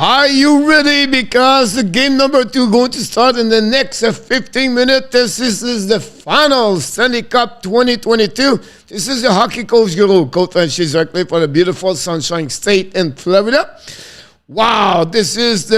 Are you ready? Because the game number 2 going to start in the next 15 minutes. This is the final Stanley Cup 2022. This is the hockey coach Guru, coach and she's directly for the beautiful Sunshine State in Florida. Wow, this is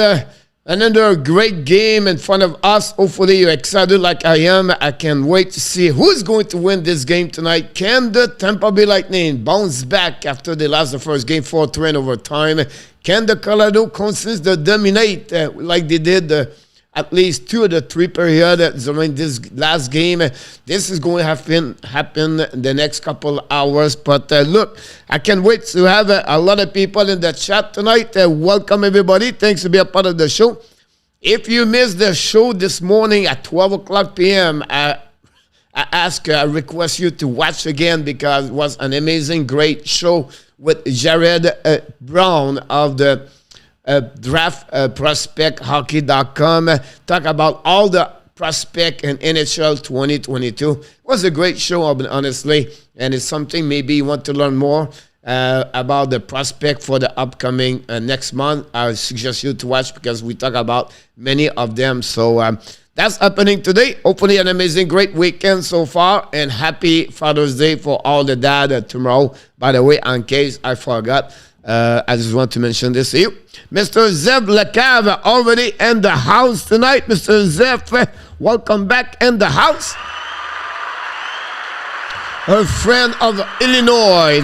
another great game in front of us. Hopefully you're excited like I am. I can't wait to see who's going to win this game tonight. Can the Tampa Bay Lightning bounce back after they lost the first game 4-3 in overtime? Can the Colorado continue to dominate like they did at least 2 of the 3 periods during this last game? This is going to happen in the next couple hours. But look, I can't wait to have a lot of people in the chat tonight. Welcome, everybody. Thanks to be a part of the show. If you missed the show this morning at 12 o'clock p.m., I request you to watch again because it was an amazing, great show with Jared Brown of the draft prospect hockey.com. Talk about all the prospect in NHL 2022. It was a great show, honestly, and it's something maybe you want to learn more about the prospect for the upcoming next month. I suggest you to watch because we talk about many of them. So that's happening today. Hopefully an amazing, great weekend so far. And happy Father's Day for all the dad tomorrow. By the way, in case I forgot, I just want to mention this to you. Mr. Zev Lecave already in the house tonight. Mr. Zev, welcome back in the house. A friend of Illinois,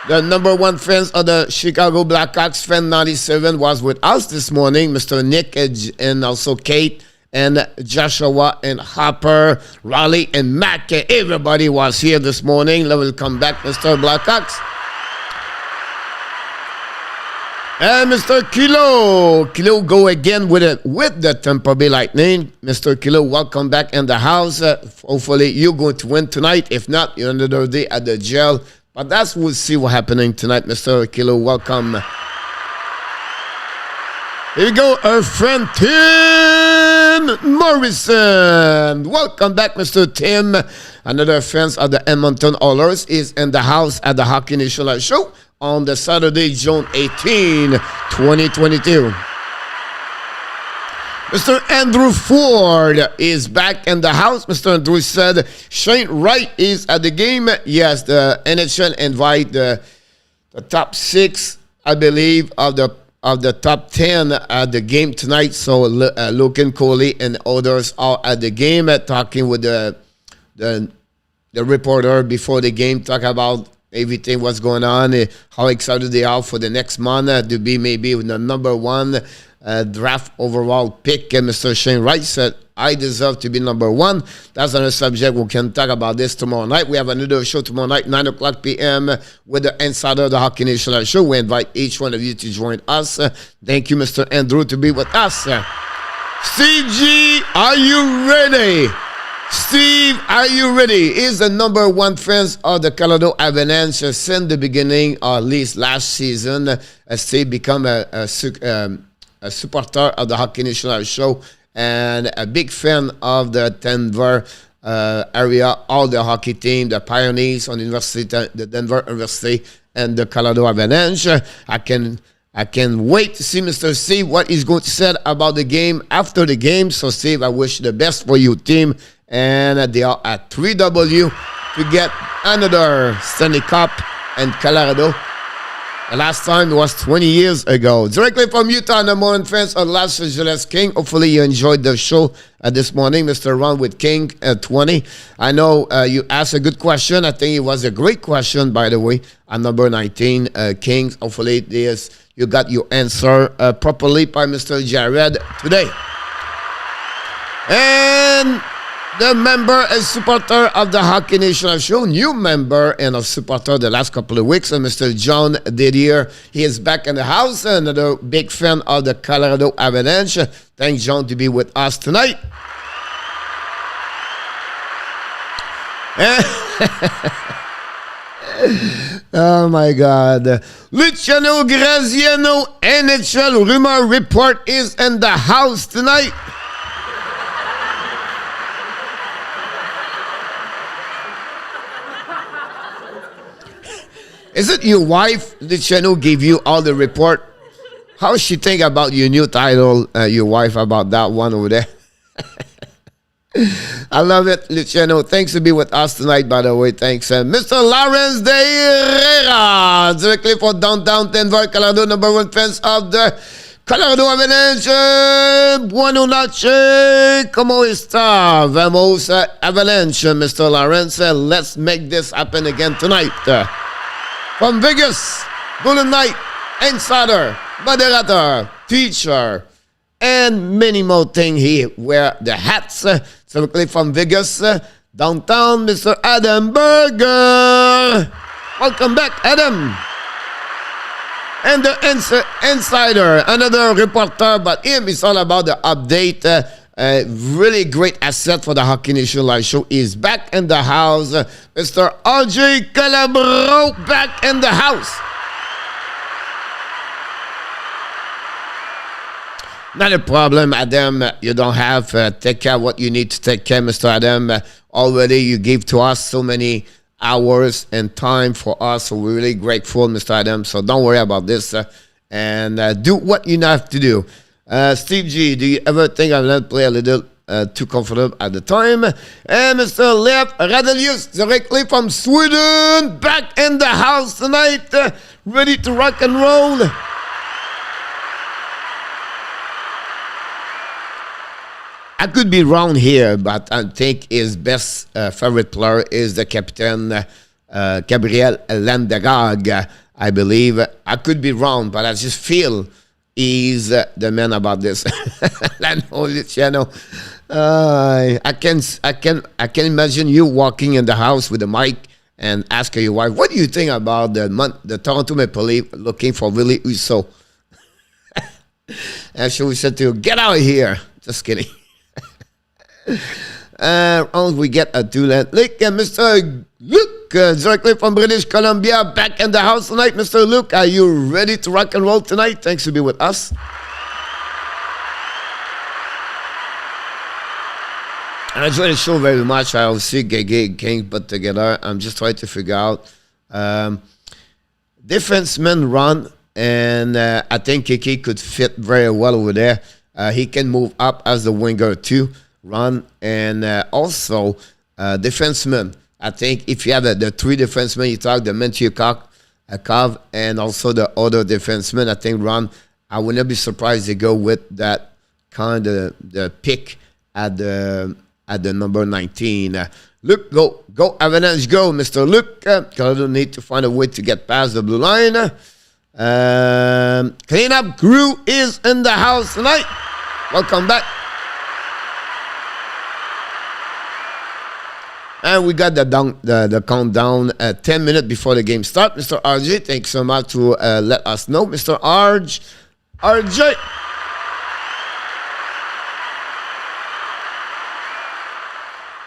the number 1 friend of the Chicago Blackhawks, Fan 97, was with us this morning. Mr. Nick and also Kate and Joshua and Hopper, Raleigh and Mac. Everybody was here this morning. Welcome back, Mr. Blackhawks. And Mr. Kilo. Kilo go again with the Tampa Bay Lightning. Mr. Kilo, welcome back in the house. Hopefully you're going to win tonight. If not, you're another day at the jail. But we'll see what's happening tonight, Mr. Kilo. Welcome. Here we go, our friend Tim Morrison. Welcome back, Mr. Tim. Another friend of the Edmonton Oilers is in the house at the Hockey National Show on the Saturday, June 18, 2022. Mr. Andrew Ford is back in the house. Mr. Andrew said Shane Wright is at the game. Yes, the NHL invite the top 6, I believe, of the top 10 at the game tonight. So Logan Coley and others are at the game talking with the reporter before the game, talk about everything what's going on, how excited they are for the next month to be maybe the number 1 draft overall pick. And Mr. Shane Wright said, I deserve to be number 1. That's another subject. We can talk about this tomorrow night. We have another show tomorrow night, 9 o'clock p.m. with the Insider of the Hockey National Show. We invite each one of you to join us. Thank you, Mr. Andrew, to be with us. Steve G, are you ready? Steve, are you ready? He's the number 1 friend of the Colorado Avalanche since the beginning, or at least last season. Steve became a supporter of the Hockey National Show and a big fan of the Denver area, all the hockey team, the Pioneers on the University, the Denver University, and the Colorado Avalanche. I can wait to see Mr. Steve, what he's going to say about the game after the game. So, Steve, I wish the best for your team. And they are at 3W to get another Stanley Cup in Colorado. The last time it was 20 years ago. Directly from Utah, number 1 friends of Los Angeles King. Hopefully you enjoyed the show this morning, Mr. Ron with King 20. I know you asked a good question. I think it was a great question, by the way, on number 19, Kings. Hopefully you got your answer properly by Mr. Jared today. And the member and supporter of the Hockey National Show, new member and a supporter the last couple of weeks, and Mr. John Didier. He is back in the house, another big fan of the Colorado Avalanche. Thanks, John, to be with us tonight. Oh, my God. Luciano Graziano, NHL Rumor Report is in the house tonight. Is it your wife, Luciano, gave you all the report? How she think about your new title, your wife, about that one over there? I love it, Luciano. Thanks to be with us tonight, by the way. Thanks. Mr. Lawrence De Herrera, directly for downtown Denver, Colorado, number one fans of the Colorado Avalanche. Buenas noches. ¿Cómo está? Vamos, Avalanche, Mr. Lawrence. Let's make this happen again tonight. From Vegas, Golden Knight, Insider, Moderator, Teacher, and many more things. He wear the hats. Directly from Vegas, downtown, Mr. Adam Berger. Welcome back, Adam. And the Insider, another reporter, but him is all about the update. Really great asset for the Hockey Nation Live Show. Is back in the house. Mr. RJ Calabro back in the house. Not a problem, Adam. You don't have take care of what you need to take care, Mr. Adam. Already you gave to us so many hours and time for us, so we're really grateful, Mr. Adam. So don't worry about this, and do what you have to do. Steve G, do you ever think I'm not play a little too comfortable at the time? And Mr. Lev Radelius, directly from Sweden, back in the house tonight, ready to rock and roll. I could be wrong here, but I think his best favorite player is the captain, Gabriel Landeskog, I believe. I could be wrong, but I just feel he's the man about this. Luciano. I can imagine you walking in the house with a mic and asking your wife, "What do you think about the Toronto Maple Leafs looking for Willie Uso?" And she would say to you, "Get out of here." Just kidding. We get a two-land lick, and Mr. Luke, directly from British Columbia, back in the house tonight. Mr. Luke, are you ready to rock and roll tonight? Thanks to be with us. I enjoy the show very much. I will see Gege King put together. I'm just trying to figure out defenseman run, and I think Kiki could fit very well over there. He can move up as the winger too. Run, and also defenseman. I think if you have the three defensemen, you talk the Menchikov, and also the other defenseman, I think run. I would not be surprised to go with that kind of the pick at the number 19. Luke, go Avalanche, go, Mr. Luke. Colorado need to find a way to get past the blue line. Cleanup crew is in the house tonight. Welcome back. And we got the countdown 10 minutes before the game starts. Mr. RJ, thanks so much to let us know. Mr. RJ.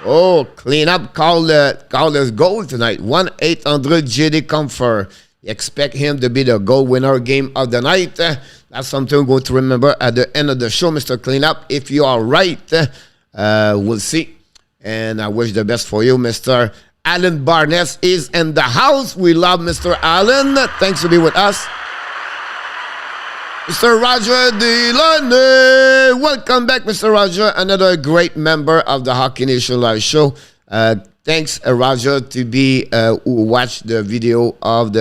Oh, clean up. Calder's goal tonight. 1-800 JD Comfort. Expect him to be the goal winner game of the night. That's something we're going to remember at the end of the show, Mr. Cleanup. If you are right, we'll see. And I wish the best for you. Mr. Alan Barnes is in the house. We love Mr. Alan. Thanks to be with us. Mr. Roger Delaney. Welcome back, Mr. Roger. Another great member of the Hockey Nation Live Show. Thanks, Roger, to be who watched the video of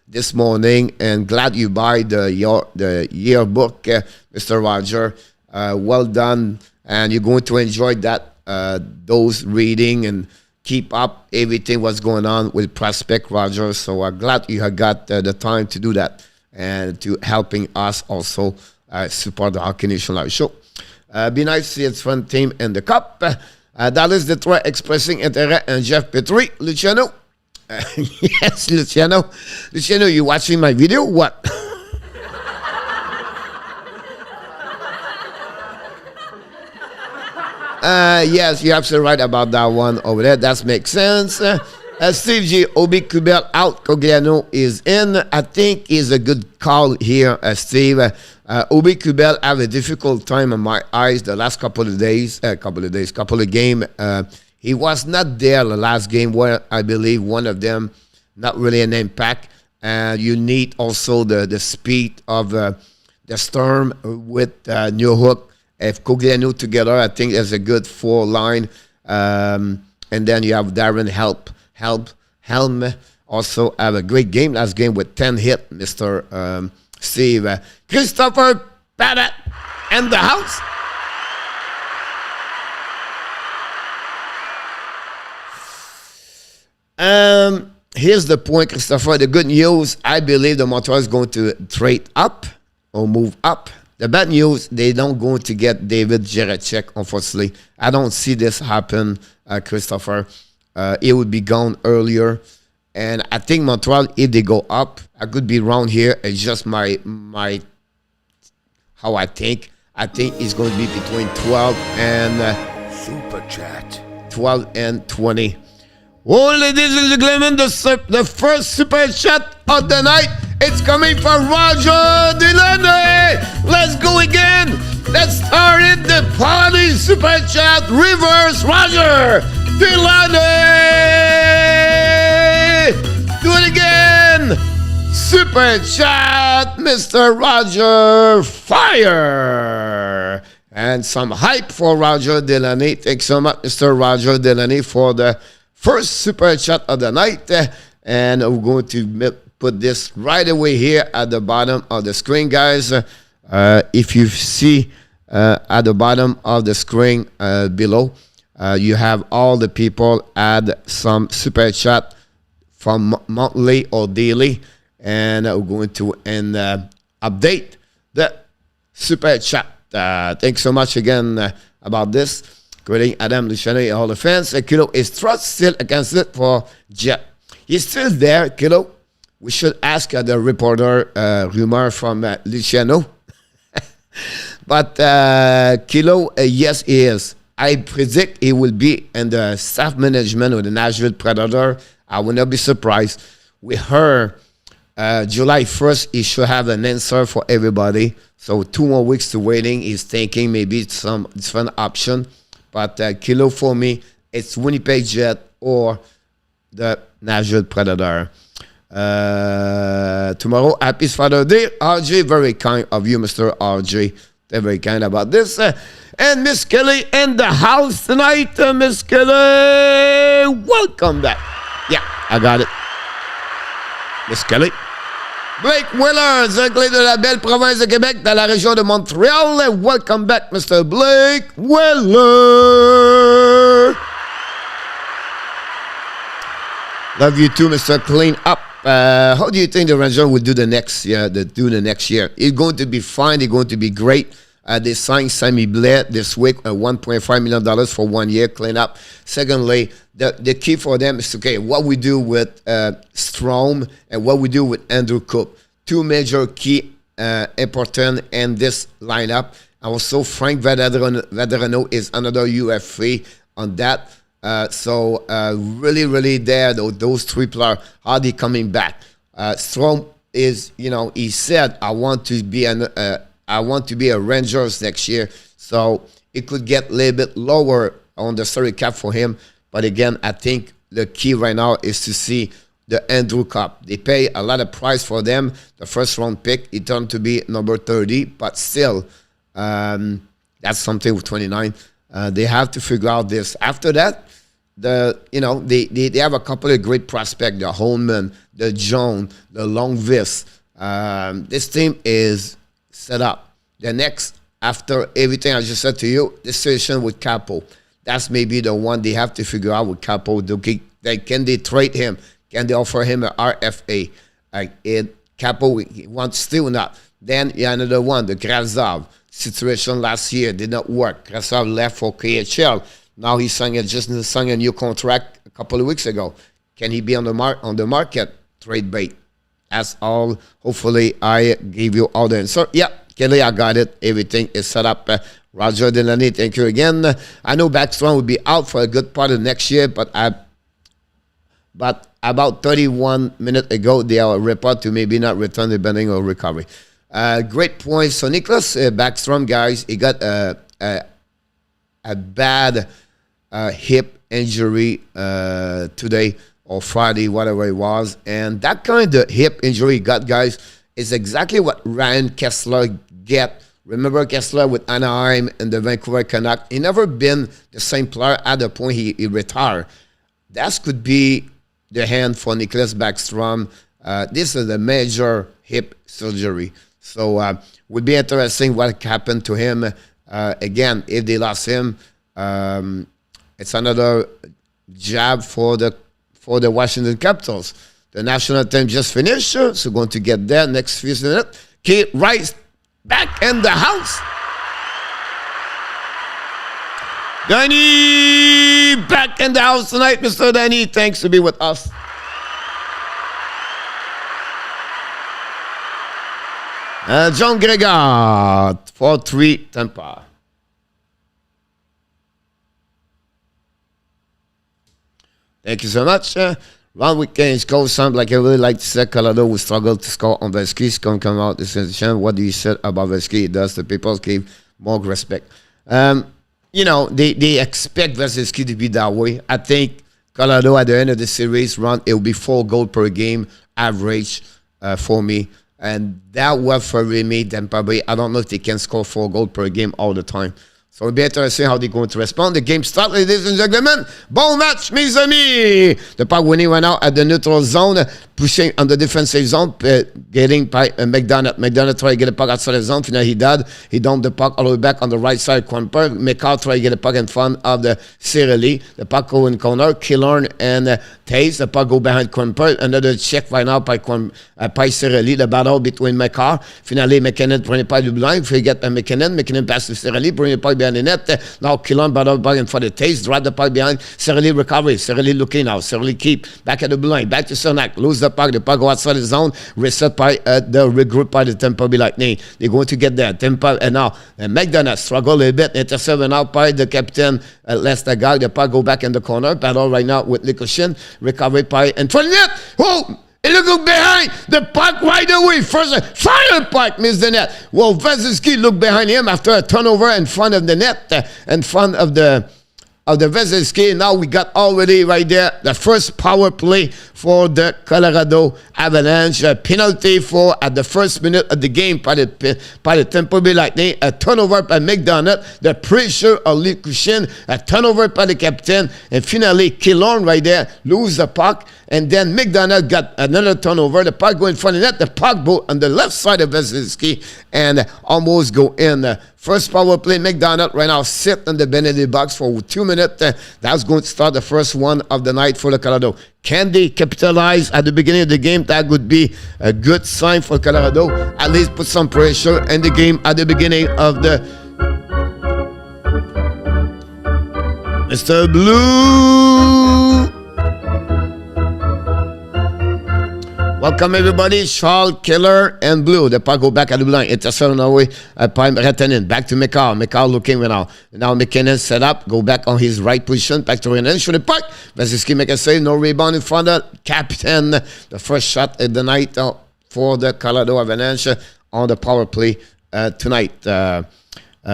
this morning. And glad you buy the yearbook, Mr. Roger. Well done. And you're going to enjoy that. Those reading and keep up everything what's going on with Prospect Roger. So I'm glad you have got the time to do that and to helping us also support the Hockey Nation Live Show. Be nice to see its fun team in the cup. Dallas Detroit expressing intérêt and Jeff Petrie. Luciano. Yes, Luciano. Luciano, you watching my video? What? Yes, you're absolutely right about that one over there. That makes sense. Steve G, Obi Kubel out, Cogliano is in. I think is a good call here, Steve. Obi Kubel have a difficult time in my eyes the last couple of game. He was not there the last game where I believe one of them not really an impact. You need also the speed of the Storm with New Hook. If Cogliano together, I think there's a good 4 line. And then you have Darren Helm. Also have a great game last game with 10 hit, Mr. Steve. Christopher Padat and the house. Here's the point, Christopher. The good news, I believe the Montreal is going to trade up or move up. The bad news, they don't going to get David Jiricek, unfortunately. I don't see this happen, Christopher. It would be gone earlier. And I think Montreal, if they go up, I could be wrong here. It's just my how I think. I think it's going to be between 12 and Super Chat. 12 and 20. Oh, ladies and gentlemen, the first super chat of the night. It's coming from Roger Delaney. Let's go again. Let's start it. The party super chat. Reverse Roger Delaney. Do it again. Super chat, Mr. Roger Fire. And some hype for Roger Delaney. Thanks so much, Mr. Roger Delaney, for the first super chat of the night. And we're going to put this right away here at the bottom of the screen, guys. If you see at the bottom of the screen below, you have all the people add some super chat from monthly or daily. And we're going to update the super chat. Thanks so much again about this. Greeting Adam Luciano and all the fans. Kilo is trust still against it for Jet. He's still there, Kilo. We should ask the reporter rumor from Luciano. But Kilo, yes, he is. I predict he will be in the staff management of the Nashville Predator. I will not be surprised. We heard July 1st, he should have an answer for everybody. So 2 more weeks to waiting. He's thinking maybe some different option. But Kilo for me, it's Winnipeg Jet or the Nashville Predator. Tomorrow, happy Father's Day. RJ, very kind of you, Mr. RJ. They're very kind about this. And Miss Kelly in the house tonight. Miss Kelly, welcome back. Yeah, I got it. Miss Kelly. Blake Wheeler, clé de la belle province de Québec, dans la région de Montréal. Welcome back, Mr. Blake Wheeler. Love you too, Mr. Clean Up. How do you think the Rangers will do the next year? It's going to be fine. It's going to be great. They signed Sammy Blais this week, $1.5 million for 1 year, clean up. Secondly, the key for them is, okay, what we do with Strom and what we do with Andrew Cook. 2 major key important in this lineup. Also, Frank Vaderano is another UFA on that. So really, really there, those 3 players, are they coming back? Strom is, he said, I want to be a Rangers next year. So it could get a little bit lower on the salary cap for him. But again, I think the key right now is to see the Andrew Cup. They pay a lot of price for them. The first round pick, it turned to be number 30, but still, that's something with 29. They have to figure out this. After that, they have a couple of great prospects, the Holman, the Jones, the Longvis. This team is set up. The next, after everything I just said to you, the situation with Capo. That's maybe the one they have to figure out with Capo. Can they trade him? Can they offer him an RFA? Capo wants still not. Then you have another one, the Krasov situation last year did not work. Krasov left for KHL. Now he just signed a new contract a couple of weeks ago. Can he be on the market? Trade bait. That's all. Hopefully, I gave you all the answer. Yeah, Kelly, I got it. Everything is set up. Roger Delaney, thank you again. I know Backstrom will be out for a good part of next year, but about 31 minutes ago, they are report to maybe not return depending on recovery. Great point. So Nicholas Backstrom, guys, he got a bad hip injury today or Friday, whatever it was. And that kind of hip injury he got, guys, is exactly what Ryan Kessler get. Remember Kessler with Anaheim and the Vancouver Canucks. He never been the same player at the point he retired. That could be the hand for Nicklas Backstrom. This is a major hip surgery. So would be interesting what happened to him. Again, if they lost him, it's another jab for the Washington Capitals. The national team just finished, so going to get there next few minutes. Keep right back in the house. Danny back in the house tonight, Mr. Danny. Thanks to be with us. John Gregor, 4-3 Tampa. Thank you so much. One weekend score sound like I really like to say Colorado will struggle to score on Valeri. It's going to come out this edition. What do you say about Valeri? It does the people give more respect. You know, they expect Valeri to be that way. I think Colorado at the end of the series run, it will be 4 goals per game average for me. And that was for me, Tampa Bay. I don't know if they can score 4 goals per game all the time. So it'll be interesting how they're going to respond. The game starts, ladies and gentlemen. Bon match, mes amis. The puck winning right now at the neutral zone, pushing on the defensive zone, getting by McDonough. McDonough try to get the puck outside the zone. Finally, he did. He dumped the puck all the way back on the right side. Kuemper. Makar try to get the puck in front of the Cirelli. The puck go in corner. Killorn and Taze. The puck go behind Kuemper. Another check right now by Cirelli. The battle between Makar. Finally, McKinnon bring the puck to the line. Forget McKinnon. McKinnon pass to Cirelli. Bring the puck behind the net. Now Killorn battle back in front of Taze. Drive the puck behind. Cirelli recovery. Cirelli looking now. Cirelli keep back at the blue line. Back to Cernak. Lose the puck go outside the zone, reset by the regroup by the Tampa Bay Lightning. They're going to get there. Tampa and now McDonough struggle a little bit. Intercepted out by the captain, Lester Guy. The puck go back in the corner. Battle right now with Nichushkin. Recovery by and for the net. Oh! It look behind the puck right away. First, fire puck missed the net. Well, Valeri looked behind him after a turnover in front of the net, in front of the Valeri. Now we got already right there the first power play for the Colorado Avalanche. A penalty for at the first minute of the game by the Tampa Bay Lightning. A turnover by McDonough. The pressure of Nichushkin. A turnover by the captain. And finally, Killorn right there lose the puck. And then McDonough got another turnover. The puck go in front of the net. The puck go on the left side of Valeri and almost go in. First power play, McDonough right now sit in the penalty box for 2 minutes. That's going to start the first one of the night for the Colorado. Can they capitalize at the beginning of the game? That would be a good sign for Colorado. At least put some pressure in the game at the beginning of the Mr. Blue. Welcome everybody, Charles, Killer, and Blue. The puck go back at the line. It's a certain way by Rantanen. Back to Makar. Makar looking right now. Now McKinnon set up. Go back on his right position. Back to Rantanen. Shoot the puck. Valeri make a save. No rebound in front of captain. The first shot of the night for the Colorado Avalanche on the power play tonight.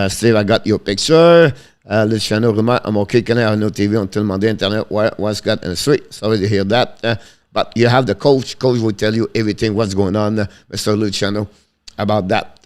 Steve, I got your picture. Luciano Ruma, I'm okay. Can I have no TV until Monday? Internet was got in the street. Sorry to hear that. But you have the coach. Coach will tell you everything, what's going on, Mr. Luciano, about that.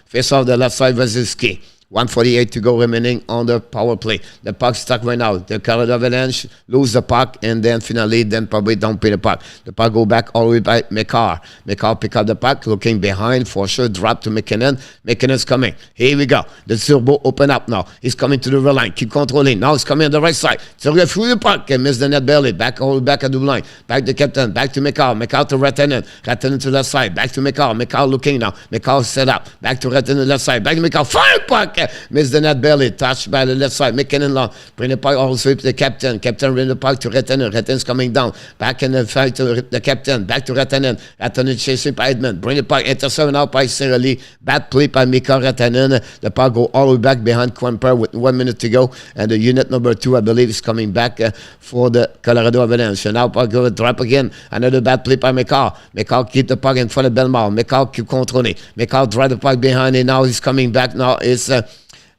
Face off the left side, Valeri. 1:48 to go remaining on the power play. The puck stuck right now. The Colorado Avalanche lose the puck and then finally probably don't pay the puck. The puck go back all the way by Makar. Makar pick up the puck, looking behind for sure. Drop to McKinnon. McKinnon's coming. Here we go. The turbo open up now. He's coming to the red line. Keep controlling. Now he's coming on the right side. So through the puck and miss the net barely. Back all the way back at the line. Back to captain. Back to Makar. Makar to Rantanen. Rantanen to the left side. Back to Makar. Makar looking now. Makar set up. Back to Rantanen left side. Back to Makar. Fire puck. Miss the net barely. Touched by the left side. McKinnon long. Bring the puck all the way to the captain. Captain bring the puck to Rantanen. Rantanen's coming down. Back in the fight to the captain. Back to Rantanen. Rantanen chasing by Edmund. Bring the puck. Intercepted out by Cirelli. Bad play by Mikko Rantanen. The puck go all the way back behind Kuemper with 1 minute to go. And the unit number 2, I believe, is coming back for the Colorado Avalanche. And now puck go drop again. Another bad play by Makar. Makar keep the puck in front of Belmar. Makar keep controlling. Makar drive the puck behind and now he's coming back. Now it's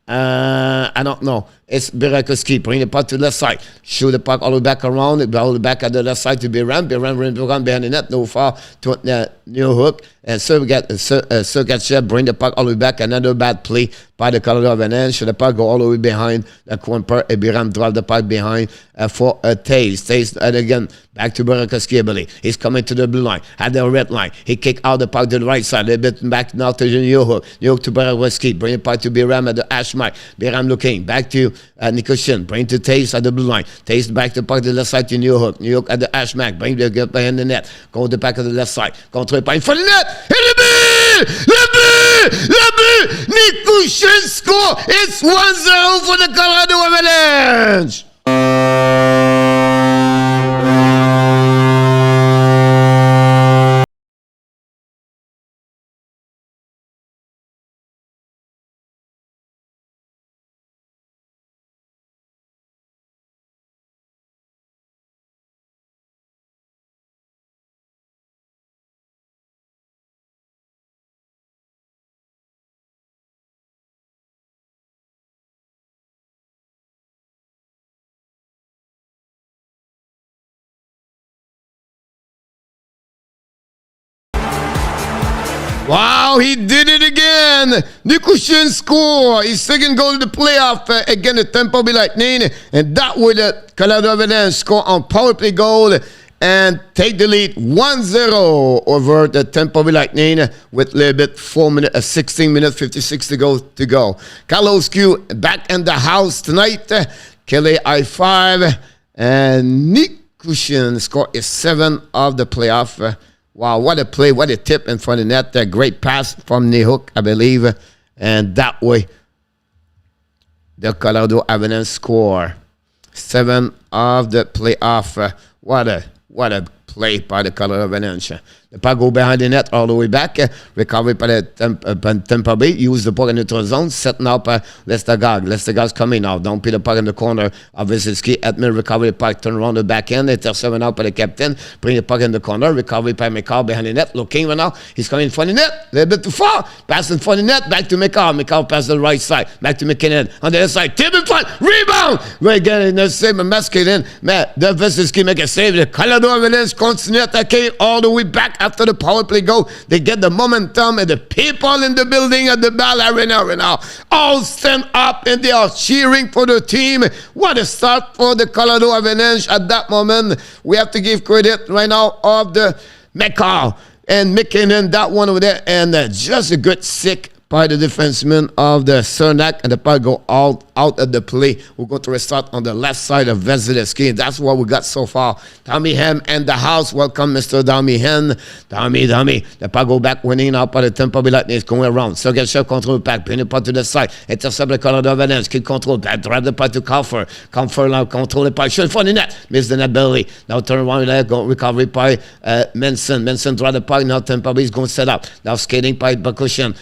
I don't know. It's Burakovsky. Bring the puck to the left side. Shoot the puck all the way back around. All the back at the left side to Biram. Biram behind the net. No foul to new hook. And Sergachev bring the puck all the way back. Another bad play by the Colorado Avalanche. The puck go all the way behind the Kuemper. And Biram drive the puck behind for a taste. And again, back to Burakovsky, I believe. He's coming to the blue line. At the red line. He kick out the puck to the right side. A bit back now to the new hook. New hook to Burakovsky. Bring the puck to Biram at the hash mark. Biram looking. Back to Nichushkin. Bring to Taste at the blue line. Taste back to the puck to the left side to New Hook. New Hook at the hash mark. Bring the get behind the net. Go to the back of the left side. Control point for the net. Et le but! Le but! Nichushkin score! It's 1-0 for the Colorado Avalanche! Wow, he did it again. Nichushkin score. His second goal of the playoff against the Tampa Bay Lightning. And that would the Colorado Avalanche score on power play goal and take the lead 1-0 over the Tampa Bay Lightning with a little bit 16 minutes, 56 to go. Carlos Q back in the house tonight. Cale I5 and Nichushkin score is 7 of the playoff. Wow, what a play, what a tip in front of the net. A great pass from Nihook, I believe. And that way, the Colorado Avalanche score 7 of the playoff. What a play by the Colorado Avalanche. The puck go behind the net all the way back. Recovery by the Tampa Bay. Use the puck in the neutral zone. Setting up Lestergaard. Lestergaard's coming now. Don't put the puck in the corner of Valeri. Edmund recovery puck. Turn around the back end. Intercepted out by the captain. Bring the puck in the corner. Recovery by Makar behind the net. Looking right now. He's coming in front of the net. A little bit too far. Pass in front of the net. Back to Makar. Makar pass the right side. Back to McKinnon. On the other side. Tip in front. Rebound. Right again in the same masculine. The Valeri make a save. The Colorado Avalanche continue attacking all the way back. After the power play goal, they get the momentum, and the people in the building at the Amalie Arena right now all stand up and they are cheering for the team. What a start for the Colorado Avalanche at that moment. We have to give credit right now of the Makar and McKinnon, that one over there, and just a good sick by the defenseman of the Cernak, and the puck go out of the play. We're going to restart on the left side of Vasilevsky, and that's what we got so far. Tommy Hem and the house. Welcome, Mr. Tommy Hem. Tommy. The puck go back, winning out by the Tampa Bay Lightning. It's going around. Sergachev control the puck, bring the puck to the side. Intercept the Colorado Avalanche. Keep control back, drive the puck to Comfort. Comfort now control the puck. Shoot for the net. Miss the net belly. Now turn around there, go recovery by Manson. Manson drive the puck. Now Tampa Bay is going to set up. Now skating by Burakovsky.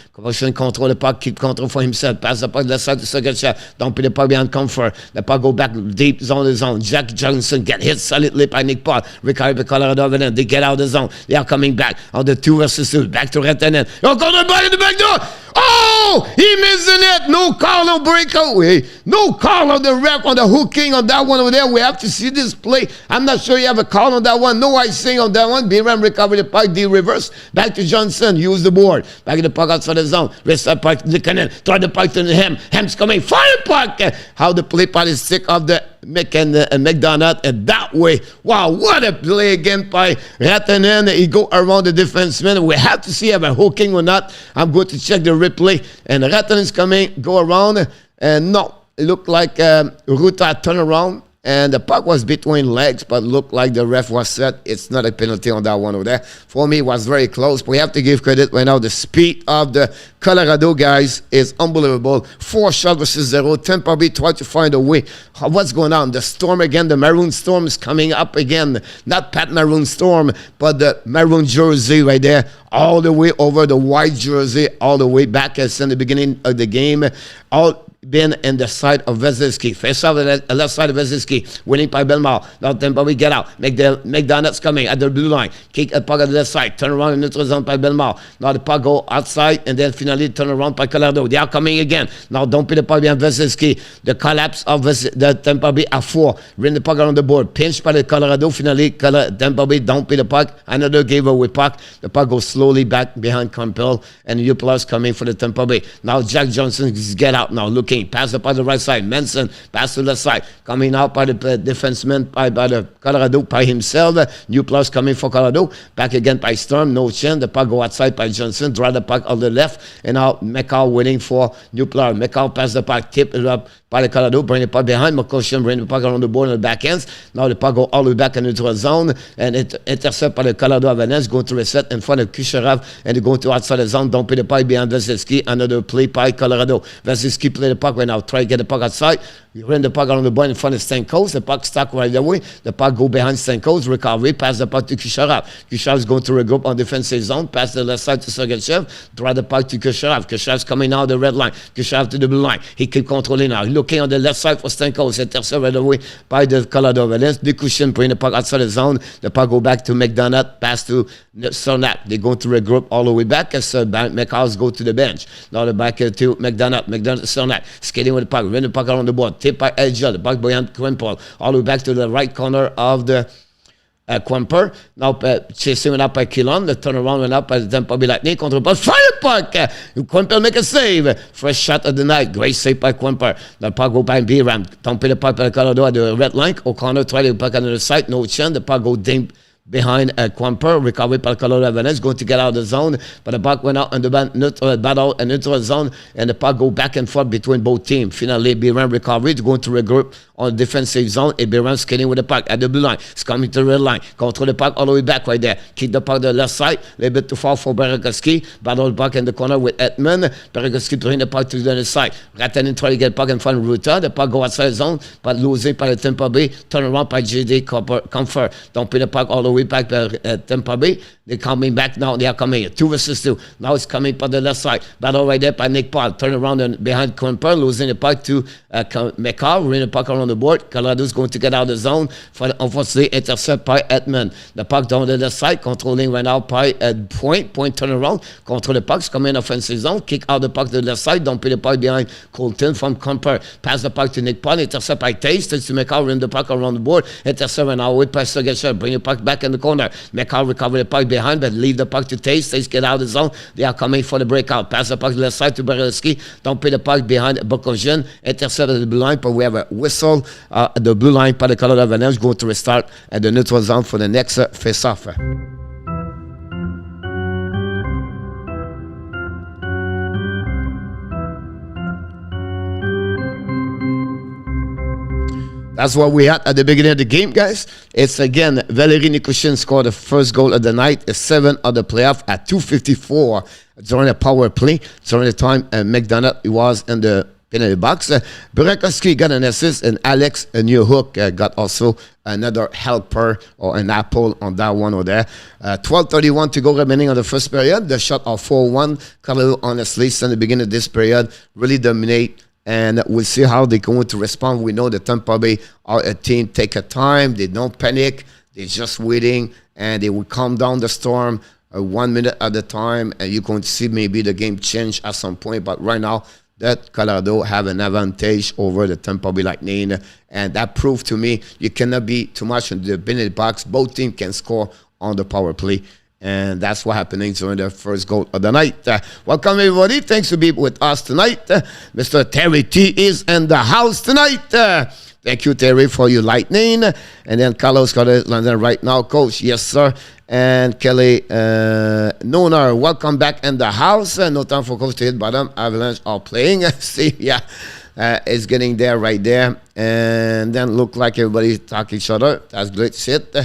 Control the puck, keep control for himself. Pass the puck left side to Sergachev. Don't put the puck behind Comfort. The puck go back deep zone to zone. Jack Johnson get hit solidly by Nick Paul. Recovery by Colorado Avalanche. They get out of the zone. They are coming back on the 2 versus 2. Back to Rantanen. Oh, go to the ball in the back door. Oh, he missed the net. No call on breakaway. No call on the ref on the hooking on that one over there. We have to see this play. I'm not sure you have a call on that one. No icing on that one. Biram recover the puck. D reverse. Back to Johnson. Use the board. Back in the puck outside the zone. Rest that puck to the cannon. Throw the puck to the Hem. Hem's coming. Fire puck. How the play part is sick of the Mick and McDonald, and that way, wow, what a play again by Rantanen. He go around the defenseman. We have to see if a hooking or not. I'm going to check the replay, and Rantanen's coming, go around, and no, it looked like Ruta turn around, and the puck was between legs, but looked like the ref was set. It's not a penalty on that one over there. For me, it was very close. But we have to give credit right now. The speed of the Colorado guys is unbelievable. 4 shots versus 0. Tampa Bay tried to find a way. What's going on? The storm again. The Maroon Storm is coming up again. Not Pat Maroon Storm, but the Maroon jersey right there. All the way over the white jersey, all the way back as in the beginning of the game. been in the side of Vasilevsky. Face off the left side of Vasilevsky. Winning by Bellemare. Now Tampa Bay get out. McDonald's coming at the blue line. Kick a puck at the left side. Turn around in neutral zone by Bellemare. Now the puck go outside and then finally turn around by Colorado. They are coming again. Now don't put the puck behind Vasilevsky. The collapse of the Tampa Bay at 4. Bring the puck around the board. Pinched by the Colorado. Finally Tampa Bay don't put the puck. Another giveaway puck. The puck goes slowly back behind Campbell and U+ coming for the Tampa Bay. Now Jack Johnson get out now. Looking. Pass the puck to the right side. Manson pass to the left side. Coming out by the defenseman by the Colorado by himself. U+ coming for Colorado. Back again by Storm. No chin. The puck go outside by Johnson. Draw the puck on the left. And now Makar waiting for U+. Makar pass the puck. Tip it up by the Colorado. Bring the puck behind. Nichushkin bring the puck around the board on the back ends. Now the puck go all the way back into the zone. And it intercept by the Colorado Avalanche. Going to reset in front of Kucherov. And they go to outside the zone. Don't pay the puck behind Vasilevsky. Another play by Colorado. Vasilevsky play the puck right now. Try to get the puck outside. You run the puck around the board in front of Stamkos. The puck stuck right away. The puck go behind Stamkos. Recovery. Pass the puck to Kucherov. Kucherov is going to regroup on defensive zone. Pass the left side to Sergachev. Draw the puck to Kucherov. Kucherov's coming out the red line. Kucherov to the blue line. He keep controlling now. Looking on the left side for Stamkos. Intercept right away by the Colorado Avalanche. Nichushkin bring the puck outside the zone. The puck go back to McDonough. Pass to Sonat. They're going to regroup all the way back as Makars go to the bench. Now the back to McDonough. McDonough Sonat. Skating with the puck. Run the puck around the board. Tip by Edgel. The puck behind Kuemper. All the way back to the right corner of the Kuemper. Now chasing went up by Kilon. The turnaround went up by the Tampa Bay Lightning. Contre puck. Fire puck. Kuemper make a save. First shot of the night. Great save by Kuemper. The puck go by B-Ram. Don't pay the puck by Colorado at the red line. O'Connor try to puck on the side. No chance. The puck go deep behind Kuemper. Recovery by Colorado Avalanche. Going to get out of the zone. But the puck went out on the battle and neutral zone. And the puck go back and forth between both teams. Finally, B-Ram recovery. Going to regroup on the defensive zone. And B-Ram skating with the puck at the blue line. It's coming to the red line. Control the puck all the way back right there. Keep the puck to the left side. A little bit too far for Burakovsky. Battle the puck in the corner with Edmund. Burakovsky bring the puck to the other side. Rantanen try to get the puck in front of Ruta. The puck go outside the zone. But losing by the Tampa Bay. Turn around by J.D. Comfort. Don't put the puck all the way back at Tampa Bay. They're coming back now. They are coming 2 versus 2. Now it's coming by the left side. Battle right there by Nick Paul. Turn around and behind Kuemper. Losing the puck to Makar. Running the puck around the board. Colorado's going to get out of the zone. Unfortunately, intercept by Edmund. The puck down the left side. Controlling right now by Point. Point turn around. Control the pucks. Come in offensive zone. Kick out the puck to the left side. Don't put the puck behind Colton from Kuemper. Pass the puck to Nick Paul. Intercept by Taste. To Makar. Run the puck around the board. Intercept right now with by Sergachev. Bring the puck back in the corner. Makar recover the puck behind, but leave the puck to Taste. Taste get out of the zone. They are coming for the breakout. Pass the puck to the left side to Burakovsky. Don't put the puck behind Burakovsky. Intercept at the blue line, but we have a whistle at the blue line by the Colorado Avalanche. Going to restart at the neutral zone for the next face-off. That's what we had at the beginning of the game, guys. It's again, Valeri Nichushkin scored the first goal of the night, a 7 of the playoff at 2:54 during a power play. During the time McDonough was in the penalty box. Burakovsky got an assist, and Alex Newhook got also another helper or an apple on that one over there. 12:31 to go remaining on the first period. The shot of 4-1. Colorado, honestly, since the beginning of this period, really dominate. And we'll see how they're going to respond. We know the Tampa Bay are a team, take a time. They don't panic. They're just waiting. And they will calm down the storm 1 minute at a time. And you're going to see maybe the game change at some point. But right now, that Colorado have an advantage over the Tampa Bay Lightning. And that proved to me you cannot be too much in the penalty box. Both teams can score on the power play. And that's what happening during the first goal of the night. Welcome, everybody. Thanks for being with us tonight. Mr. Terry T is in the house tonight. Thank you, Terry, for your Lightning. And then Carlos got it London right now, Coach. Yes, sir. And Kelly Nonar, welcome back in the house. No time for Coach to hit bottom. Avalanche are playing. See, yeah. It's getting there right there. And then look like everybody talk each other. That's great shit.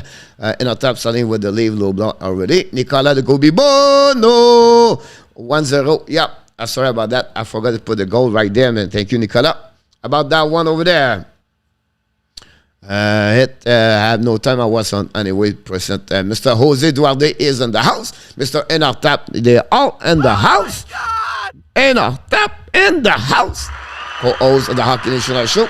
In our top starting with the leave low block already. Nicolas de Gobi Bono 1-0. Yeah, sorry about that. I forgot to put the goal right there, man. Thank you, Nicolas. About that one over there. I have no time. I was on anyway. Present. Mr. Jose Duarte is in the house. Mr. Enartap, they're all in the house. Enartap in the house. co-host of the Hockey National Show.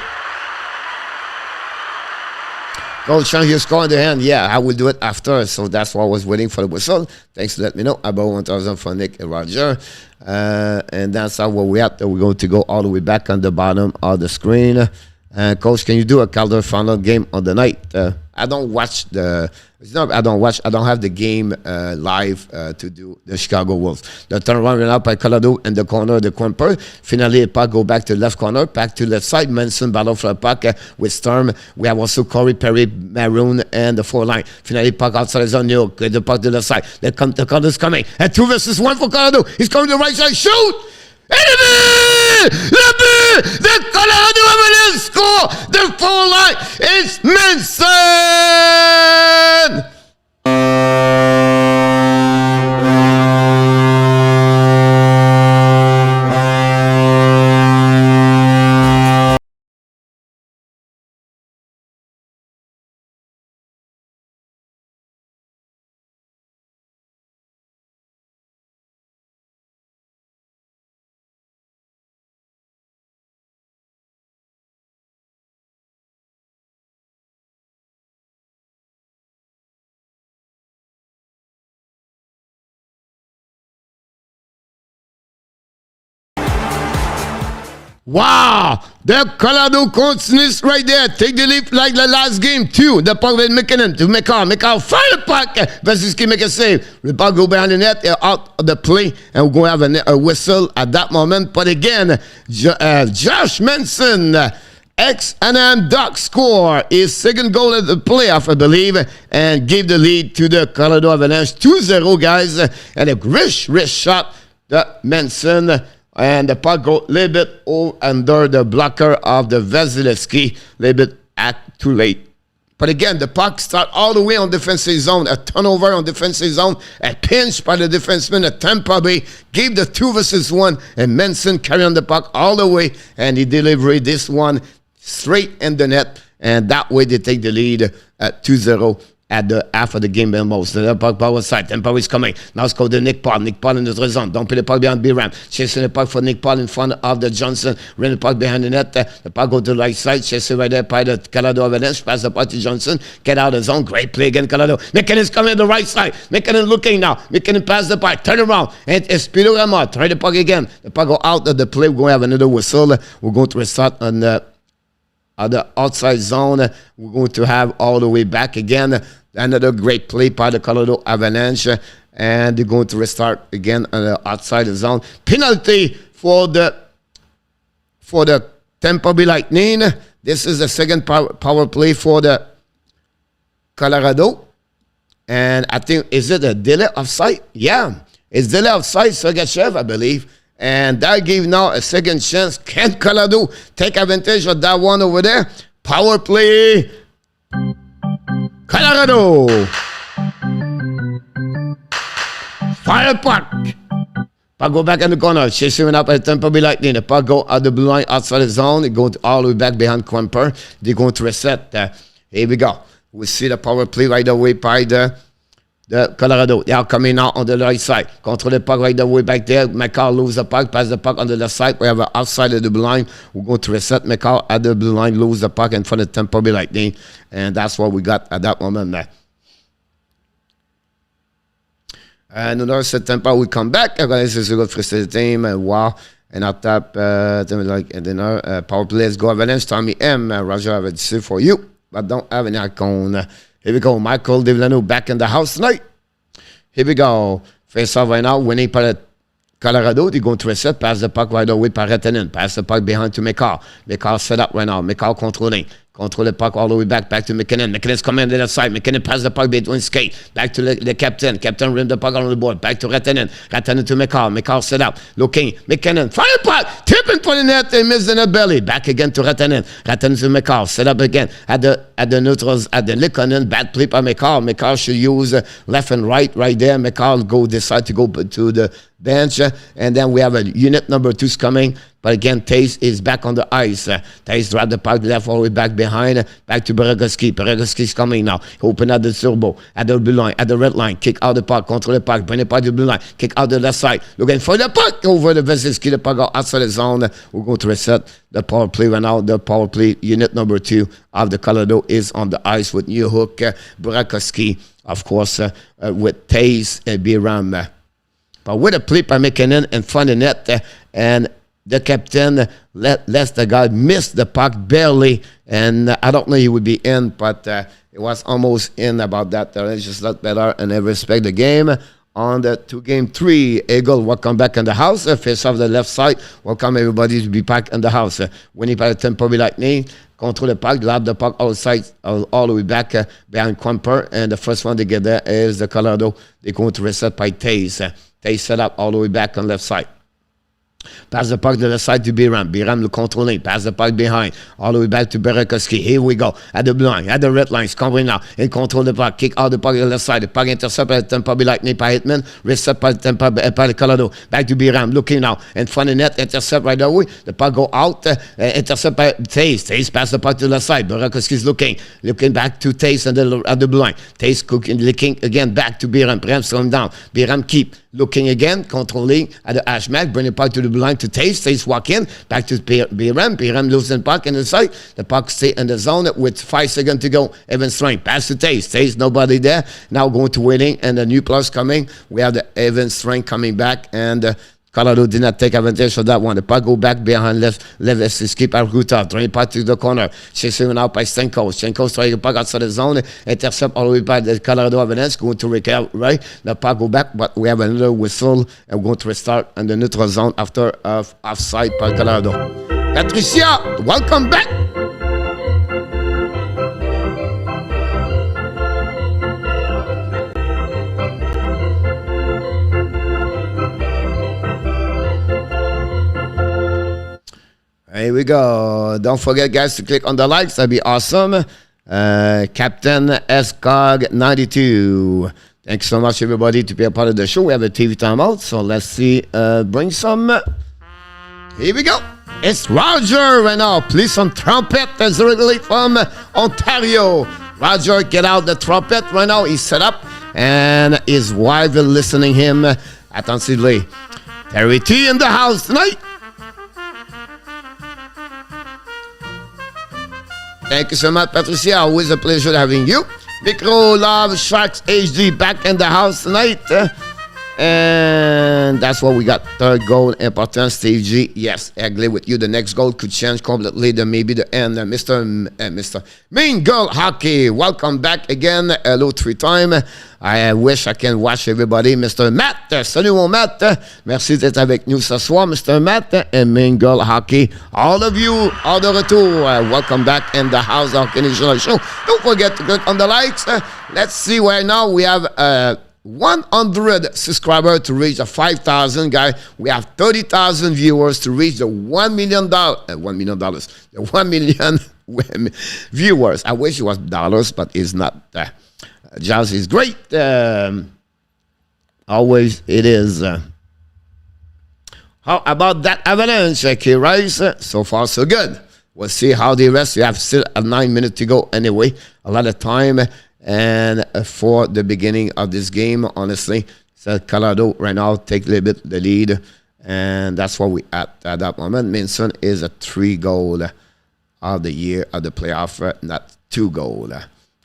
Coach Sean, you score in the hand. Yeah, I will do it after. So that's why I was waiting for the whistle. Thanks for letting me know. About 1,000 for Nick and Roger. And that's how we're at. We're going to go all the way back on the bottom of the screen. Coach, can you do a Calder final game on the night? I don't watch the. It's not. I don't watch. I don't have the game live to do the Chicago Wolves. The turnaround ran out by Colorado in the corner. The Kuemper. Finally, the puck go back to left corner, back to left side. Manson battle for the puck with Storm. We have also Corey Perry, Maroon, and the 4 line. Finally, puck outside the zone. New. Get the puck to the side. The Colorado is coming. And 2 versus 1 for Colorado. He's coming to the right side. Shoot! The Colorado Avalanche score! The 4 line is Manson! Wow! The Colorado continues right there. Take the lead like the last game, too. The puck with McKinnon to Makar. Makar fire the puck. Valeri make a save. The puck go behind the net. Out of the play. And we're going to have a whistle at that moment. But again, Josh Manson, ex-Anaheim Ducks, score his second goal at the playoff, I believe, and gave the lead to the Colorado Avalanche 2-0, guys. And a wrist shot that Manson. And the puck go a little bit under the blocker of the Vasilevsky, a little bit too late. But again, the puck start all the way on defensive zone, a turnover on defensive zone, a pinch by the defenseman at Tampa Bay, gave the 2 versus 1, and Manson carry on the puck all the way, and he delivered this one straight in the net, and that way they take the lead at 2-0. At the half of the game almost. The puck power side. Tampa is coming. Now it's called the Nick Paul. Nick Paul in the zone. Don't put the puck behind B-Ram. Chasing the puck for Nick Paul in front of the Johnson. Ran the puck behind the net. The puck go to the right side. Chasing right there by the Colorado Avalanche. Pass the puck to Johnson. Get out of the zone. Great play again, Colorado. McKinnon is coming to the right side. McKinnon looking now. McKinnon pass the puck. Turn around. And Espino Ramon. Try the puck again. The puck go out of the play. We're going to have another whistle. We're going to restart on the outside zone. We're going to have all the way back again. Another great play by the Colorado Avalanche, and they're going to restart again on the outside the zone. Penalty for the Tampa Bay Lightning. This is the second power play for the Colorado, and I think, is it a delay offside? Yeah, it's delay offside. Sergachev, I believe. And that gave now a second chance. Can Colorado take advantage of that one over there? Power play. Colorado. Fire puck. Puck go back in the corner. Chasing up at Tampa Bay Lightning. The puck go out the blue line outside the zone. They go all the way back behind Kuemper. They're going to reset. Here we go. We see the power play right away by the Colorado. They are coming out on the right side. Control the puck right away back there. Makar lose the puck. Pass the puck on the left side. We have an outside of the blue line. We're going to reset Makar at the blue line. Lose the puck in front of Tampa Bay Lightning. And that's what we got at that moment there. And another set Tampa will come back. This is a good first team. Wow. And at top, power play. Let's go Avalanche. Tommy M. Roger, I have a decision for you. But don't have any icon. Here we go. Michael Devlano back in the house tonight. Here we go. Face off right now. Winning by Colorado. They're going to reset. Pass the puck right away by Rantanen. Pass the puck behind to Makar. Makar set up right now. Makar controlling. Control the puck all the way back to McKinnon. McKinnon's coming on the left side. McKinnon pass the puck between skate. Back to the captain. Captain rim the puck on the board. Back to Rantanen. Rantanen to Makar. Makar set up. Looking. McKinnon. Fire puck. Tipping for the net. They miss the net belly. Back again to Rantanen. Rantanen to Makar. Set up again. At the neutrals. At the Likonen. Bad play by Makar. Makar should use left and right there. Makar decide to go to the bench. And then we have a unit number 2's coming. But again, Taze is back on the ice. Taze dropped the puck left all the way back behind. Back to Burakovsky. Burakovsky's coming now. Open at the turbo. At the blue line. At the red line. Kick out the puck. Control the puck. Bring the puck to the blue line. Kick out the left side. Looking for the puck over the Vasilevsky. The puck outside the zone. zone. We're going to reset the power play right now. The power play unit number 2 of the Colorado is on the ice with new hook, Burakovsky, of course, with Taze and Biram. But with a play by McKinnon in front of the net, and the captain lets the guy miss the puck barely, and I don't know he would be in, but it was almost in about that. It's just a lot better, and I respect the game. On the 2-game 3, Eagle, welcome back in the house. Face off the left side. Welcome everybody to be back in the house. Winning by the Tampa Bay Lightning. Control the puck, grab the puck outside, all the way back behind Kuemper. And the first one to get there is the Colorado. They're going to reset by Taze. Taze set up all the way back on left side. Pass the puck to the side to Biram. Biram le controlling. Pass the puck behind. All the way back to Burakovsky. Here we go. At the blue line. At the red line. Scoring now. And control the puck. Kick out the puck to the left side. The puck intercept by Tampa Bay Lightning by Hitman. Reset by the Colorado. Back to Biram. Looking now. In front of the net. Intercept right away. The puck go out. Intercept by Taze. Taze pass the puck to the left side. Burakovsky's looking. Looking back to Taze at the blue line. Taze cooking. Looking again back to Biram. Biram slowing down. Biram keep. Looking again, controlling at the hash mark, bring the puck to the blue line to Taze. Taze walk in, back to Biram. Biram losing the puck in the side. The puck stay in the zone with 5 seconds to go. Evan Strang, pass to Taze. Taze, nobody there. Now going to waiting, and the new plus coming. We have the Evan Strang coming back, and Colorado did not take advantage of that one. The puck go back behind left escape out Gutov. Throwing puck to the corner. Chasing out by Stenko. Stenko throwing the puck outside the zone. Intercept all the way by the Colorado Avalanche. Going to recover, right? The puck go back, but we have another whistle. And we're going to restart in the neutral zone after offside by Colorado. Patricia, welcome back. Here we go. Don't forget, guys, to click on the likes. That'd be awesome. Captain SCOG92. Thanks so much, everybody, to be a part of the show. We have a TV timeout, so let's see. Bring some. Here we go. It's Roger right now. Please some trumpet. That's originally from Ontario. Roger, get out the trumpet right now. He's set up, and his wife is listening him attentively. Terry T in the house tonight. Thank you so much, Patricia. Always a pleasure having you. Micro Love Sharks HD back in the house tonight. And that's what we got. Third goal, important. Steve G. Yes, I agree with you. The next goal could change completely. Then maybe the end. Mr. Mean Girl Hockey. Welcome back again. Hello 3 times. I wish I can watch everybody. Mr. Matt. Salut mon Matt. Merci d'être avec nous ce soir, Mr. Matt and Mean Girl Hockey. All of you, all de retour. Welcome back in the House of Canadian Show. Don't forget to click on the likes. Let's see right now. We have 100 subscribers to reach the 5,000, guys. We have 30,000 viewers to reach the $1 million. The 1 million viewers. I wish it was dollars, but it's not. Jazz is great. Always it is. How about that Avalanche, K-Rice? So far, so good. We'll see how the rest. We have still 9 minutes to go anyway. A lot of time. And for the beginning of this game, honestly, so Colorado right now take a little bit the lead. And that's what we at that moment. Manson is a 3-goal of the year of the playoff, not 2-goal.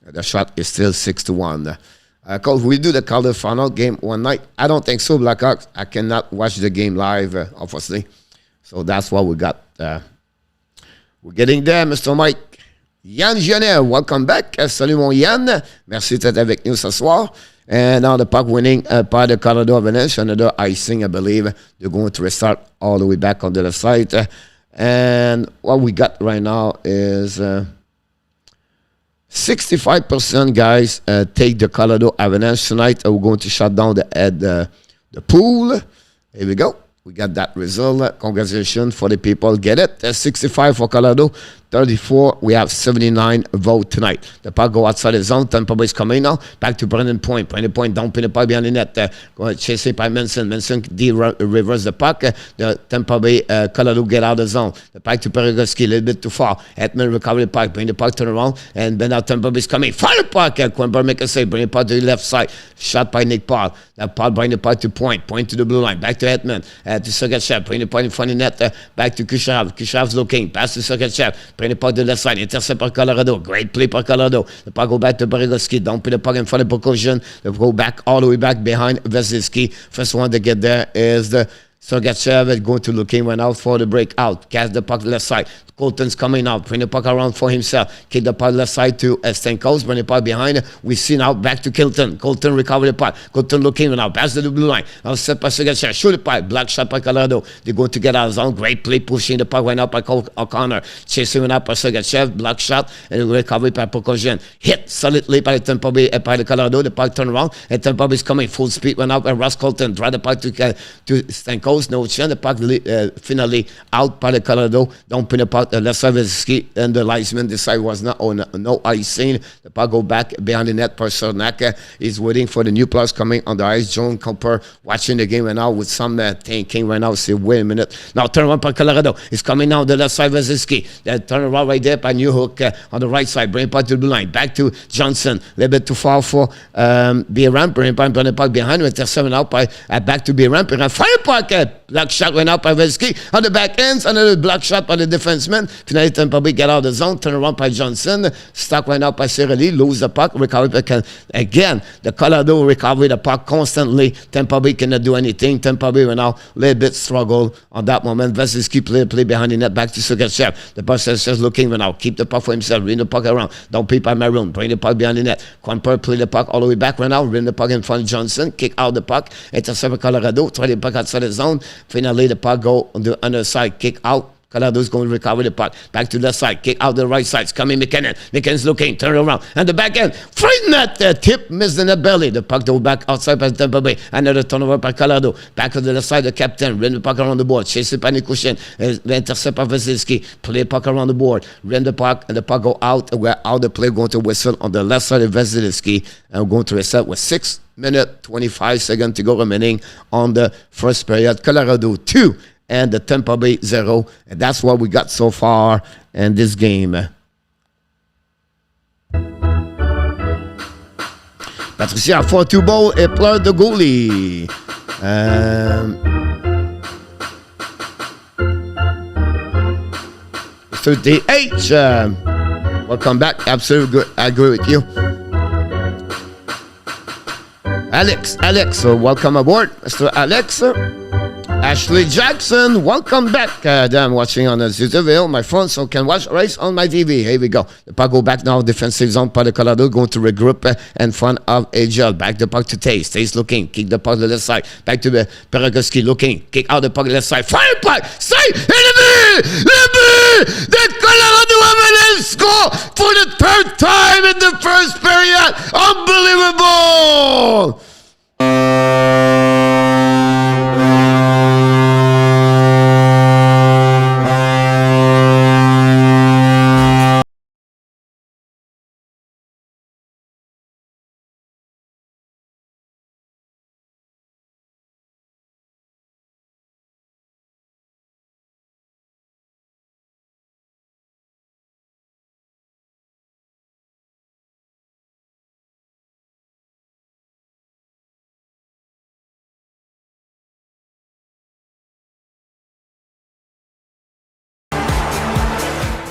The shot is still 6-1. Because we do the Colorado Final game one night. I don't think so, Blackhawks. I cannot watch the game live, obviously. So that's what we got. We're getting there, Mr. Mike. Yann Genet, welcome back. Salut mon Yann. Merci d'être avec nous ce soir. And now the puck winning by the Colorado Avalanche. Another icing, I believe. They're going to restart all the way back on the left side. And what we got right now is 65%, guys, take the Colorado Avalanche tonight. We're going to shut down the pool. Here we go. We got that result. Congratulations for the people. Get it. 65 for Colorado, 34. We have 79 vote tonight. The puck go outside the zone. Tampa Bay is coming now. Back to Brandon Point. Brandon Point dumping the puck behind the net. Chasing by Manson. Manson reverse the puck. The Tampa Bay Colorado get out of the zone. The puck to Burakovsky. A little bit too far. Edmund recover the puck. Bring the puck, turn around. And then now Tampa Bay is coming. Fire the puck. Kuemper make a save. Bring the puck to the left side. Shot by Nick Paul. That puck bring the puck to Point. Point to the blue line. Back to Edmund. To Sergachev. Bring the puck in front of the net. Back to Kushav. Kushav's looking. Pass to Sergachev. Bring the puck to the left side. Intercept by Colorado. Great play by Colorado. The puck go back to Burakovsky. Don't put the puck in front of Burakovsky. They go back all the way back behind Vasilevsky. First one to get there is the Sergachev is going to looking right out for the breakout. Cast the puck left side. Colton's coming out. Bring the puck around for himself. Kick the puck left side to Stamkos. Bring the puck behind. We see now back to Colton. Colton recover the puck. Colton looking now. Pass to the blue line. Now set by Sergachev. Shoot the puck. Black shot by Colorado. They go to get out of zone. Great play pushing the puck right out by O'Connor. Chasing out by Sergachev. Black shot. And recovery by Pokazhin. Hit solidly by the Tampa Bay, by the Colorado. The puck turn around. And Tampa Bay is coming full speed. Went out by Ross Colton. Drive the puck to Stamkos. No chance. The puck finally out by the Colorado. Don't pin the puck. The left side is ski. And the linesman decide was not on no icing. The puck go back behind the net. Pasternak is waiting for the new players coming on the ice. John Kuemper watching the game right now with some thinking right now. Say, wait a minute. Now turn around by Colorado. It's coming now the left side Vasilevsky. That turn around right there by New Hook on the right side. Bring puck to the blue line. Back to Johnson. A little bit too far for B-Ramp. Bring the puck behind him. Intercept out by back to B-Ramp. And fire puck. Black shot went out by Vasilevsky on the back ends. Another black shot by the defenseman. Finally, Tampa Bay get out of the zone. Turn around by Johnson. Stuck went out by Cirelli. Lose the puck. Recover again. The Colorado recover the puck constantly. Tampa Bay cannot do anything. Tampa Bay went out a little bit struggle on that moment. Vasilevsky play behind the net. Back to Sergachev. The puck says looking right now. Keep the puck for himself. Bring the puck around. Don't play by Maroon. Bring the puck behind the net. Kuemper play the puck all the way back right now. Bring the puck in front of Johnson. Kick out the puck. Intercept Colorado. Try the puck outside the zone. Finally, the puck go on the other side. Kick out. Colorado's going to recover the puck. Back to the left side. Kick out the right side. It's coming McKinnon. McKinnon's looking. Turn around. And the back end. Free net. Tip. Missed the net belly. The puck go back outside by Tampa Bay. Another turnover by Colorado. Back to the left side. The captain. Ran the puck around the board. Chased by Nichushkin. Intercept by Vasilevsky. Play puck around the board. Ran the puck. And the puck go out. Where out the play going to whistle on the left side of Vasilevsky. And we're going to reset with 6 minutes, 25 seconds to go remaining on the first period. Colorado 2. And the Tampa Bay 0. And that's what we got so far in this game. Patricia 4-2 ball et pleure de goalie. 38. Welcome back. Absolutely good. I agree with you. Alex, welcome aboard, Mr. Alex. Ashley Jackson, welcome back. I'm watching on the YouTube, my phone, so can watch race on my TV. Here we go. The puck go back now, defensive zone by the Colorado, going to regroup in front of AGL. Back the puck to Taze. Taze looking, kick the puck to the left side. Back to the Burakovsky looking, kick out the puck to the left side. Fire puck, save, enemy! The Colorado Avalanche score for the third time in the first period. Unbelievable!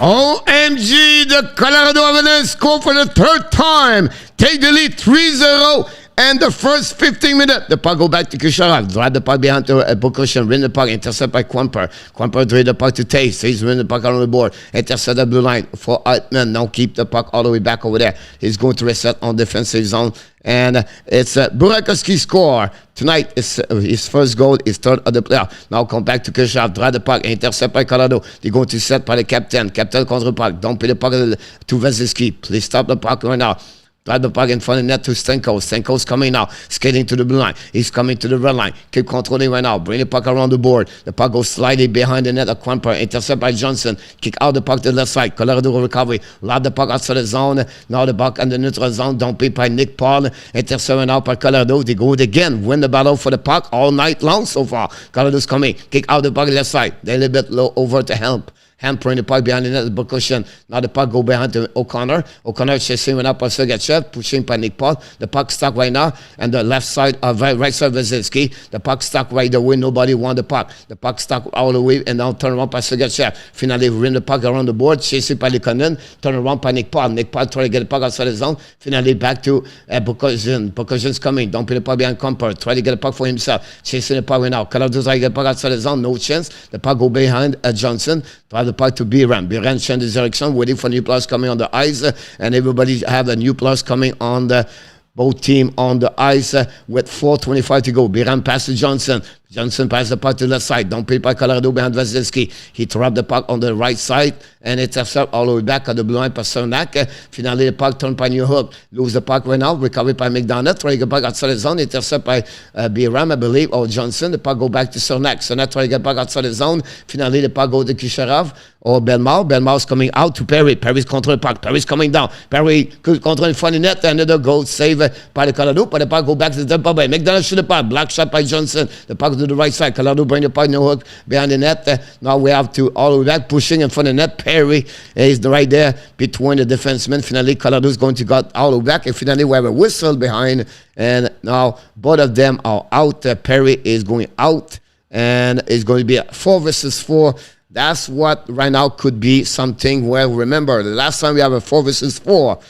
OMG, the Colorado Avalanche score for the third time. Take the lead 3-0. And the first 15 minutes, the puck go back to Kucherov. Drive the puck behind to Burakovsky. Win the puck. Intercept by Kuemper. Kuemper drive the puck to Taze. Taze win the puck on the board. Intercept the blue line for Altman. Now keep the puck all the way back over there. He's going to reset on defensive zone. And it's Burakovsky score. Tonight, his first goal, his third of the playoff. Now come back to Kucherov. Drive the puck. Intercept by Colorado. They're going to set by the captain. Captain contre the puck. Don't pay the puck to Vasilevsky. Please stop the puck right now. Drive the puck in front of the net to Stamkos. Stamkos coming now. Skating to the blue line. He's coming to the red line. Keep controlling right now. Bring the puck around the board. The puck goes slightly behind the net of Kuemper. Intercept by Johnson. Kick out the puck to the left side. Colorado recovery. Lob the puck outside the zone. Now the puck in the neutral zone. Dumped by Nick Paul. Intercept now by Colorado. They go again. Win the battle for the puck all night long so far. Colorado's coming. Kick out the puck left side. They're a little bit low over to help. Hampering the puck behind the net, Burakovsky. Now the puck go behind to O'Connor. O'Connor chasing it up by Sergachev, pushing by Nick Paul. The puck stuck right now, and the left side of right side of Vasilevsky. The puck stuck right away. Nobody won the puck. The puck stuck all the way, and now turn around by Sergachev. Finally, rim the puck around the board, chasing by Likonen. Turn around by Nick Paul. Nick Paul try to get the puck outside the zone. Finally, back to Burakovsky. Burakovsky's coming. Don't put the puck behind Kuemper. Try to get the puck for himself. Chasing the puck right now. Colorado's trying to get the puck outside the zone. No chance. The puck go behind Johnson. Drive the puck to Biram. Biram changes direction, waiting for new players coming on the ice, and everybody have a new players coming on the both team on the ice with 4:25 to go. Biram passes Johnson. Johnson passes the puck to the left side. Don't play by Colorado behind Vasilevsky. He trapped the puck on the right side, and it's up all the way back at the blue line by Cernak. Finally, the puck turned by New Hook. Lose the puck right now. Recovered by McDonough. Trying to get back outside the zone. Intercept by Biram, I believe, or Johnson. The puck go back to Cernak. Cernak trying to get back outside the zone. Finally, the puck go to Kucherov or Bellemare. Bellemar's coming out to Perry. Perry's control the puck. Perry's coming down. Perry could control in front of the net. Another goal save by the Colorado. But the puck go back to the Tampa Bay. McDonough shoot the puck. Black shot by Johnson. The puck to the right side. Colorado bring the puck, no hook behind the net. Now we have to all the way back, pushing in front of the net. Perry is right there between the defensemen. Finally, Colorado is going to go all the way back. And finally, we have a whistle behind. And now both of them are out. Perry is going out. And it's going to be a 4 versus 4. That's what right now could be something where, remember, the last time we have a 4 versus 4,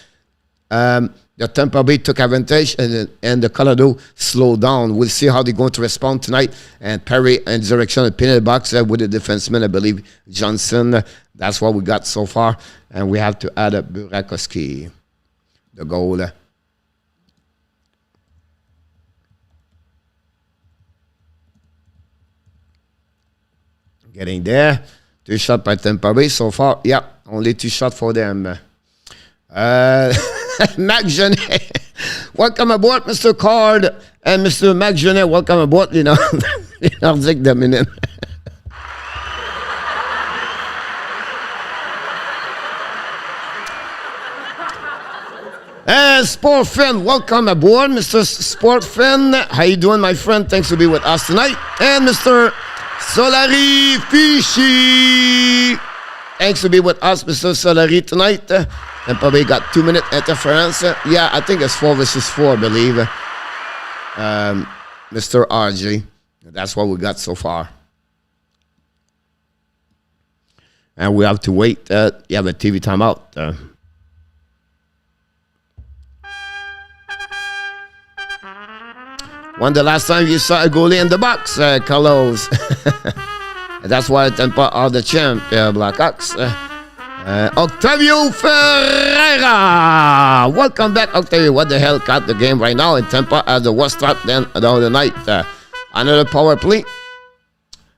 the Tampa Bay took advantage and the Colorado slowed down. We'll see how they're going to respond tonight. And Perry and direction the penalty box with the defenseman, I believe, Johnson. That's what we got so far. And we have to add up Burakovsky, the goal. Getting there. 2 shots by Tampa Bay so far. Yeah, only 2 shots for them. Mac Genet, welcome aboard, Mr. Card, and Mr. Mac Genet, welcome aboard, you know, Nordic Dominant. And Sport Fan, welcome aboard, Mr. Sport Fan. How you doing, my friend? Thanks for being with us tonight. And Mr. Solari Fishy, thanks for being with us, Mr. Solari, tonight. And probably got 2-minute interference. Yeah, I think it's 4 versus 4, I believe. Mr. RG. That's what we got so far. And we have to wait. You have a TV timeout. When the last time you saw a goalie in the box, Carlos? That's why Tampa are the champ, Blackhawks. Octavio Ferreira. Welcome back, Octavio. What the hell got the game right now in Tampa as the worst start then the other night. Another power play.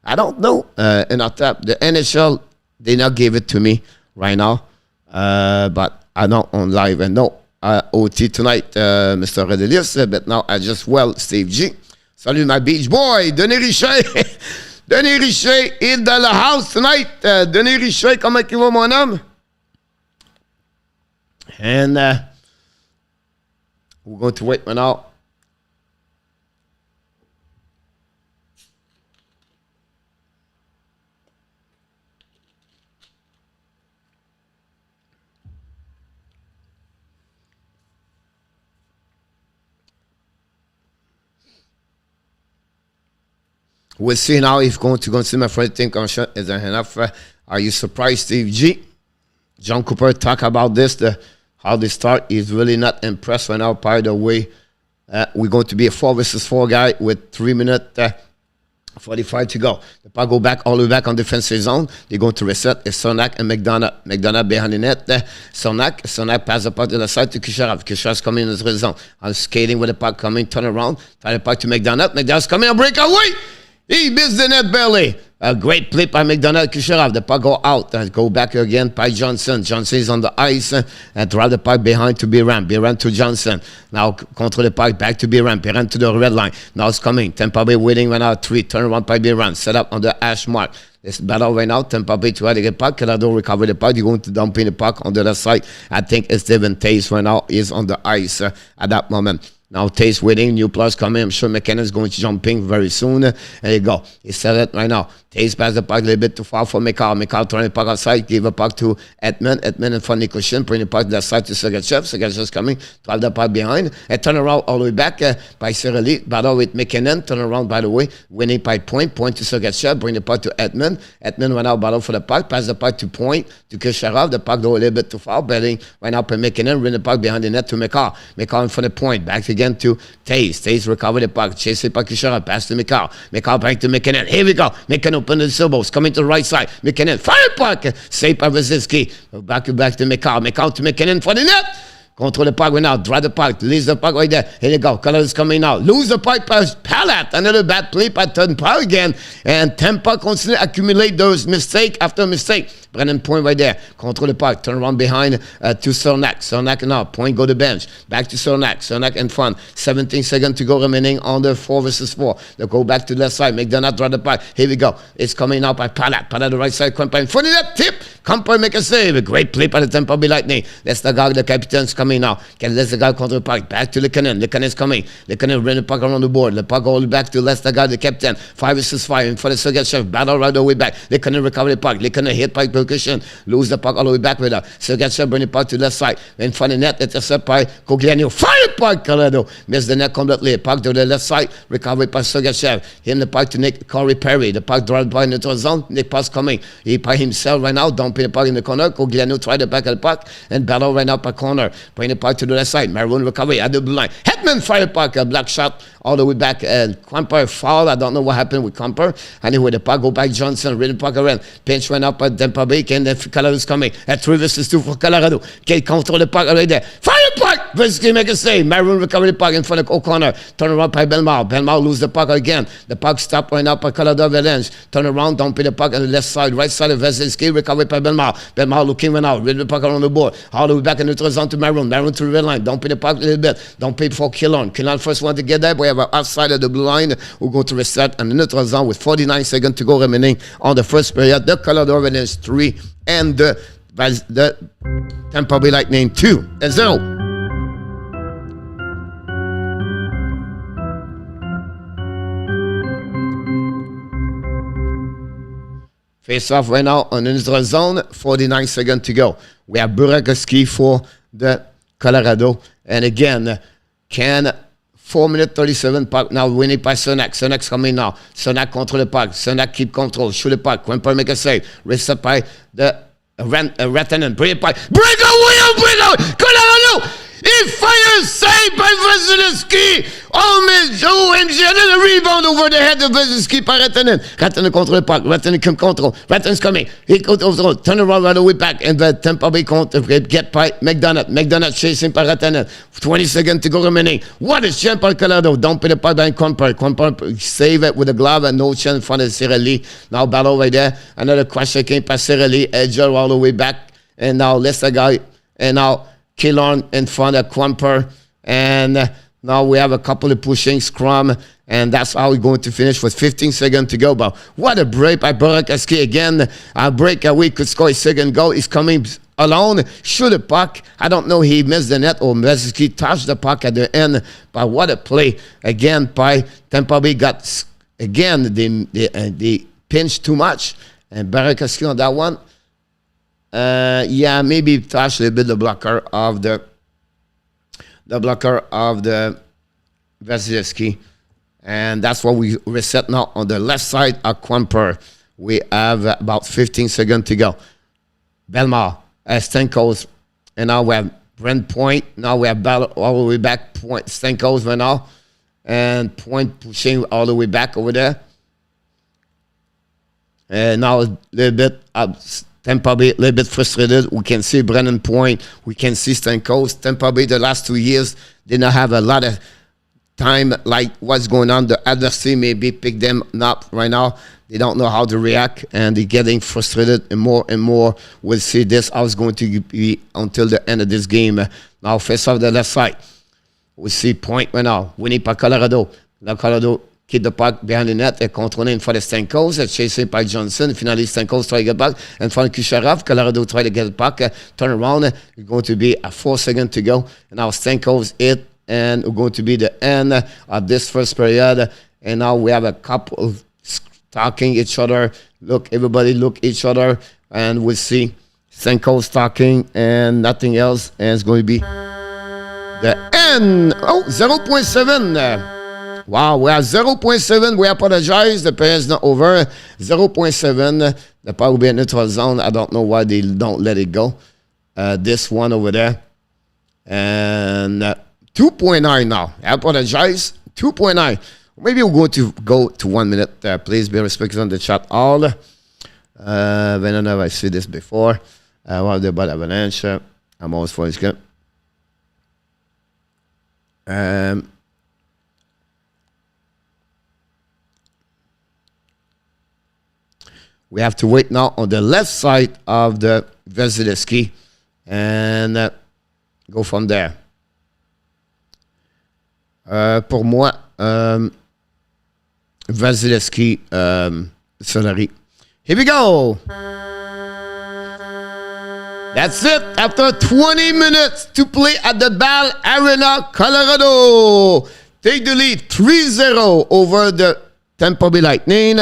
I don't know. In our tap, the NHL, they not give it to me right now. But I know on live and no OT tonight, Mr. Redelius. But now I just Steve G. Salut my beach boy, Denis Richet. Denis Richet est dans la house tonight. Denis Richet, comment il va, mon homme? And we're going to wait right now. We'll see now if going to see my friend think on shot is enough. Are you surprised, Steve G? John Cooper talk about this, how they start. He's really not impressed right now. By the way, we're going to be a 4 versus 4 guy with 3 minutes 45 to go. The puck go back all the way back on defensive zone. They're going to reset. It's Cernak and McDonough. McDonough behind the net. Cernak pass the puck to the side to Kucherov. Kucherov's coming in the zone. I'm skating with the puck coming, turn around. Tie the puck to McDonough. McDonough's coming, a breakaway. He missed the net belly. A great play by McDonald Kucherov. The puck go out and go back again by Johnson. Johnson is on the ice and drive the puck behind to Biran. Biran to Johnson. Now control the puck back to Biran. Biran to the red line. Now it's coming. Tampa Bay winning right now. 3. Turn around by Biran. Set up on the hash mark. This battle right now. Tampa Bay try to get puck. Colorado recover the puck. They're going to dump in the puck on the other side. I think it's Steven Tays right now is on the ice at that moment. Now Tays waiting, new players coming. I'm sure McKinnon's going to jump in very soon. There you go. He set it right now. Tays pass the puck a little bit too far for Makar. Makar throwing the puck outside. Give a puck to Edmund. Edmund in front of Nichushkin. Bring the puck to that side to Sergachev. Sergachev's coming. Drive the puck behind. And turn around all the way back by Cirelli. Battle with McKinnon. Turn around, by the way. Winning by point. Point to Sergachev. Bring the puck to Edmund. Edmund went out. Battle for the puck. Pass the puck to point to Kucherov. The puck go a little bit too far. Betting right now by McKinnon. Bring the puck behind the net to Makar. Makar in front of point. Back again to Tays. Tays recover the puck. Chase the puck to Kucherov. Pass to Makar. Makar back to McKinnon. Here we go. McKinnon open the elbows. Coming to the right side. McKinnon. Fire puck. Save by Vasilevsky. Back to Makar. Makar to McKinnon for the net. Control the puck right now. Drive the puck. Lose the puck right there. Here you go. Colorado's coming now. Lose the puck by Pallet. Another bad play by Tampa again. And Tampa continue to accumulate those mistake after mistake. Brennan Point right there. Control the puck. Turn around behind to Cernak. Cernak now. Point go to bench. Back to Cernak. Cernak in front. 17 seconds to go remaining on the 4 versus 4. They go back to the left side. McDonough drive the puck. Here we go. It's coming now by Pallet. Pallet the right side. Kuemper in front of that tip. Kuemper make a save. A great play by the Tampa Bay Lightning. That's the guy. The captain's coming now. Can let the guy control the puck. Back to Lekanen. Lekanen's coming. Lekanen bring the puck around the board. The puck all back to Lester guy, the captain. 5 versus 5 in front of Sergachev. Battle right the way back. Lekanen recover the puck. Lekanen hit by percussion. Lose the puck all the way back with her. Sergachev bring the puck to the left side. In front of the net. Intercept by Cogliano. Fire puck, Colorado. Miss the net completely. Puck to the left side. Recovered by Sergachev. Him the puck to Nick Corey Perry. The puck drive by neutral zone. Nick pass coming. He by himself right now. Dumping the puck in the corner. Cogliano try the back of the puck. And battle right now per corner. Bring the puck to the left side. Maroon recovery at the blue line. Hetman fire puck. A black shot all the way back. And Kuemper foul. I don't know what happened with Kuemper. Anyway, the puck go back. Johnson. Read the puck around. Pinch went up at Tampa Bay. And then Colorado's coming. At 3 versus 2 for Colorado. Cale control the puck right there. Fire puck. Vasilevsky make a save. Maroon recovery the puck in front of O'Connor. Turn around by Belmar. Belmar lose the puck again. The puck stop right now by Colorado Avalanche. Turn around. Don't pay the puck on the left side. Right side of Vasilevsky. Recovered by Belmar. Belmar looking right now. Read the puck around the board. All the way back in the zone to Maroon. Maroon to the red line. Don't pay the puck a little bit. Don't pay for Killon. Killon first one to get there. We have an outside of the blue line. We're going to reset and the neutral zone with 49 seconds to go remaining on the first period. The Colorado Avalanche 3 and the Tampa Bay Lightning 2-0. Face off right now on the neutral zone. 49 seconds to go. We have Burakovsky for the Colorado. And again, 4 minutes 37 puck now winning by Cernak. Cernak's coming now. Cernak control the puck. Cernak keep control. Shoot the puck. Kuemper make a save. Reset by the Rantanen. Bring it by. Break away! Colorado! He fires save by Vasilevsky. Oh, Joe MG. And then a rebound over the head of Vasilevsky by Rantanen. Rantanen control the puck. Rantanen can control. Rantanen's coming. He control. Turn around right away back. And the Tampa Bay get by McDonough. McDonough chasing by Rantanen. 20 seconds to go remaining. What a chance by Colorado. Don't pay the puck by Kuemper. Kuemper save it with a glove and no chance in front of Cirelli. Now battle right there. Another question came by Cirelli. Edger all the way back. And now Lester guy. And now Killon in front of Kuemper. And now we have a couple of pushing scrum. And that's how we're going to finish with 15 seconds to go. But what a break by Burakovsky again. A breakaway could score a second goal. He's coming alone. Shoot the puck. I don't know he missed the net or Vasilevsky touched the puck at the end. But what a play again by Tampa Bay. Got again they pinched too much. And Burakovsky on that one. Yeah, maybe touch a little bit the blocker of the Vasilevsky. And that's what we reset now on the left side of Kuemper. We have about 15 seconds to go. Belmar, Stanko's, and now we have Brent Point. Now we have battle all the way back. Point Stanko's right now. And Point pushing all the way back over there. And now a little bit of Tampa Bay, a little bit frustrated. We can see Brennan Point. We can see Stanko's. Tampa Bay, the last 2 years, did not have a lot of time like what's going on. The adversary maybe pick them up right now. They don't know how to react, and they're getting frustrated and more. We'll see this how it's going to be until the end of this game. Now, face off the left side. We see point right now. Winning par Colorado. Là, Colorado quitte the puck behind the net. Contrôlé une fois de Stamkos. Chasing by Johnson. Finally, Stamkos try to get back. In front of Kucherov. Colorado try to get it back. Turn around. It's going to be a 4 seconds to go. And now Stamkos hit. And we're going to be the end of this first period. And now we have a couple of talking each other. Look, everybody look each other. And we'll see Stamkos talking and nothing else. And it's going to be the end. Oh, 0.7. Wow, we have 0.7. We apologize. The period is not over. 0.7. The puck will be in neutral zone. I don't know why they don't let it go. This one over there. And 2.9 now. I apologize. 2.9. Maybe we're going to go to 1 minute. Please be respectful on the chat all. Whenever I see this before. What about Avalanche? I'm always for this game. We have to wait now on the left side of the Vasilevsky and go from there. Pour moi, Vasilevsky, Valeri. Here we go. That's it. After 20 minutes to play at the Ball Arena, Colorado take the lead 3-0 over the Tampa Bay Lightning.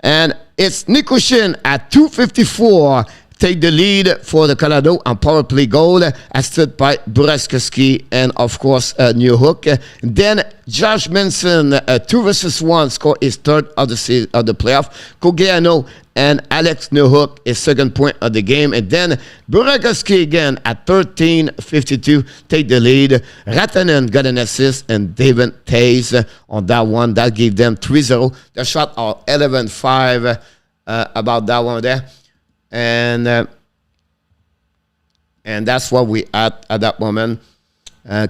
And it's Nichushkin at 2:54 take the lead for the Colorado on power play goal, assisted by Burakovsky and, of course, New Hook. Then Josh Manson, 2-1, score his third of the playoff. Kogeano and Alex New Hook, his second point of the game. And then Burakovsky again at 13:52 take the lead. Rantanen got an assist, and David Tays on that one. That gave them 3-0. The shot are 11-5 about that one there. And that's what we at that moment.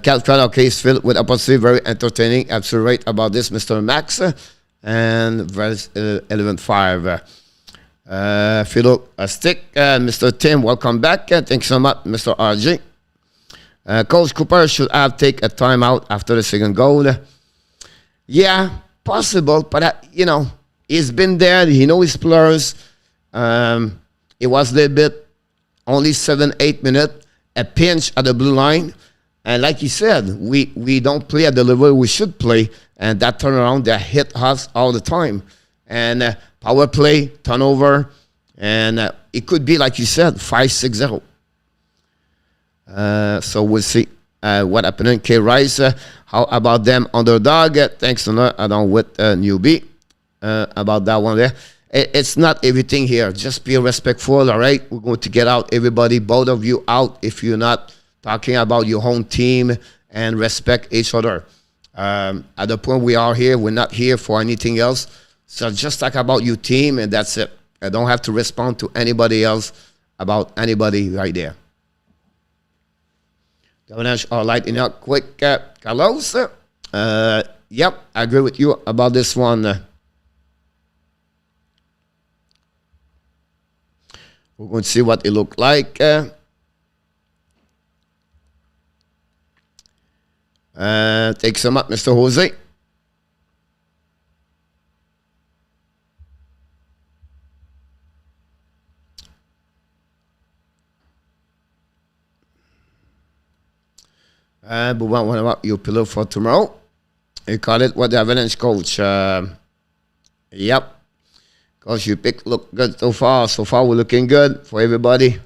Cale case filled with opportunity, very entertaining. Absolutely right about this, Mr. Max. And verse 11-5. Philip Stick, Mr. Tim, welcome back. Thanks so much, Mr. RG. Coach Cooper should have take a timeout after the second goal. Yeah, possible, but he's been there. He knows his players. It was a little bit, only 7-8 minutes, a pinch at the blue line. And like he said, we don't play at the level we should play. And that turnaround, they hit us all the time. And power play, turnover, and it could be, like you said, 5-6-0. So we'll see what happened. K. Rice, how about them underdog? Thanks a lot, Adam with newbie about that one there. It's not everything here. Just be respectful, all right? We're going to get out everybody, both of you out if you're not talking about your own team, and respect each other. At the point we are here, we're not here for anything else. So just talk about your team, and that's it. I don't have to respond to anybody else about anybody right there. The Avalanche are lighting up quick. Carlos? Yep, I agree with you about this one. We're going to see what it looked like. Thanks so much, Mr. Jose. But what about your pillow for tomorrow? You call it what the Avalanche coach. Yep. Coach, you pick look good so far. So far, we're looking good for everybody.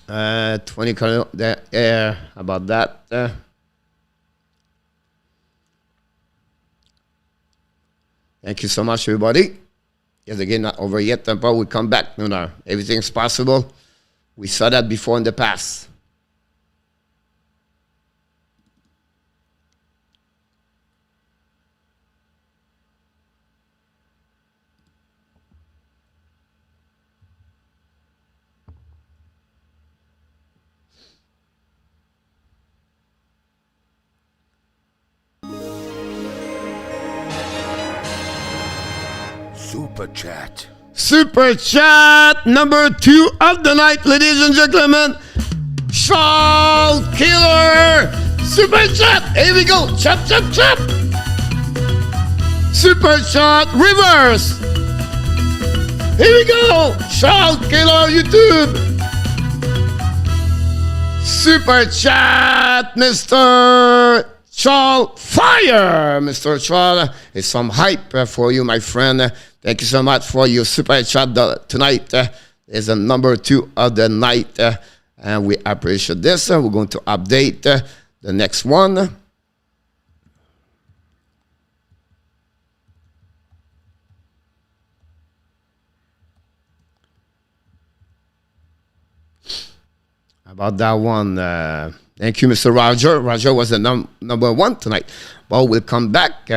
Uh, 20 color there. About that. Thank you so much, everybody. Yes, again, not over yet. Tampa will come back. No. Everything's possible. We saw that before in the past. Super Chat. Super Chat number 2 of the night, ladies and gentlemen. Charles Killer. Super Chat. Here we go. Chop, chop, chop. Super Chat reverse. Here we go. Charles Killer YouTube. Super Chat, Mr. Charles Fire. Mr. Charles, it's some hype for you, my friend. Thank you so much for your Super Chat tonight. It's a number 2 of the night. And we appreciate this. We're going to update the next one. About that one. Thank you, Mr. Roger. Roger was the number 1 tonight. Well, we'll come back.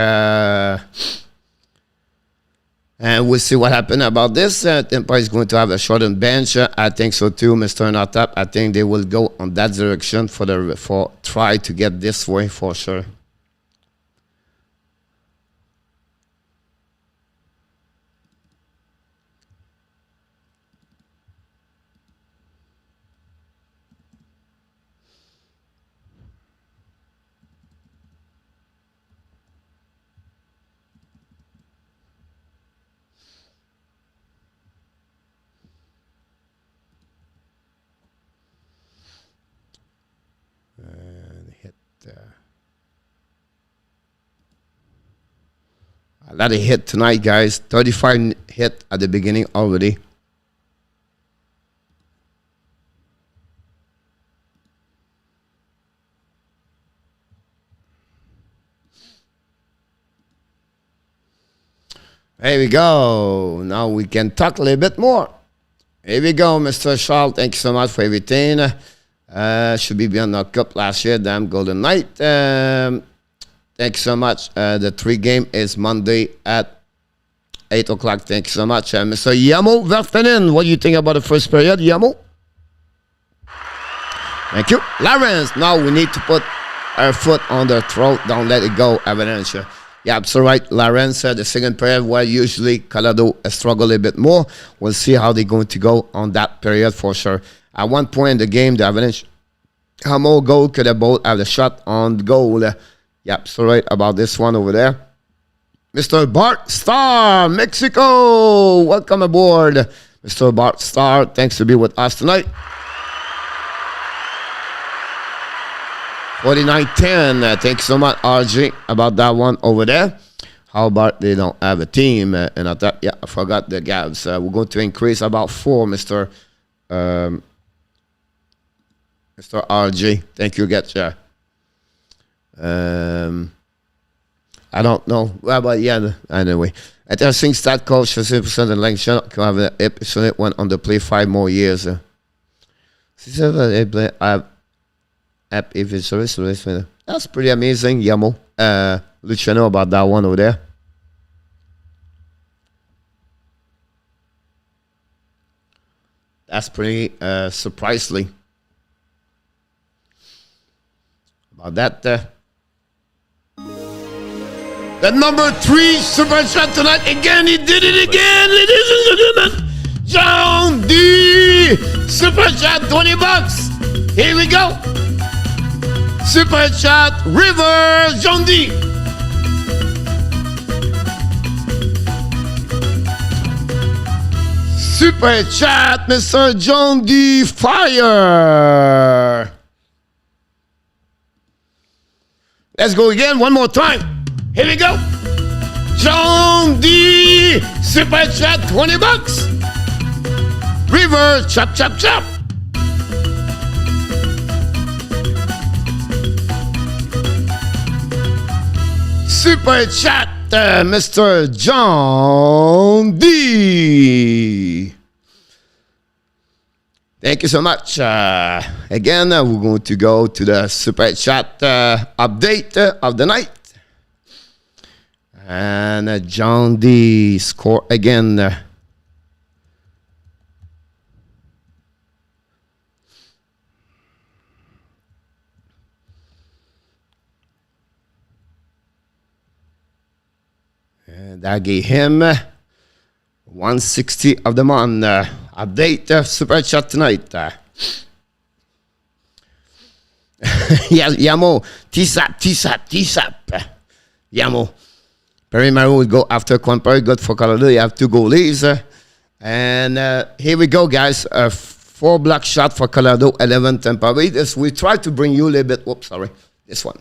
And we'll see what happened about this. Tampa is going to have a shortened bench. I think so too, Mr. Notap. I think they will go on that direction for try to get this way for sure. A lot of hit tonight, guys. 35 hit at the beginning already. There we go. Now we can talk a little bit more. Here we go, Mr. Charles. Thank you so much for everything. Should be beyond the cup last year. Damn golden night. Thank you so much. The 3 game is Monday at 8 o'clock. Thank you so much. Mr. Yamo Vertanen, what do you think about the first period, Yamo? Thank you. Lawrence, now we need to put our foot on their throat. Don't let it go, Avalanche. Yeah, that's right, Lawrence. The second period, where usually Colorado struggle a bit more. We'll see how they're going to go on that period for sure. At one point in the game, the Avalanche have more goal. Could have both have the shot on goal. Yep, so right about this one over there. Mr. Bart Starr, Mexico. Welcome aboard, Mr. Bart Starr. Thanks to be with us tonight. 49-10. Thanks so much, RG, about that one over there. How about they don't have a team? And I thought, yeah, I forgot the Gabs. We're going to increase about 4, Mr. RG. Thank you, Getcha. I don't know. Well, but yeah, anyway. I think stat coach 50% in length shot can have an episode went on the play 5 more years. That's pretty amazing, Yamo. Luciano about that one over there. That's pretty surprisingly. About that. The number 3 super shot tonight. Again, he did it again, ladies and gentlemen. John D. Super shot, $20. Here we go. Super chat, River John D. Super chat, Mr. John D. Fire. Let's go again, one more time. Here we go. John D. Super chat, $20. River, chop, chop, chop. Super chat, Mr. John D. Thank you so much. Again, we're going to go to the super chat update of the night. And John D score again. And that gave him 160 of them on update super chat tonight. Yamo, T-Sap. Yamo. Perry Maru would go after Kuemper. Good for Colorado. You have 2 goalies. And here we go, guys. 4 block shot for Colorado, 11 Tampa Bay. We tried to bring you a little bit. Whoops, sorry. This one.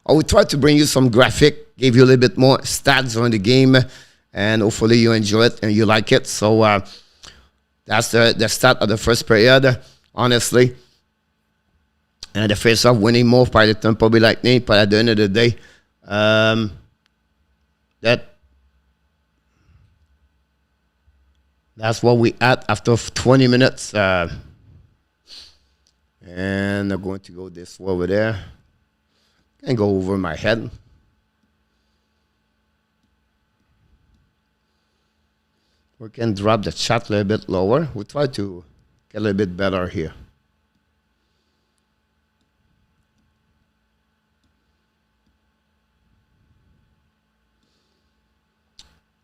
We tried to bring you some graphic, give you a little bit more stats on the game. And hopefully you enjoy it and you like it. So that's the start of the first period, honestly. And the face-off winning more by the Tampa Bay Lightning. But at the end of the day, that's what we had after 20 minutes. And I'm going to go this way over there. And go over my head. We can drop the chat a little bit lower. We'll try to get a little bit better here.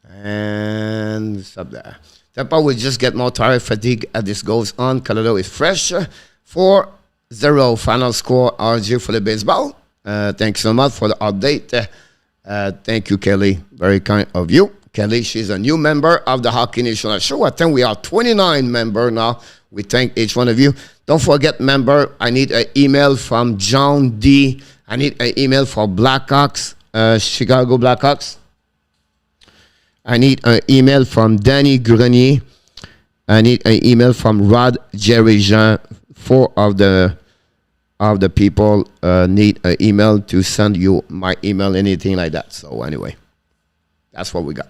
And stop there. Tampa will just get more tired fatigue as this goes on. Colorado is fresh. 4-0 final score. RG for the baseball. Thanks so much for the update. Thank you, Kelly. Very kind of you. Kelly, she's a new member of the Hockey National Show. I think we are 29 members now. We thank each one of you. Don't forget, member, I need an email from John D. I need an email for Blackhawks, Chicago Blackhawks. I need an email from Danny Grenier. I need an email from Rod Jerry Jean. 4 of the people need an email to send you my email, anything like that. So anyway, that's what we got.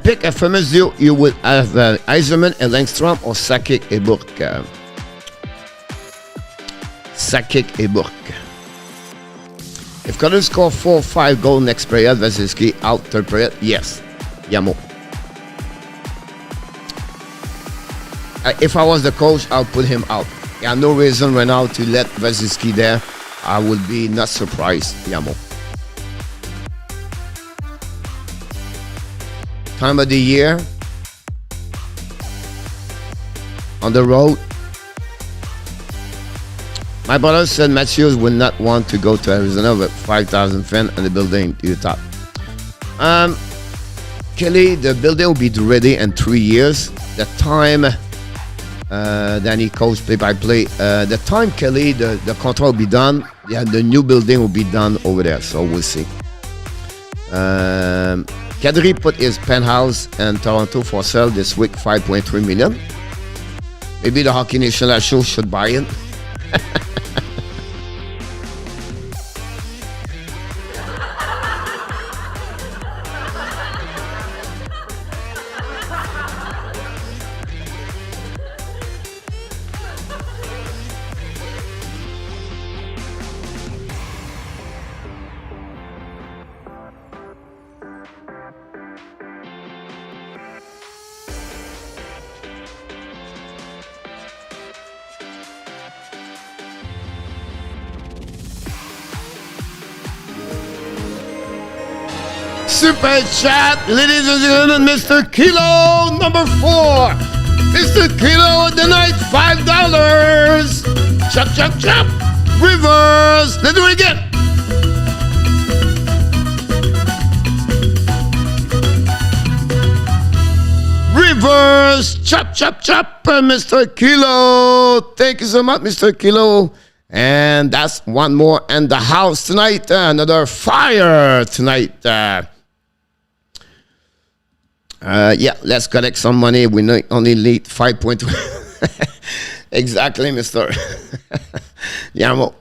Pick a famous duo. You would have Eiserman and Langstrom or Sakic et Bourque. Sakic et Bourque. If Colorado score 4 or 5 goals next period, Vasilevsky out third period. Yes. Yamo. If I was the coach, I'll put him out. There are no reason right now to let Vasilevsky there. I would be not surprised. Yamo. Time of the year. On the road. My brother said Matthews would not want to go to Arizona with 5,000 fans and the building to the top. Kelly, the building will be ready in 3 years. The time Danny coach play-by-play. The time, Kelly, the contract will be done. Yeah, the new building will be done over there. So we'll see. Kadri put his penthouse in Toronto for sale this week, $5.3 million. Maybe the Hockey National Show should buy it. Super chat, ladies and gentlemen, Mr. Kilo number 4. Mr. Kilo of the night, $5. Chop, chop, chop. Reverse. Let's do it again. Reverse. Chop, chop, chop. Mr. Kilo. Thank you so much, Mr. Kilo. And that's one more in the house tonight. Another fire tonight. Yeah, let's collect some money. We only need 5.2. Exactly, Mr. Yamo.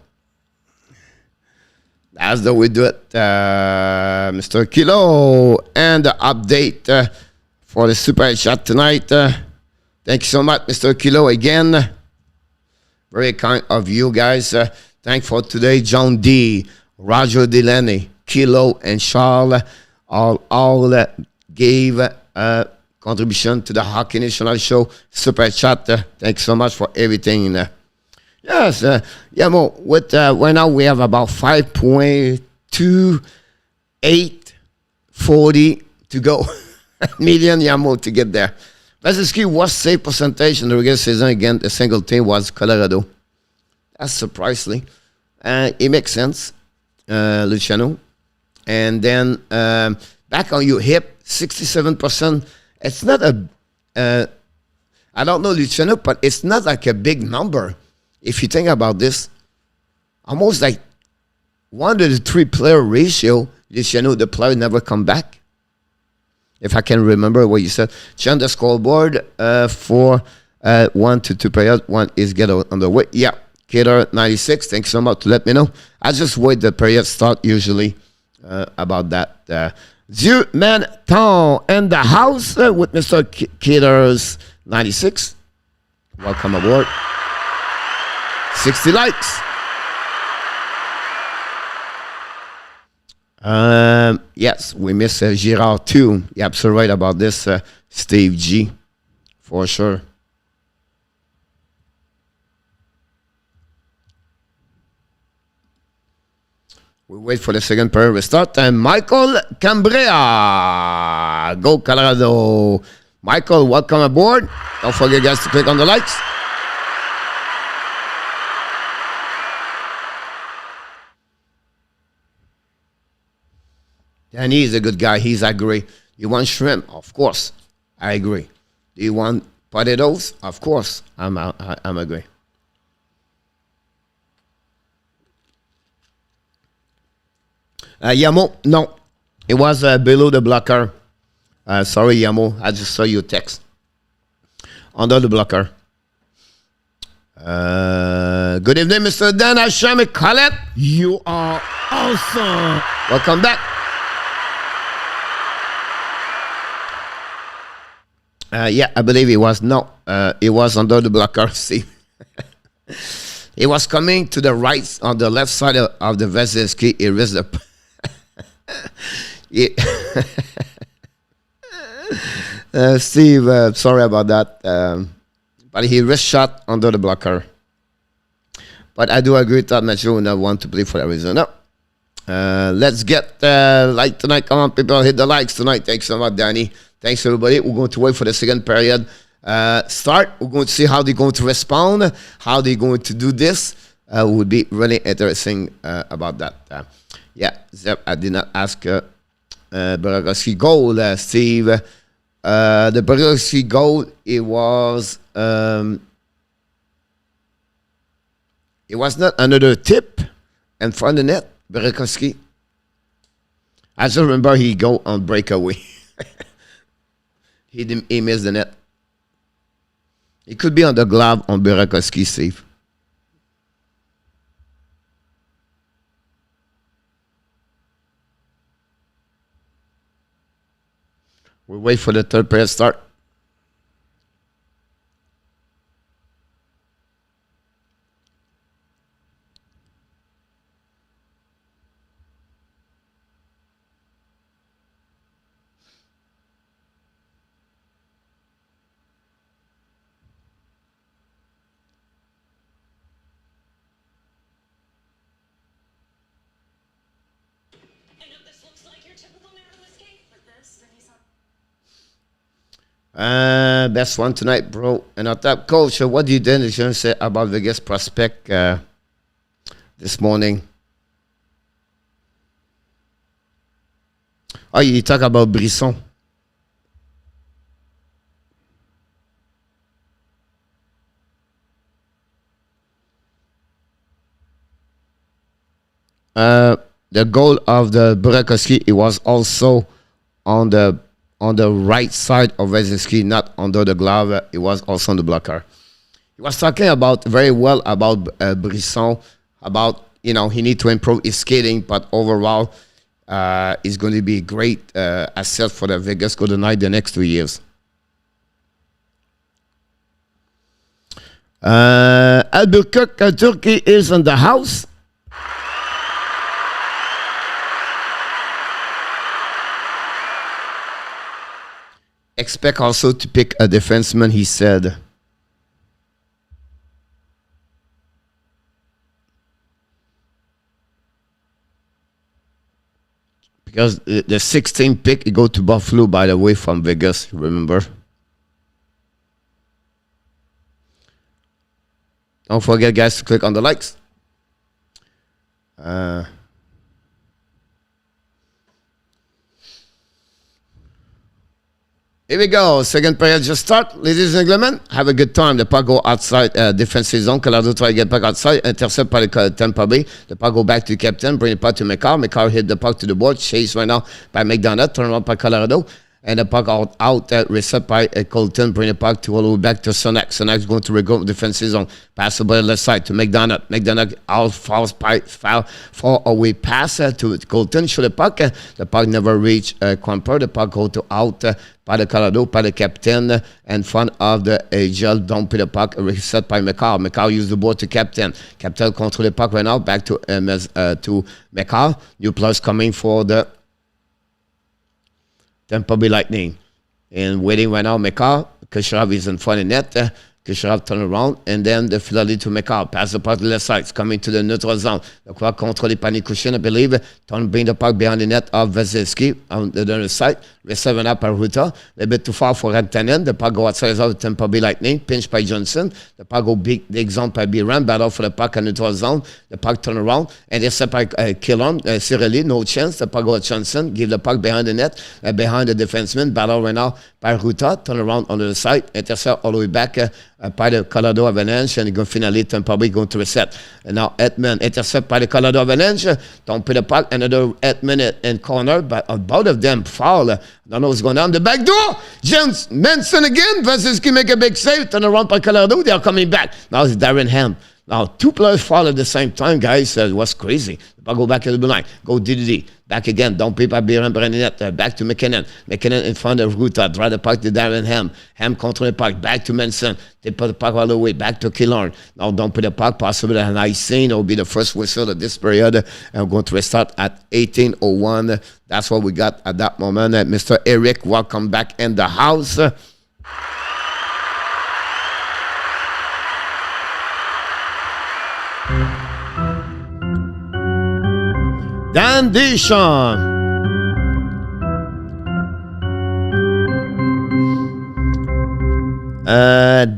That's the way we do it, Mr. Kilo. And the update for the super chat tonight. Thank you so much, Mr. Kilo, again. Very kind of you guys. Thank for today, John D, Roger Delaney, Kilo, and Charles all gave contribution to the Hockey National Show Super Chat. Thanks so much for everything. Yes, Yamo, with right now we have about 5.2840 to go. Million Yamo to get there. Vasilevsky was save percentage in the regular season against a single team was Colorado. That's surprisingly. It makes sense, Luciano. And then back on your hip, 67%. It's not I don't know, Luciano, but it's not like a big number. If you think about this, almost like 1 to 3 player ratio, Luciano, the player never come back. If I can remember what you said. Check the scoreboard for 1 to 2 periods. One is get on the way. Yeah, Cater 96. Thanks so much to let me know. I just wait the period start usually about that. Dieu Menton in the house with Mr. Cater's 96. Welcome aboard. 60 likes. Yes, we miss Girard too. You're absolutely right about this, Steve G. For sure. We wait for the second period restart. And Michael Cambria. Go Colorado. Michael, welcome aboard. Don't forget, guys, to click on the likes. Danny is a good guy. He's agree. You want shrimp? Of course. I agree. Do you want potatoes? Of course. I'm agree. Yamo, no. It was below the blocker. Sorry, Yamo. I just saw your text. Under the blocker. Good evening, Mr. Dan Hashem Khaled. You are awesome. Welcome back. Yeah, I believe it was. No, it was under the blocker. See, it was coming to the right, on the left side of the Vasilevsky. It was the. Steve, sorry about that. But he wrist shot under the blocker. But I do agree with that match. We don't want to play for Arizona. Let's get like tonight. Come on, people, hit the likes tonight. Thanks so much, Danny. Thanks, everybody. We're going to wait for the second period start. We're going to see how they're going to respond, how they're going to do this. Would be really interesting about that. Yeah, Zep, I did not ask Burakovsky goal, Steve. The Burakovsky goal, it was not another tip in front of the net, Burakovsky. I just remember he go on breakaway. He missed the net. It could be on the glove on Burakovsky, Steve. We wait for the third period start. Best one tonight, bro. And on top, coach, what do you then say about Vegas prospect this morning? Oh, you talk about Brisson. The goal of the Burakovsky, it was also on the right side of Vasilevsky, not under the glove. It was also on the blocker. He was talking about very well about Brisson, about, you know, he need to improve his skating, but overall, it's going to be a great asset for the Vegas Golden Knights the next 2 years. Albuquerque, Turkey is in the house. expect also to pick a defenseman, he said. Because the 16th pick, it go to Buffalo, by the way, from Vegas, remember? Don't forget, guys, to click on the likes. Here we go. Second period just start. Ladies and gentlemen, have a good time. The puck go outside defensive zone. Colorado try to get back outside. Intercept by the Tampa Bay. The puck go back to the captain. Bring the puck to Makar. Makar hit the puck to the board. Chase right now by McDonough. Turn around by Colorado. And the puck out reset by Colton. Bring the puck all the way back to Sonak. Sonak's going to regroup defensive zone. Pass the ball left side to McDonough. McDonough out far away pass to Colton. Show the puck. The puck never reach Kuemper. The puck go to out by the Colorado, by the captain in front of the AGL. Don't put the puck reset by Makar. Makar use the ball to captain. Captain control the puck right now. Back to Makar. New plus coming for the Tampa Bay Lightning. And waiting right now, Makar. Kucherov is in front of net. Kucherov turn around. And then the Philadelphia to Makar. Pass the puck to the left side. It's coming to the neutral zone. The puck controlled by Nichushkin, I believe. Bring the puck behind the net of Valeri on the other side. Receiving up by Ruta. A little bit too far for Rantanen. The puck go outside of the Tampa Bay Lightning. Pinch by Johnson. The puck go big zone by Biran. Battle for the puck in the neutral zone. The puck turn around. And they set by Cale. Cyril, no chance. The puck go to Johnson. Give the puck behind the net. Behind the defenseman. Battle right now by Ruta. Turn around on the side. Intercept all the way back by the Colorado Avalanche. And going finally Tampa Bay going to reset. And now Edmund intercept by the Colorado Avalanche. Don't put the puck. Another Edmund in corner. But both of them foul. Don't know what's going on. The back door. Manson again. Valeri make a big save. Turn around by Colorado. They are coming back. Now it's Darren Ham. Now, two players fall at the same time, guys. It was crazy. The puck go back to the line. Go DDD. Back again. Don't pay by Biran Brenet. Back to McKinnon. McKinnon in front of Ruta. Drive the puck to Darren Ham. Ham control the puck. Back to Manson. They put the puck all the way. Back to Cale. Now, don't put the puck. Possibly an icing. It will be the first whistle of this period. And we're going to restart at 18:01. That's what we got at that moment. Mr. Eric, welcome back in the house. Dan Deschamps.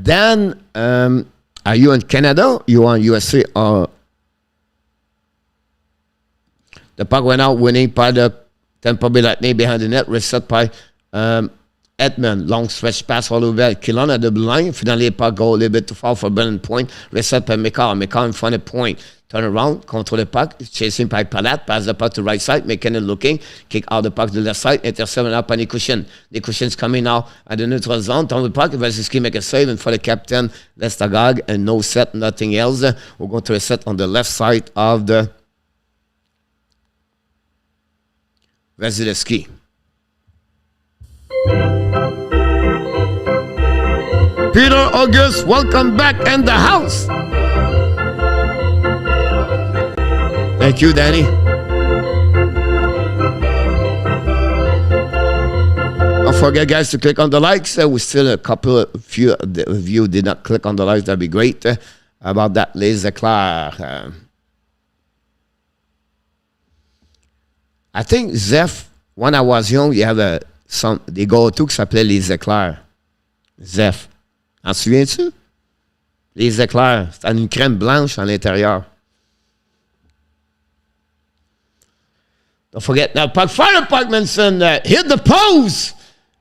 Dan, are you in Canada? You are in USA? The puck went out, winning by the Tampa Bay Lightning behind the net, reset by Edmund. Long stretch pass all over Cale at the blue line. Finally, puck go a little bit too far for Brennan Point. Reset by Makar. Makar in front of Point. Turn around, control the puck, chasing by Palat, pass the puck to right side, McKinnon looking, kick out the puck to the left side, intercept up by Nichushkin. Nichushkin's coming now at the neutral zone, turn the puck, Valeri make a save, and for the captain, Lestagag, and no set, nothing else. We're going to reset on the left side of the Vasilevsky. Peter August, welcome back in the house. Thank you, Danny. Don't forget, guys, to click on the likes. We still a few of you did not click on the likes. That'd be great. About that, Les Eclairs. I think Zeph, when I was young, you have des gâteaux qui s'appelaient les Éclairs. Zeph. En souviens-tu? Les Éclairs. C'était une crème blanche à l'intérieur. Don't forget now, puck, fire puck, Manson. Hit the post.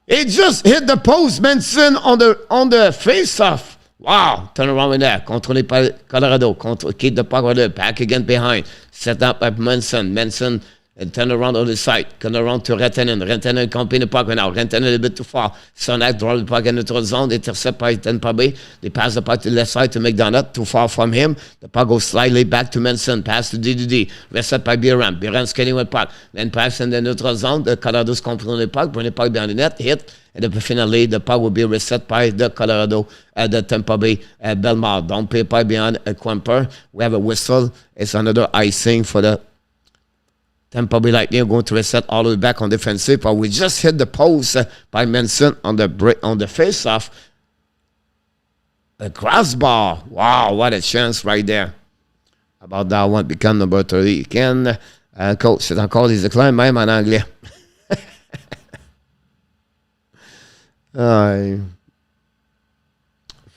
It just hit the post, Manson, on the face-off. Wow. Turn around in there. Controlé by Colorado. Keep the puck right there. Back again behind. Set up by Manson. Manson and turn around on the side. Turn around to Rantanen. Rantanen camping the puck right now. Rantanen a little bit too far. Sonak draw the puck in the neutral zone. Intercept by Tampa Bay. They pass the puck to the left side to McDonough. Too far from him. The puck goes slightly back to Manson. Pass to DDD. Reset by Biran. Biran skating with puck. Then pass in the neutral zone. The Colorado's control the puck. Bring the puck behind the net. Hit. And then finally, the puck will be reset by the Colorado the Tampa Bay Belmar. Don't pay puck behind Kuemper. We have a whistle. It's another icing for the Tampa Bay Lightning are going to reset all the way back on defensive. But we just hit the post by Manson on the face-off. A crossbar. Wow, what a chance right there. About that one, become number 30. Ken, coach, c'est encore des éclairs, même en anglais.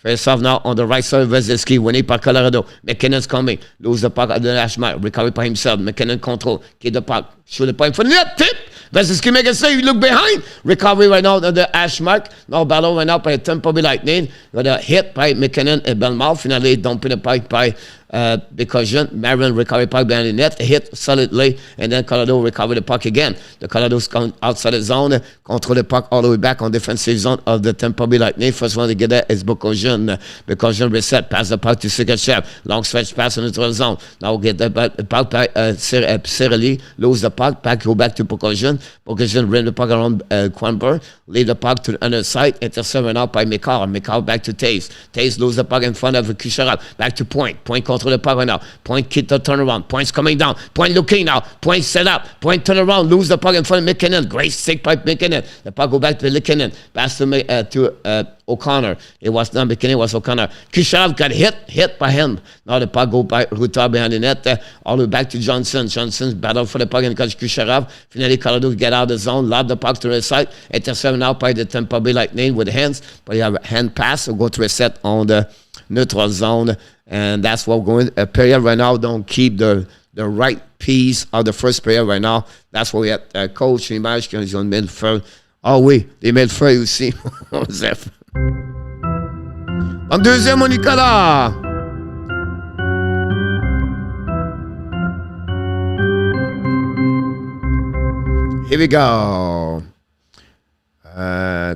Face off now on the right side of Valeri, winning by Colorado. McKinnon's coming. Lose the puck at the hash mark. Recovery by himself. McKinnon control. Keep the puck. Shoot the puck for the net. Tip. Valeri make a save. Look behind. Recovery right now at the hash mark. Now battle right now by Tampa Bay Lightning. Got a hit by McKinnon and Belmont. Finally dumping the puck by Because Maryland recovered the puck behind the net, hit solidly, and then Colorado recovered the puck again. The Colorado's outside the zone, control the puck all the way back on defensive zone of the Tampa Bay Lightning. First one to get there is Burakovsky. Burakovsky reset, pass the puck to Sergachev. Long stretch pass in the zone. Now get the puck by Valeri, lose the puck, go back to Burakovsky. Burakovsky ran the puck around Kuemper, lead the puck to the other side, intercepted out by Makar. Makar back to Taze. Taze lose the puck in front of Nichushkin. Back to Point. Point control the puck right now. Point keep the turnaround. Point's coming down. Point looking now. Point set up. Point turn around. Lose the puck in front of McKinnon. Great stick by McKinnon. The puck go back to McKinnon. Pass to O'Connor. It was not McKinnon. It was O'Connor. Kucherov got hit by him. Now the puck go by Ruta behind the net. All the way back to Johnson. Johnson's battle for the puck and catch Kucherov. Finally, Colorado get out of the zone. Lob the puck to the side. Intercepted now by the Tampa Bay Lightning with hands. But you have a hand pass. So go to reset on the neutral zone. And that's what we're going. A period right now. Don't keep the right piece of the first period right now. That's what we had. Coach Nichushkin is on midfield. Oh oui, les midfield aussi. En deuxième, on Nicolas. Here we go.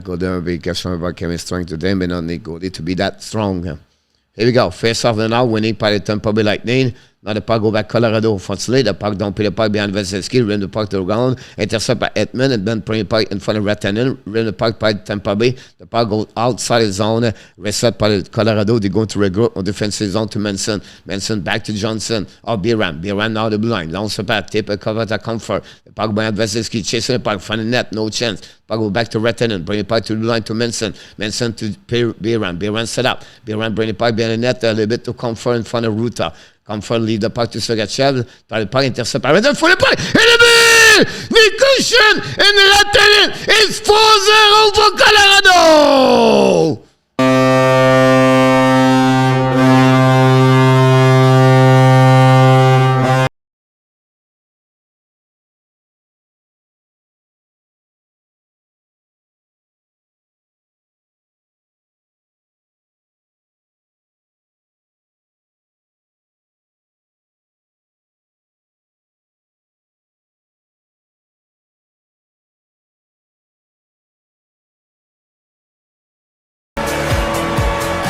Golden be question about Kevin Strong today, but not need goalie to be that strong. Here we go. Face off now, winning by the Tampa Bay Lightning. Now the puck go back Colorado offensively. The puck don't pay the puck behind Valeri. Rim the puck to the ground. Intercept by Edmund and then bring the puck in front of Rantanen. Rim the puck by Tampa Bay. The puck goes outside the zone. Reset by Colorado. They're going to regroup on defensive zone to Manson. Manson back to Johnson. Biram. Biram now the blue line. Long support. Tip a cover to comfort. The puck behind Valeri. Chasing the puck. Front of the net. No chance. Puck go back to Rantanen. Bring the puck to the line to Manson. Manson to Biram. Biram set up. Biram bring the puck behind the net a little bit to comfort in front of Ruta. Comfort lead the puck to Sergachev. Par le puck intercept par Rantanen for the puck. And the ball! Nichushkin and Rantanen is 4-0 for Colorado!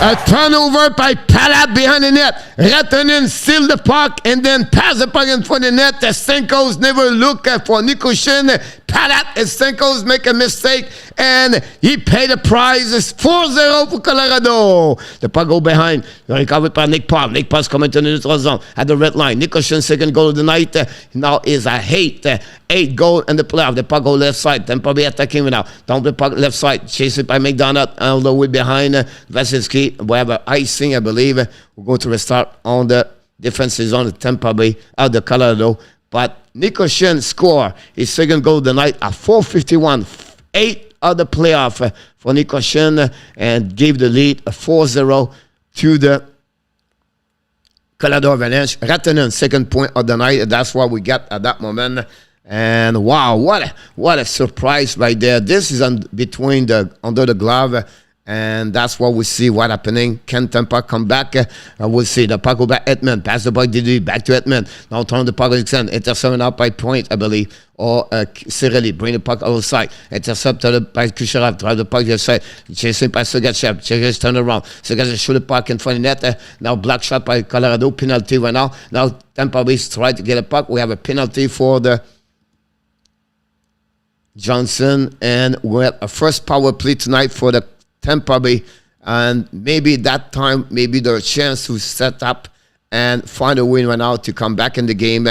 A turnover by Palat behind the net. Rantanen steal the puck and then pass the puck in front of the net. The Stankos never look for Nichushkin. Palat and Stankos make a mistake and he paid the price. It's 4-0 for Colorado. The puck go behind. Recovered by Nick Paul. Nick Paul's coming to the neutral zone at the red line. Nichushkin's second goal of the night. Now is a 8 goal in the playoff. The puck go left side. Tampa Bay attacking now. Down the puck left side. Chased by McDonald all the way behind Valeri. We have an icing, I believe. We're going to restart on the defensive zone of Tampa Bay out the Colorado. But Nichushkin score his second goal of the night at 4:51. 8 of the playoff for Nichushkin and gave the lead 4-0 to the Colorado Avalanche. Rantanen second point of the night. That's what we got at that moment. And wow, what a surprise right there. This is between the under the glove. And that's what we see what happening. Can Tampa come back? We'll see. The puck go back Edmund. Pass the puck back to Edmund. Now turn the puck extend. Intercepted out by Point, I believe. Or Valeri. Bring the puck outside. Intercepted by Kucherov. Drive the puck to the side. Chasing by Sergachev. Sergachev turn around. Sergachev shoot the puck in front of the net. Now block shot by Colorado. Penalty right now. Now Tampa Bay try to get a puck. We have a penalty for the Johnson. And we have a first power play tonight for the Tampa Bay, and maybe that time, maybe there's a chance to set up and find a win right now to come back in the game.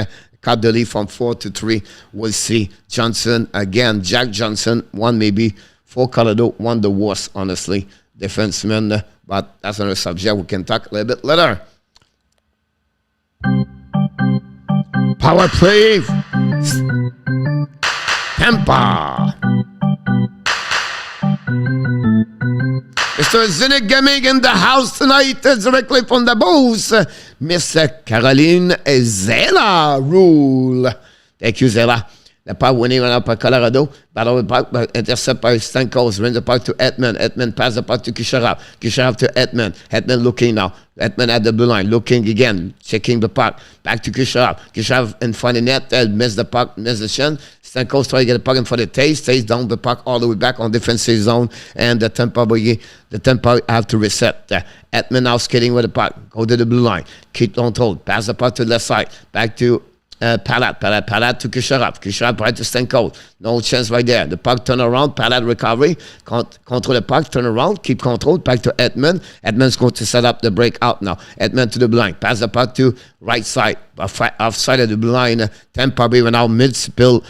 cut the lead from 4-3. We'll see. Johnson again. Jack Johnson, one maybe for Colorado, one the worst, honestly, defenseman. But that's another subject we can talk a little bit later. Power play. Tampa. Mr. Zinnik Gaming in the house tonight, directly from the booth. Miss Caroline Zela rule. Thank you, Zela. The puck winning right now by Colorado. Battle with puck, intercept by Stamkos. Run the puck to Edmund. Edmund pass the puck to Kucherov. Kucherov to Edmund. Edmund looking now. Edmund at the blue line. Looking again. Checking the puck. Back to Kucherov. Kucherov in front of net. Missed the puck. Missed the shin. Stamkos try to get the puck in front of Taze. Taze down the puck all the way back on defensive zone. And the Tampa have to reset. Edmund now skating with the puck. Go to the blue line. Keep control. Pass the puck to the left side. Back to Palat to Kucherov. Kucherov right to Stamkos. No chance right there. The puck turn around. Palat recovery. Control the puck. Turn around. Keep control. Back to Edmund. Edmund's going to set up the breakout now. Edmund to the blind. Pass the puck to right side. Offside of the blind. Tampa Bay right now multiple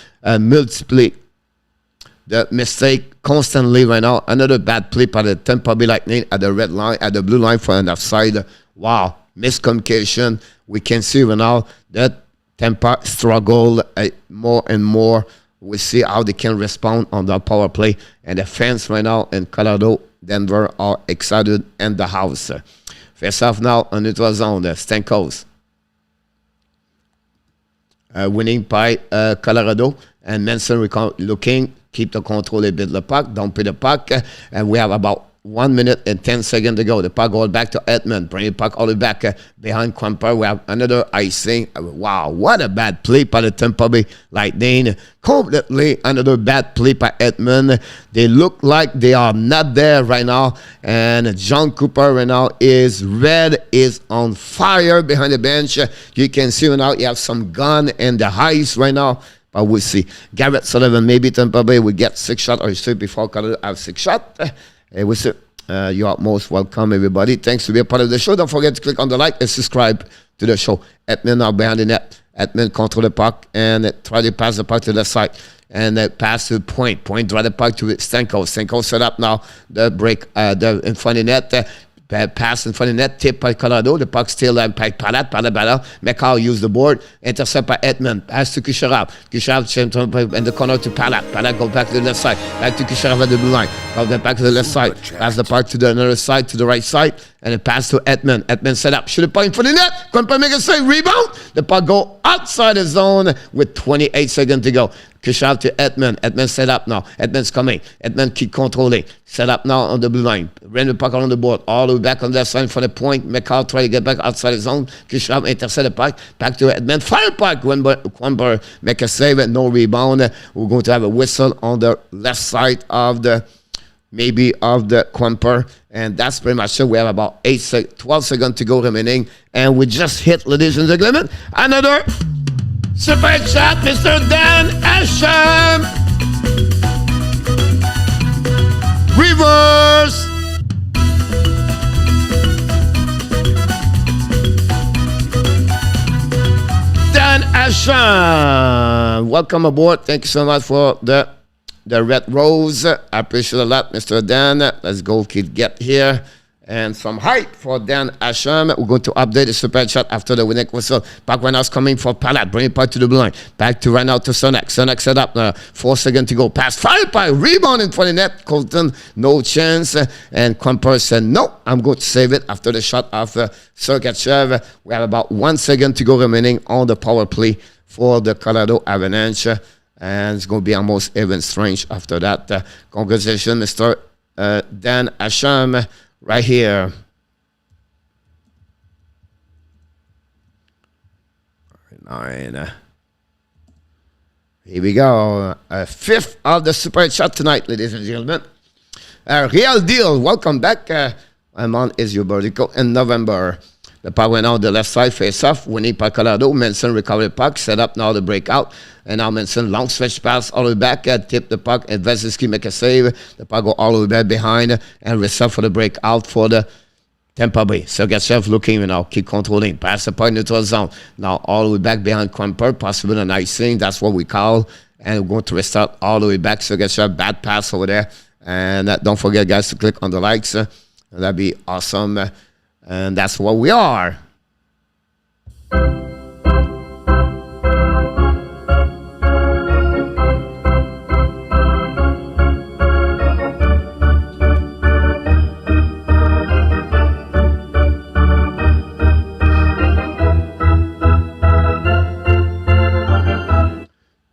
the mistake constantly right now. Another bad play by the Tampa Bay Lightning at the red line, at the blue line for an offside. Wow. Miscommunication. We can see right now that Tampa struggle more and more. We see how they can respond on the power play. And the fans right now in Colorado, Denver are excited in the house. Face off now on neutral zone. Stamkos. Winning by Colorado. And Manson looking, keep the control a bit of the puck, don't pay the puck. And we have about 1 minute and 10 seconds to go. The puck goes back to Edmund. Bring the puck all the way back behind Kuemper. We have another icing. Wow, what a bad play by the Tampa Bay Lightning. Completely another bad play by Edmund. They look like they are not there right now. And John Cooper right now is red, is on fire behind the bench. You can see right now you have some gun in the ice right now. But we'll see. Garrett Sullivan, maybe Tampa Bay will get 6 shots or so before Colorado have 6 shots. We'll see. You are most welcome, everybody. Thanks for being a part of the show. Don't forget to click on the like and subscribe to the show. Edmund now behind the net. Edmund control the puck and try to pass the puck to the side. And pass to Point. Point drive the puck to Stamkos. Stamkos set up now the break in front of the net. Pass in front of the net, tip by Colorado. The puck still by Palat. Makar use the board. Intercept by Edmund. Pass to Kucherov. Kucherov in the corner to Palat. Palat go back to the left side. Back to Kucherov at the blue line. Go back to the left side. Pass the puck to the other side, to the right side. And a pass to Edmund. Edmund set up. Shoot the puck in front of the net. Kuemper make a save. Rebound. The puck go outside the zone with 28 seconds to go. Kucherov to Edmund. Edmund set up now. Edmund's coming. Edmund keep controlling. Set up now on the blue line. Ran the puck on the board. All the way back on the left side for the point. Makar try to get back outside the zone. Kucherov intercept the puck. Back to Edmund. Fire puck. Kuemper make a save. No rebound. We're going to have a whistle on the left side of the Kuemper. And that's pretty much it. We have about 12 seconds to go remaining. And we just hit, ladies and gentlemen, another super chat, Mr. Dan Asham. Reverse. Dan Asham. Welcome aboard. Thank you so much for the red rose. I appreciate a lot, Mr. Dan. Let's go get here. And some hype for Dan Asham. We're going to update the super chat after the winning whistle. Puck right now is coming for Palat. Bring it back to the blue line. Back to right now to Sonek. Sonek set up. 4 seconds to go. Pass. Fire by rebound in front of net. Colton, no chance. And Kuemper said, no, I'm going to save it after the shot of Sergachev. We have about 1 second to go remaining on the power play for the Colorado Avalanche. And it's going to be almost even strange after that. Congratulations, Mr. Dan Asham, right here. Nine. Here we go. Fifth of the super chat tonight, ladies and gentlemen. Real deal. Welcome back. I'm on Is Your Vertical in November. The puck went out the left side, face off, winning by Colorado. Manson recovered the puck, set up now the breakout. And now Manson, long stretch pass all the way back, tip the puck, and Valeri make a save. The puck go all the way back behind and reset for the breakout for the Tampa Bay. Sergachev looking, keep controlling. Pass the point neutral zone. Now all the way back behind Kuemper, possibly an icing. That's what we call. And we're going to restart all the way back. Sergachev, bad pass over there. And don't forget, guys, to click on the likes. That'd be awesome. And that's what we are.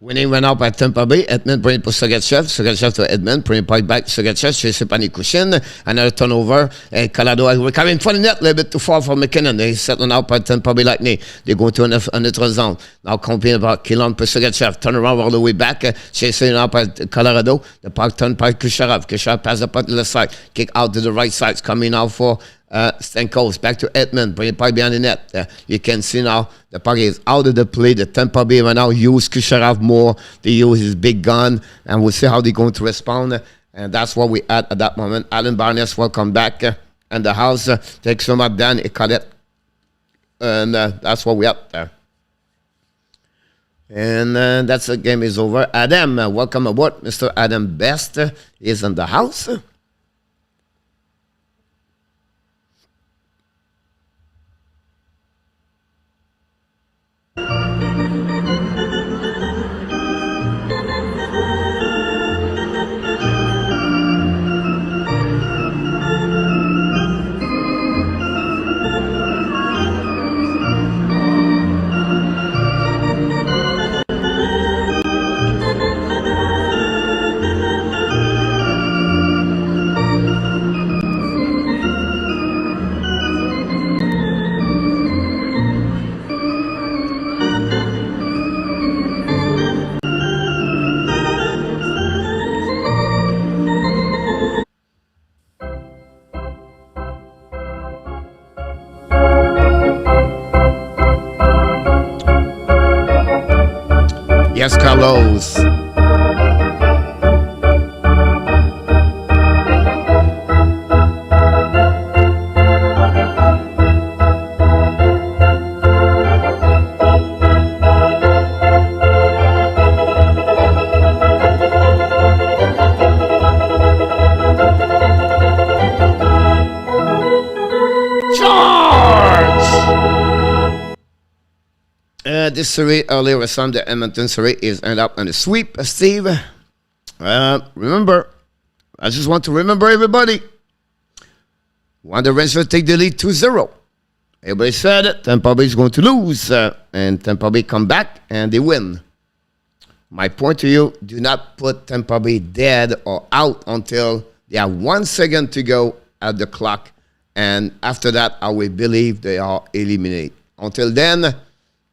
Winning went out by Tampa Bay. Edmund bring it pour Sergachev. Sergachev to Edmund. Bring it point back to Sergachev. Chased by Nichushkin. Another turnover. And Colorado is coming in front of the net. A little bit too far from McKinnon. They're settling out by Tampa Bay Lightning. They go to a neutral zone. Now complaining about Cale for Sergachev. Turn around all the way back. Chasing out by Colorado. The puck turned by Kucherov. Kucherov passes the puck to the side. Kick out to the right side. It's coming out for Stamkos. Back to Edmund. Bring it puck behind the net. You can see now the puck is out of the play. The Tampa Bay right now use Kucherov more. They use his big gun. And we'll see how they're going to respond. And that's what we at that moment. Alan Barnes will come back. And the house takes some up down. It cut it. And that's what we up there. And that's the game is over. Adam, welcome aboard. Mr. Adam Best is in the house. Yes, Carlos. This series earlier was on the Edmonton series is end up on the sweep, Steve. Remember, I just want to remember everybody. Want the Rangers take the lead 2-0. Everybody said it. Tampa Bay is going to lose. And Tampa Bay come back and they win. My point to you, do not put Tampa Bay dead or out until they have 1 second to go at the clock. And after that, I will believe they are eliminated. Until then,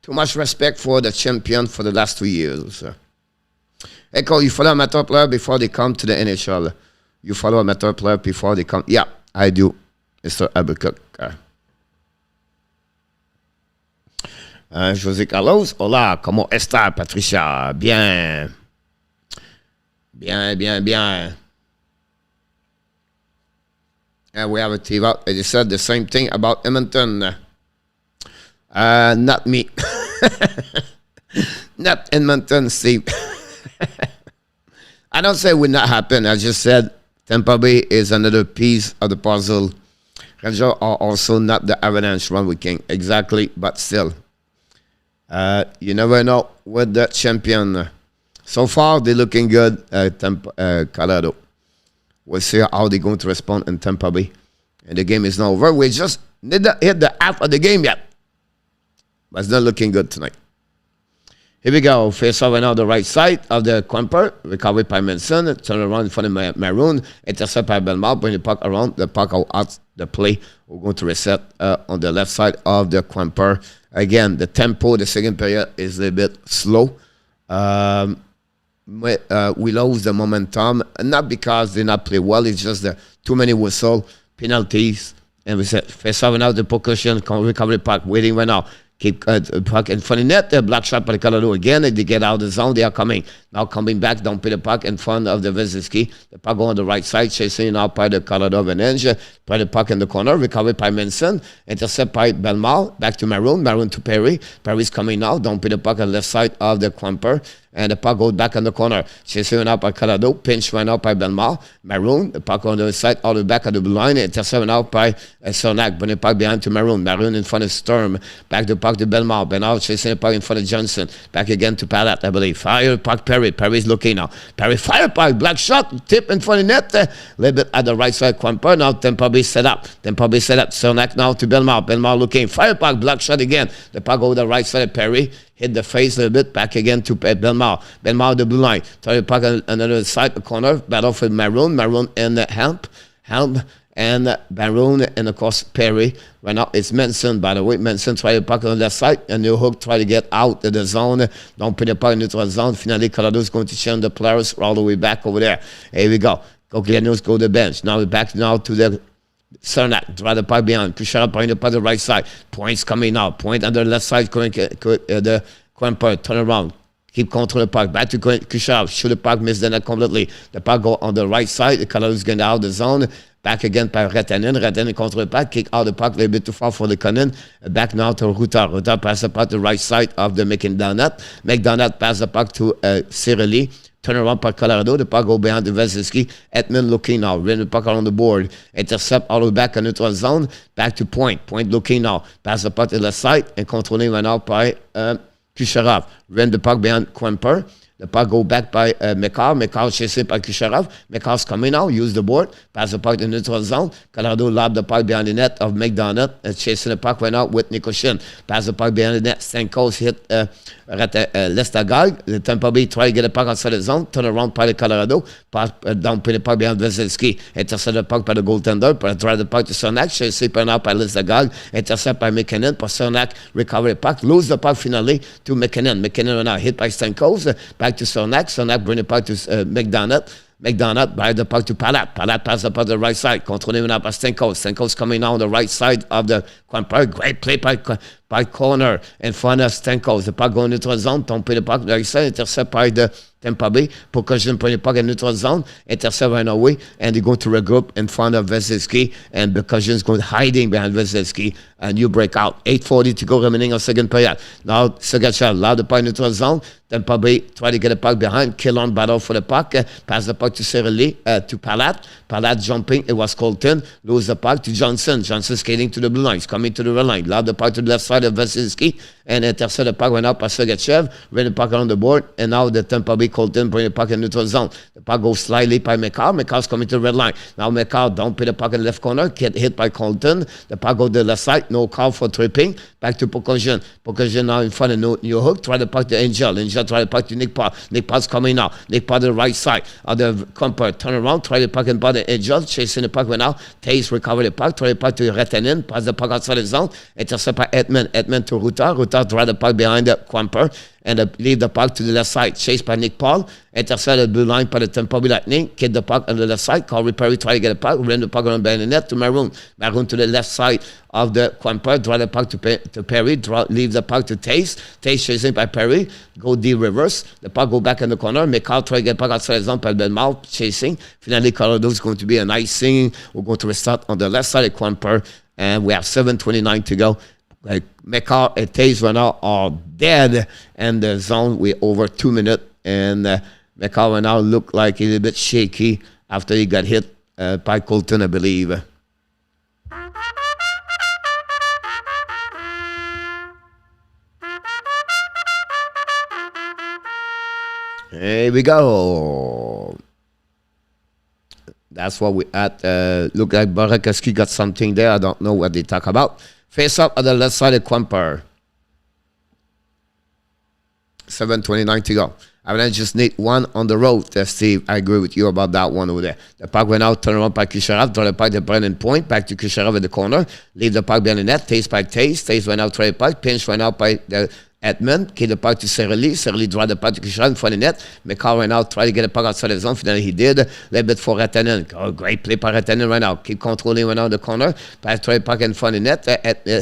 too much respect for the champion for the last 2 years. Hey, Cole, you follow amateur player before they come to the NHL? You follow amateur player before they come? Yeah, I do, Mr. Albuquerque. José Carlos, hola, ¿cómo está, Patricia? Bien. Bien. And we have a team out. They said the same thing about Edmonton. Not me. Not Edmonton, Steve. I don't say it would not happen. I just said Tampa Bay is another piece of the puzzle. Rangers are also not the Avalanche one weekend. Exactly, but still. You never know with the champion. So far, they're looking good at Colorado. We'll see how they're going to respond in Tampa Bay. And the game is not over. We just need to hit the half of the game yet. But it's not looking good tonight. Here we go. Face off on the right side of the Kuemper. Recovered by Manson. Turn around in front of Maroon. Intercept by Belmont. Bring the puck around. The puck out the play. We're going to reset on the left side of the Kuemper. Again, the tempo, the second period is a bit slow. We lose the momentum. Not because they not play well. It's just the too many whistle, penalties. And we said, face off now the percussion. Recovery puck. Waiting right now. Keep puck in front of the net. Block shot by the Colorado again. They get out of the zone. They are coming. Now coming back. Don't put the puck in front of the Valeri. The puck on the right side. Chasing out by the Colorado Avalanche. Play the puck in the corner. Recovered by Manson. Intercept by Bellemare. Back to Maroon. Maroon to Perry. Perry's coming now. Don't put the puck on the left side of the Kuemper. And the puck goes back on the corner. Chasing out by Colorado. Pinch went out by Bellemare. Maroon. The puck on the side. All the way back of the blue line. Intercept out by Cernak. Bring the puck behind to Maroon. Maroon in front of Sturm. Back the puck to Bellemare. Bellemare chasing the puck in front of Johnson. Back again to Palat, I believe. Fire puck Perry. Perry's looking now. Perry fire puck. Black shot. Tip in front of net. A little bit at the right side. Kuemper. Now Tampa Bay set up. Cernak now to Bellemare. Bellemare looking. Fire puck. Black shot again. The puck over the right side of Perry. Hit the face a little bit. Back again to Bellemare. Bellemare the blue line. Try the puck on another side, the corner. Battle for Maroon. Maroon and Helm. And Maroon and of course Perry. Right now it's Manson, by the way. Manson try to puck on the left side. And New Hook try to get out of the zone. Don't put the puck in the neutral zone. Finally, Colorado's going to change the players all the way back over there. Here we go. Coglianos go to the bench. Now we're back now to the Cernak. Try the puck behind. Kucherov playing the puck on the right side. Points coming out. Point on the left side. The Kuemper turn around. Keep control the puck. Back to Kucherov. Shoot the puck. Miss the net completely. The puck go on the right side. The Colorado's getting out of the zone. Back again by Rantanen. Rantanen control the puck. Kick out the puck a little bit too far for the Conan. Back now to Ruta. Ruta pass the puck to the right side of the McDonald. McDonald pass the puck to Cirelli. Turn around by Colorado. The puck go behind the Valeri. Edmund looking now. Run the puck on the board. Intercept all the way back in neutral zone. Back to Point. Point looking now. Pass the puck to the left side. And controlling right now by Kucherov. Run the puck behind Kuemper. The puck go back by Makar. Makar chasing by Kucherov. Makar's coming now. Use the board. Pass the puck in the neutral zone. Colorado lob the puck behind the net of McDonald. Chasing the puck right now with Nichushkin. Pass the puck behind the net. Stankos hit Lestagard. The Tampa Bay try to get the puck outside the zone. Turn around by the Colorado. Pass down put the puck behind Valeri. Intercept the puck by the goaltender. Drive the puck to Cernak. Chasing now by Lestagard. Intercept by McKinnon. But Cernak recover the puck. Lose the puck finally to McKinnon. McKinnon right now hit by Stankos. Back to Cernak. Cernak bring the puck to McDonald. McDonald by the puck to Palat. Palat pass the puck to the right side. Controlling now by Stankos. Stankos coming now on the right side of the Kuemper. Great play by corner in front of Stankos. The puck going into the zone. Don't put the puck right side. Intercept by the Tampa Bay. Percussion put the puck in neutral zone. Intercept right away. And they're going to regroup in front of Valeri. And Percussion's going hiding behind Valeri. And you break out. 8:40 to go remaining of second period. Now Sergachev loud the puck in neutral zone. Tampa Bay try to get the puck behind. Kill on battle for the puck. Pass the puck to Cirelli, to Palat. Palat jumping. It was Colton. Lose the puck to Johnson. Johnson skating to the blue line. He's coming to the red line. Loud the puck to the left side of Valeri. And intercept the puck went out by Sergachev. Ran the puck on the board. And now the Tampa Bay Colton bring the puck in neutral zone. The puck goes slightly by Makar. Makar's coming to the red line. Now Makar don't put the puck in the left corner. Get hit by Colton. The puck goes to the left side. No call for tripping. Back to Percussion. Percussion now in front of New Hook. Try the puck to Angel. Angel try the puck to Nick Paul. Nick Paul's coming now. Nick Paul to the right side of the Kuemper. Turn around. Try the puck in by the Angel. Chasing the puck right now. Taze recover the puck. Try the puck to Rantanen. Pass the puck outside the zone. Intercept by Edmund. Edmund to Ruta. Ruta drive the puck behind the Kuemper. And leave the puck to the left side. Chased by Nick Paul. Intercept the blue line by the Tampa Bay Lightning. Get the puck on the left side. Corey Perry try to get the puck. Run the puck on behind the net to Maroon. Maroon to the left side of the Kuemper. Drive the puck to Perry. Leave the puck to Taze. Taze chasing by Perry. Go D reverse. The puck go back in the corner. Makar try to get the puck outside the zone by Bellemare. Chasing. Finally, Colorado is going to be an icing. We're going to restart on the left side of Kuemper. And we have 7:29 to go. Makar and Taze right now are dead in the zone. We're over 2 minutes. And Makar right now look like a little bit shaky after he got hit by Colton, I believe. Here we go. That's what we at. Look like Burakovsky got something there. I don't know what they talk about. Face up at the left side of Kuemper. 7:29 to go. Avalanche just need one on the road. Steve, I agree with you about that one over there. The puck went out, turn around by Kucherov, draw the puck to Brennan Point, back to Kucherov at the corner, leave the puck behind the net, Taze by Taze. Taze went out, try the puck, pinch went out by the Edmund, qui est the puck to Cerelli. Cerelli draw the puck to Kishan in front of the net. Makar right now try to get a puck outside the zone. Finally, he did. A little bit for Rantanen. Oh, great play by Rantanen right now. Keep controlling right now the corner. Pass try puck in front of the net.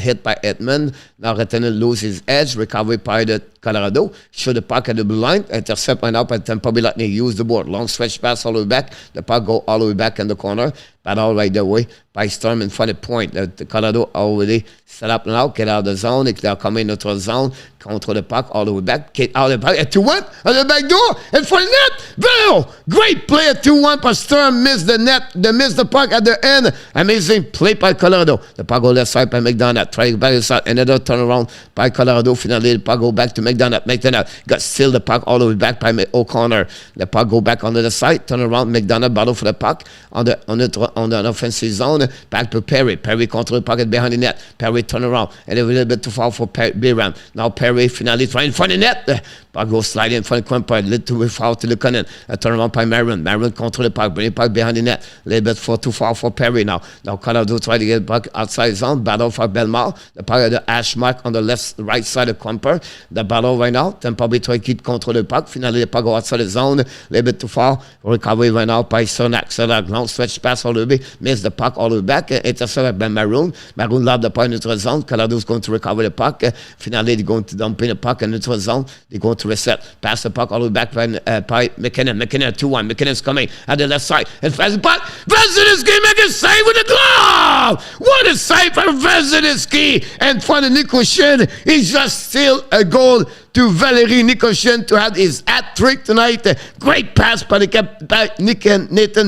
Hit by Edmund. Now Rantanen loses his edge. Recovery by the Colorado. Show the puck at the blue line. Intercept right now by Tampa Bay Lightning. Use the board. Long stretch pass all the way back. The puck go all the way back in the corner. Battle right the way by Storm in front of the point. The Colorado already set up now. Get out of the zone. They're coming into the zone. Control the puck all the way back. Get out of the puck. At 2-1. On the back door. In front of the net. Bell. Great play at 2-1. But Storm missed the net. They missed the puck at the end. Amazing play by Colorado. The puck go left side by McDonough. Try to back inside. Another turnaround by Colorado. Finally, the puck go back to McDonough. McDonough got still the puck all the way back by O'Connor. The puck go back on the side. Turn around. McDonough battle for the puck on the offensive zone. Back to Perry. Perry control the pocket behind the net. Perry turn around. And a little bit too far for B-Ram. Now Perry finally trying in front of the net. Puck goes sliding in front of Kuemper. A little too far to the Cannon. A turn around by Marin. Marin control the puck. Bring the puck behind the net. A little bit too far for Perry now. Now Colorado try to get the puck outside zone. Battle for Belmar. The puck at the hash mark on the right side of Kuemper. The battle right now. Tampa Bay try to keep control the puck. Finally the puck go outside the zone. A little bit too far. Recovery right now by Sonak. Sonak long stretch pass all the way. Miss the puck all the way back. Intercept by Maroon. Maroon lob the puck in the zone. Colorado is going to recover the puck. Finally they're going to dump in the puck in the zone. They're going to reset. Pass the puck all the way back by McKinnon. McKinnon 2-1. McKinnon's coming at the left side. And fast the puck. Vasilevsky make a save with the glove. What a save for Vasilevsky. And for the Nichushkin, it's just still a goal to Valeri Nichushkin to have his hat-trick tonight. Great pass by Nathan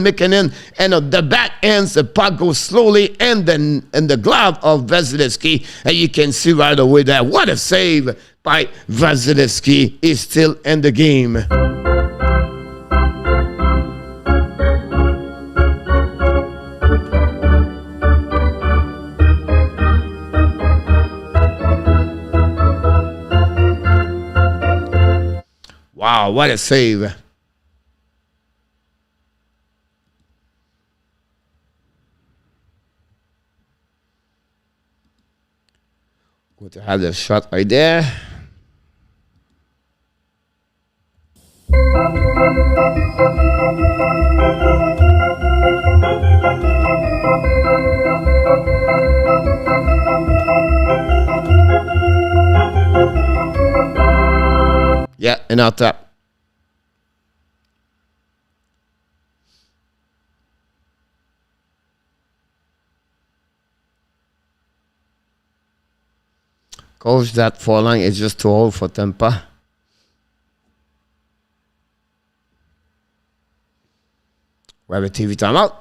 McKinnon. And on the back ends, the puck goes slowly and then in the glove of Vasilevsky. And you can see right away there, what a save by Vasilevsky. Is still in the game. Wow, what a save. Good to have the shot right there. Yeah, and out top. Coach, that four-line is just too old for Tampa. We have a TV timeout.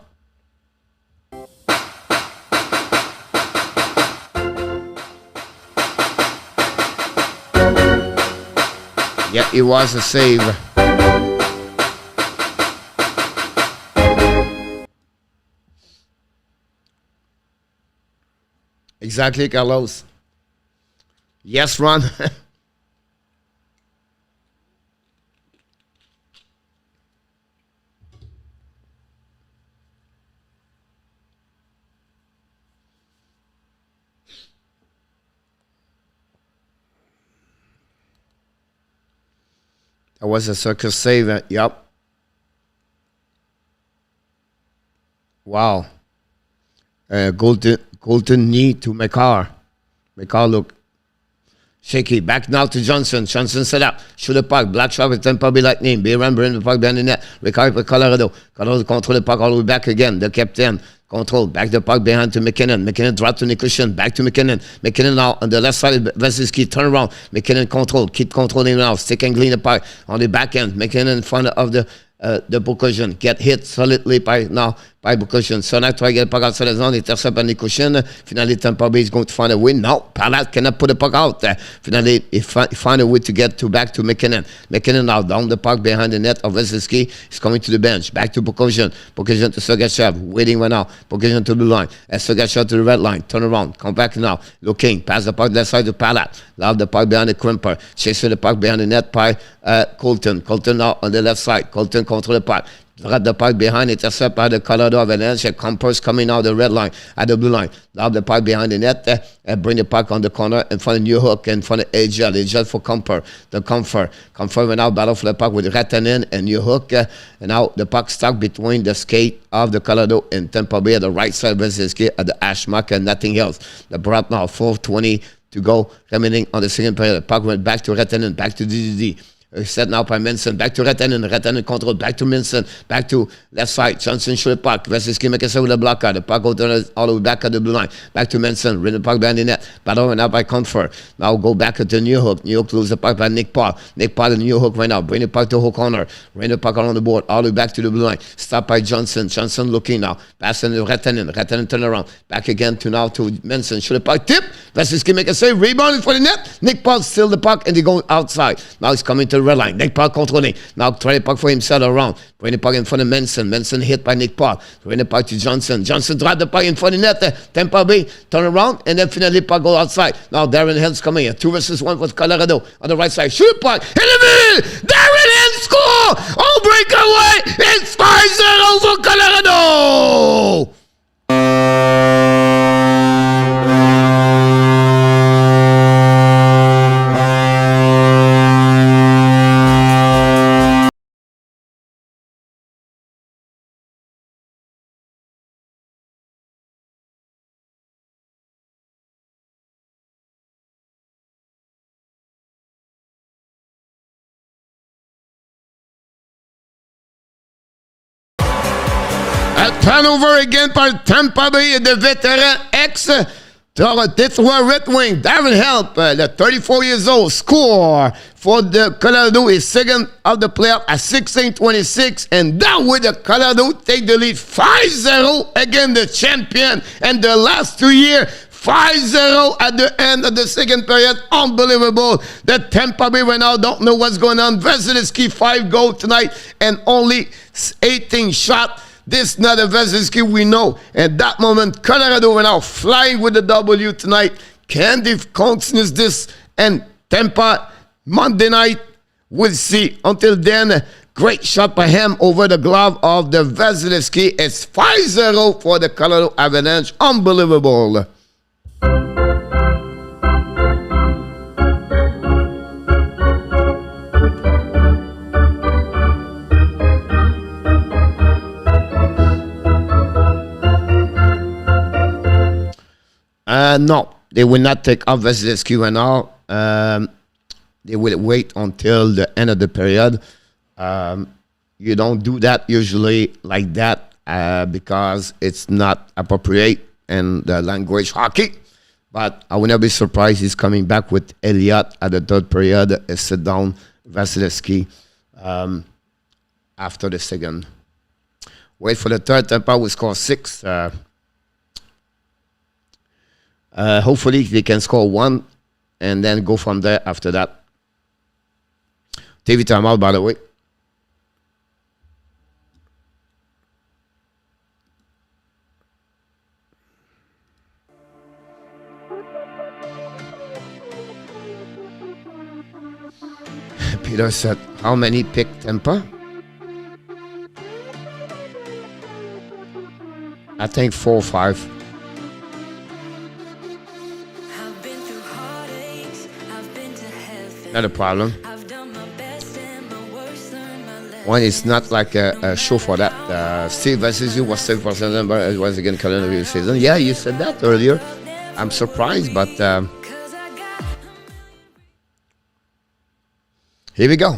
Yeah, it was a save. Exactly, Carlos. Yes, Ron. That was a circus save. Yep. Wow. Golden knee to Makar. Makar look shaky. Back now to Johnson. Johnson set up. Shoot the puck. Black shot with Tampa Bay Lightning. B-Ram bring the puck behind the net. Recover for Colorado. Colorado control the puck all the way back again. The captain. Control. Back the puck behind to McKinnon. McKinnon drop to Nichushkin. Back to McKinnon. McKinnon now on the left side. Vasilevsky turn around. McKinnon control. Keep controlling now. Stick and clean the puck on the back end. McKinnon in front of the Burakovsky. Get hit solidly by Burakovsky. So now try to get the puck outside the zone. Intercept by Nichushkin. Finally, Tampa Bay is going to find a win. No, Palat cannot put the puck out there. Finally, he find a way to get back to McKinnon. McKinnon now down the puck behind the net of Vasilevsky. He's coming to the bench. Back to Burakovsky. Burakovsky to Sergachev. Waiting right now. Burakovsky to the line. Sergachev to the red line. Turn around. Come back now. Looking. Pass the puck left side to Palat. Lob the puck behind the Kuemper. Chasing the puck behind the net by Colton. Colton now on the left side. Colton control the puck. Drop the puck behind, intercept by the Colorado Avalanche. Kuemper's coming out the red line, at the blue line. Lob the puck behind the net, and bring the puck on the corner in front of Nichushkin, in front of AJ. AJ for Kuemper. The Kuemper went out, battle for the puck with Rantanen and Nichushkin. And now the puck stuck between the skate of the Colorado and Tampa Bay at the right side of Vasilevsky at the hash mark and nothing else. The brought now 4:20 to go, remaining on the second period. The puck went back to Rantanen, back to DDD. Set now by Manson, back to Rantanen. Rantanen control, back to Manson, back to left side. Johnson shoot the puck. Vasilevsky make a save with a blocker. The puck goes all the way back at the blue line. Back to Manson, rid the puck behind the net. Battle now by Kuemper. Now go back to Nichushkin. Nichushkin lose the puck by Nick Paul. Nick Paul and Nichushkin right now. Bring the puck to the whole corner. Bring the puck on the board, all the way back to the blue line. Stop by Johnson. Johnson looking now. Passing to Rantanen. Rantanen turn around. Back again to now to Manson. Shoot the puck. Tip. Vasilevsky make a save. Rebounding for the net. Nick Paul steal the puck and they go outside. Now he's coming to the red line. Nick Paul controlling. Now try the puck for himself around. Bring the puck in front of Manson. Manson hit by Nick Paul. Bring the puck to Johnson. Johnson drop the puck in front of the net. Tampa Bay turn around and then finally puck go outside. Now Darren Hill's coming here. 2 versus 1 for Colorado on the right side. Shoot puck in the middle. Darren Hill score. Oh, breakaway. It's 5-0 for Colorado. Turnover again par Tampa Bay, le vétéran ex-Detroit Red Wing, Darren Help, le 34 years old, score for the Colorado is second of the playoff at 16-26, and that way the Colorado take the lead 5-0 against the champion, and the last 2 years 5-0 at the end of the second period. Unbelievable. The Tampa Bay right now don't know what's going on. Vasilevsky 5 goals tonight and only 18 shots. This is not a Vasilevsky we know. At that moment, Colorado went out flying with the W tonight. Can they continue this? And Tampa, Monday night, we'll see. Until then, great shot by him over the glove of the Vasilevsky. It's 5-0 for the Colorado Avalanche. Unbelievable. No, they will not take off Vasilevsky right now. They will wait until the end of the period. You don't do that usually like that because it's not appropriate in the language hockey. But I will not be surprised he's coming back with Elliott at the third period. Sit down Vasilevsky after the second. Wait for the third. Tampa will score 6. Hopefully they can score 1 and then go from there after that. TV timeout, by the way. Peter said, how many picked Tampa? I think 4 or 5. Not a problem. One is not like a show for that. Steve Vasilevsky was 7% number. It was again calendar season. Yeah, you said that earlier. I'm surprised, but here we go.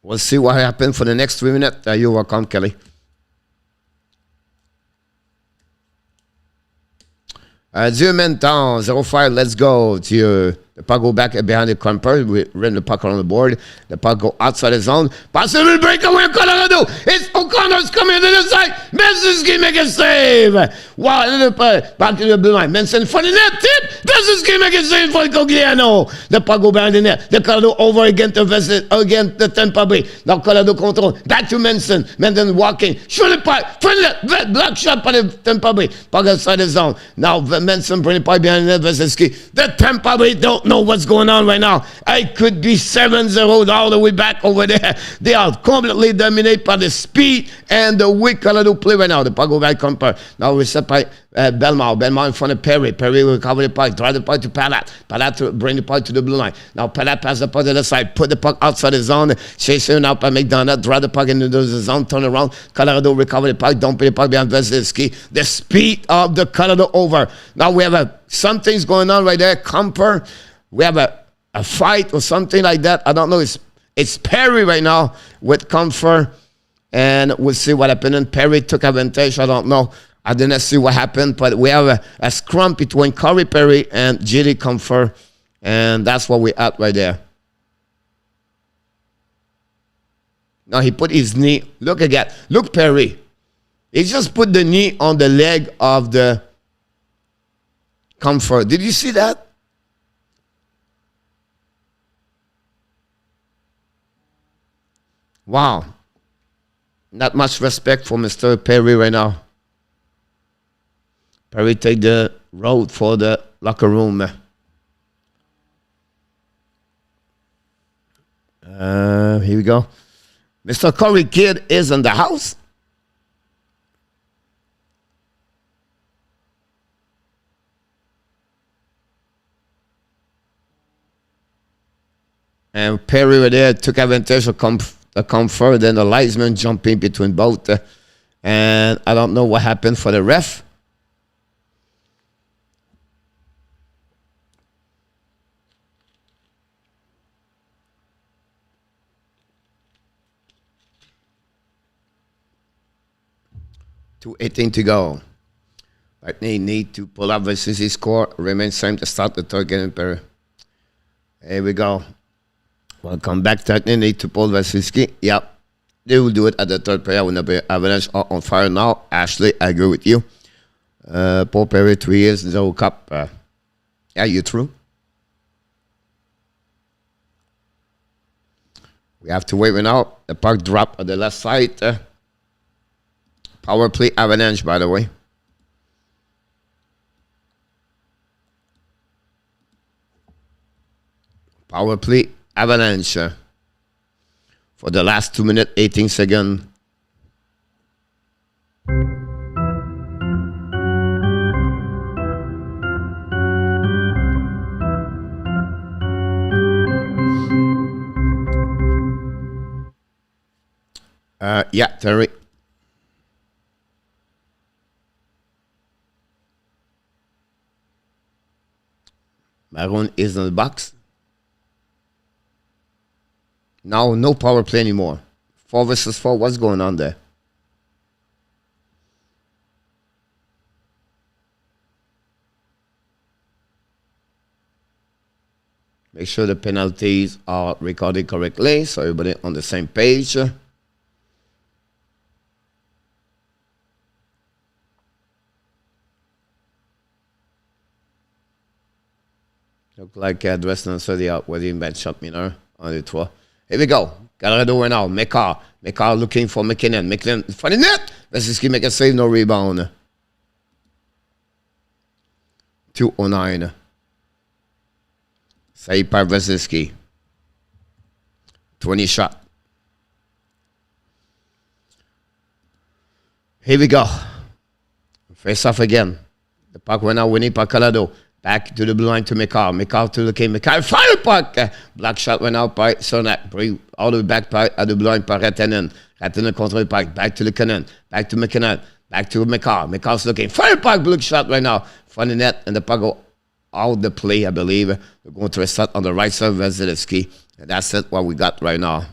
We'll see what happens for the next 3 minutes. You're welcome, Kelly. Dieu Menton, 0-5, let's go. The puck go back behind the Kuemper. We ran the puck on the board. The puck go outside the zone. Possible breakaway, Colorado. It's O'Connor's coming to the side. Nichushkin make a save. Wow, back to the blue line. Manson for the net. Nichushkin make a save for Cogliano. The puck go behind the net. The Colorado over against the Tampa Bay. Now Colorado control. Back to Manson. Manson walking. Shoot the puck. Front of the block shot by the Tampa Bay. Puck outside the zone. Now Manson bring the puck behind the net. The Tampa Bay don't know what's going on right now. It could be 7-0 all the way back over there. They are completely dominated by the speed and the way Colorado play right now. The puck go back Kuemper. Now we set by Belmont. Belmont in front of Perry. Perry will cover the puck. Drive the puck to Palat. Palat to bring the puck to the blue line. Now Palat pass the puck to the side. Put the puck outside the zone. Chasing out by McDonough. Drive the puck into the zone. Turn around. Colorado recover the puck. Dump the puck behind Vasilevsky. The speed of the Colorado over. Now we have something's going on right there. Kuemper. We have a fight or something like that. I don't know. It's Perry right now with Kuemper. And we'll see what happened. And Perry took advantage. I don't know. I didn't see what happened. But we have a scrum between Corey Perry and J.D. Kuemper. And that's what we at right there. Now he put his knee. Look again. Look, Perry. He just put the knee on the leg of the Kuemper. Did you see that? Wow. Not much respect for Mr. Perry right now. Perry take the road for the locker room. Here we go. Mr. Corey Kidd is in the house. And Perry right there took advantage of the Kuemper. Then the linesman jumped in between both. And I don't know what happened for the ref. .2:18 to go. Lightning need to pull up versus his score. Remains same to start the third game. Here we go. Welcome back. Lightning need to pull Vasilevsky. Yep. They will do it at the third period when the Avalanche are on fire now. Ashley, I agree with you. Paul Perry, 3 years, no cup. Yeah, you true. We have to wait right now. The puck drop on the left side. Power play Avalanche, by the way. Power play Avalanche. For the last 2 minutes, 18 seconds. Yeah, Terry. Maroon is in the box. Now, no power play anymore. 4 versus 4. What's going on there? Make sure the penalties are recorded correctly so everybody on the same page. Look like Dresden said out with him bad shot, on the tour. Here we go. Colorado right now. Makar. Makar looking for McKinnon. McKinnon for the net. Vasilevsky make a save, no rebound. 2:09. Save by Vasilevsky. 20 shot. Here we go. Face off again. The puck went out winning by Colorado. Back to the blue line to Makar. Makar to the king. Makar fire puck. Black shot went out by Sonak. Bring all the way back by at the blue line by Rantanen. Rantanen control the puck. Back to the cannon. Back to McKinnon. Back to Makar. Makar's looking. Fire puck. Blue shot right now. From the net. And the puck go out the play, I believe. We're going to restart on the right side of Vasilevsky. And that's it, what we got right now.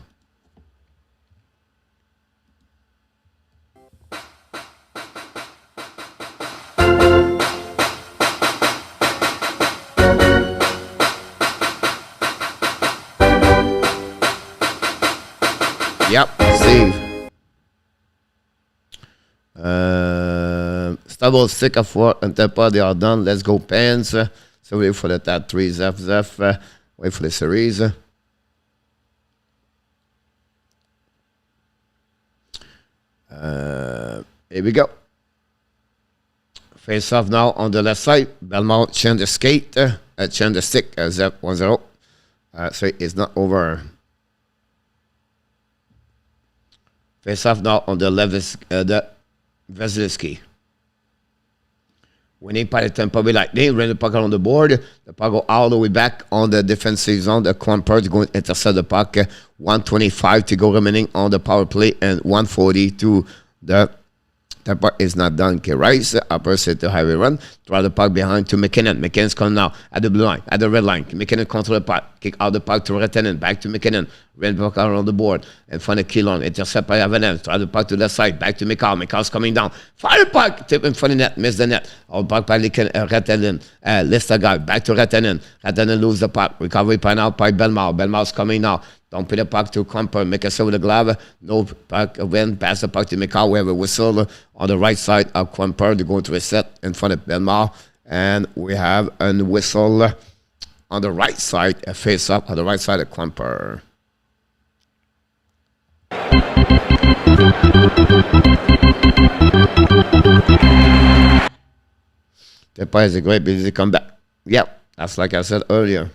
Yep, save. double stick of four and Tampa, they are done. Let's go Pens. So wait for the top 3 Zef. Wait for the series. Here we go. Face off now on the left side. Belmont change the skate. Change the stick. Zef 1-0. So it's not over. Face off now on the left, the Vasilevsky. Winning by the Tampa Bay Lightning, ran the puck on the board. The puck go all the way back on the defensive zone. The Kuemper is going to intercept the puck. 1:25 to go remaining on the power play and 1:40 to the Tampa is not done. Okay, Rice, upper set to highway run. Throw the puck behind to McKinnon. McKinnon's coming now at the blue line, at the red line. McKinnon control the puck. Kick out the puck to Rantanen. Back to McKinnon. Ran the puck around the board. And find a Cale. Intercept by Avalanche. Throw the puck to the side. Back to Makar. Makar's coming down. Fire the puck. Tip in front of the net. Miss the net. All puck by Rantanen. Lister guy. Back to Rantanen. Rantanen lose the puck. Recovery by now by Belmont. Belmont's coming now. Don't put the puck to Kuemper. Make a save with the glove. No puck. Win. Pass the puck to Makar. We have a whistle on the right side of Kuemper. They're going to reset in front of Belmont. And we have a whistle on the right side. A face up on the right side of Kuemper. Tampa is a great busy comeback. Yep, that's like I said earlier.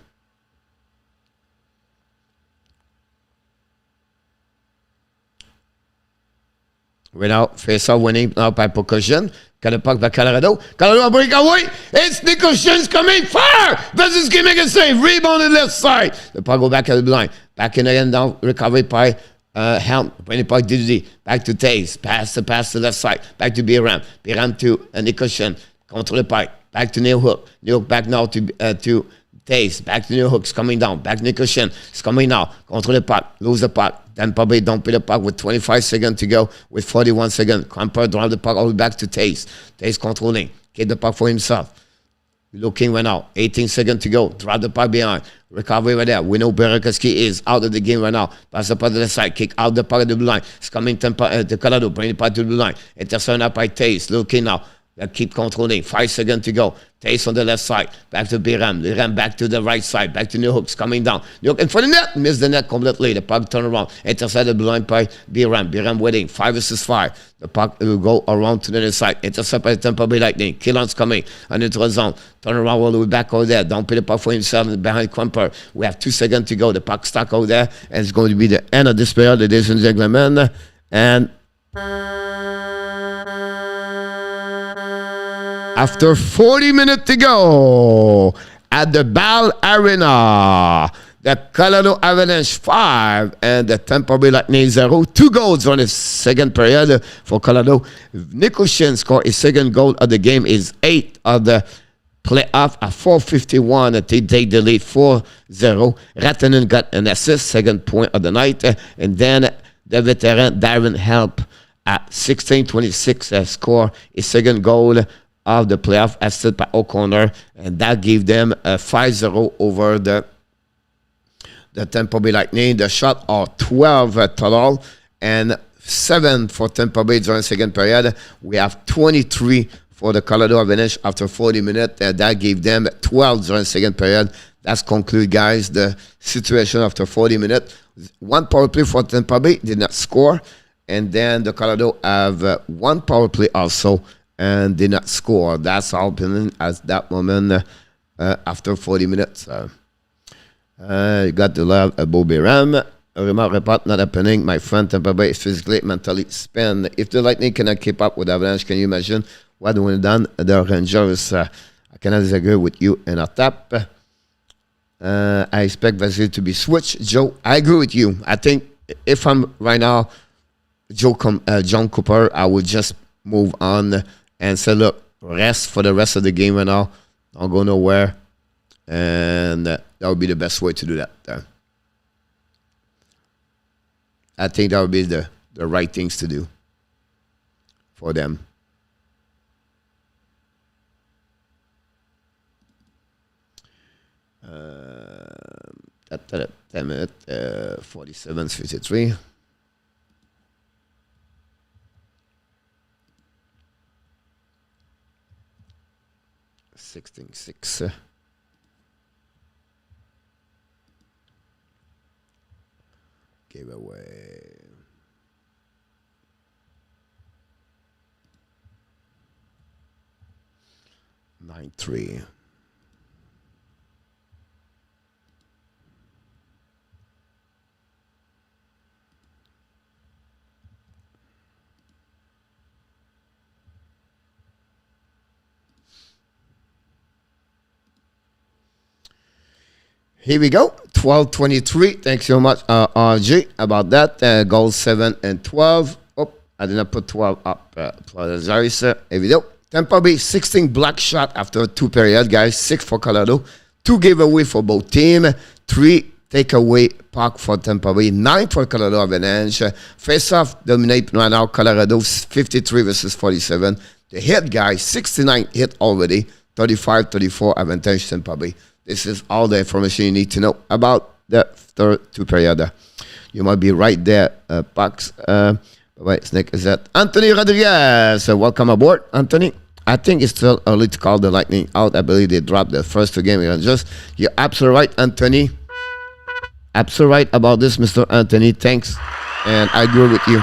Right now, face-off winning now by Burakovsky. Got the puck by Colorado. Colorado breakaway. It's Nichushkin's coming. Fire! Burakovsky make a save. Rebound on the left side. The puck go back at the line. Back in again now. Recovery by Helm. Bring the puck DD. Back to Taze. Pass to the left side. Back to Biram. Biram to Nichushkin. Control the puck. Back to Neil Hook. Neil Hook back now to Taze. Back to Neil Hook's coming down. Back to Nichushkin. It's coming now. Control the puck. Lose the puck. Then probably don't put the puck with 25 seconds to go. With 41 seconds. Kuemper drive the puck all the way back to Taze. Taze controlling. Get the puck for himself. Looking right now. 18 seconds to go. Drive the puck behind. Recovery right there. We know Burakovsky is out of the game right now. Pass the puck to the side. Kick out the puck at the blue line. It's coming to Colorado. Bring the puck to the blue line. Intercept up by Taze. Looking now. Keep controlling. 5 seconds to go. Taze on the left side. Back to Biram. Biram back to the right side. Back to New Hooks. Coming down. New Hook in front of the net. Missed the net completely. The puck turn around. Intercept the blue line by Biram. Biram waiting. 5 versus 5. The puck will go around to the other side. Intercept by the Tampa Bay Lightning. Cale's coming. And into the zone. Turn around all the way back over there. Don't put the puck for himself behind Kuemper. We have 2 seconds to go. The puck stuck over there. And it's going to be the end of this period, ladies and gentlemen. And after 40 minutes to go at the Amalie Arena, the Colorado Avalanche 5 and the Tampa Bay Lightning 0. 2 goals on the second period for Colorado. Nichushkin scored his second goal of the game, is 8 of the playoff at 4:51 to take the lead 4-0. Rantanen got an assist, second point of the night. And then the veteran Darren Help at 16:26 scored his second goal of the playoff, assisted by O'Connor, and that gave them a 5-0 over the Tampa Bay Lightning. The shot are 12 total and 7 for Tampa Bay during the second period. We have 23 for the Colorado Avalanche after 40 minutes. That gave them 12 during the second period. That's conclude, guys, the situation after 40 minutes. 1 power play for Tampa Bay, did not score. And then the Colorado have 1 power play also, and did not score. That's our opinion at that moment after 40 minutes. You got to love Bobby Ram. Remark report not happening. My friend Tampa Bay is physically, mentally spent. If the Lightning cannot keep up with Avalanche, can you imagine what would have done the Rangers? I cannot disagree with you in a tap. I expect Valeri to be switched. Joe, I agree with you. I think if I'm right now, John Cooper, I would just move on and say, look, rest for the rest of the game right now. Don't go nowhere. And that would be the best way to do that. I think that would be the right things to do for them. At 10 minutes, 47:53. think 6. Giveaway. 9-3. Here we go. 12-23. Thanks so much, RG, about that. Goal 7 and 12. Oh, I did not put 12 up. Apologize. Here we go. Tampa Bay 16 block shot after 2 periods, guys. 6 for Colorado. 2 giveaway for both teams. 3 takeaway puck for Tampa Bay. 9 for Colorado Avalanche. Face off dominate right now. Colorado 53 versus 47. The hit, guys, 69 hit already. 35-34 advantage Tampa Bay. This is all the information you need to know about the third 2 period. You might be right there, Pax. Bye-bye, Snake. Is that Anthony Rodriguez? Welcome aboard, Anthony. I think it's still early to call the Lightning out. I believe they dropped the first 2 games. You're absolutely right, Anthony. Absolutely right about this, Mr. Anthony. Thanks. And I agree with you.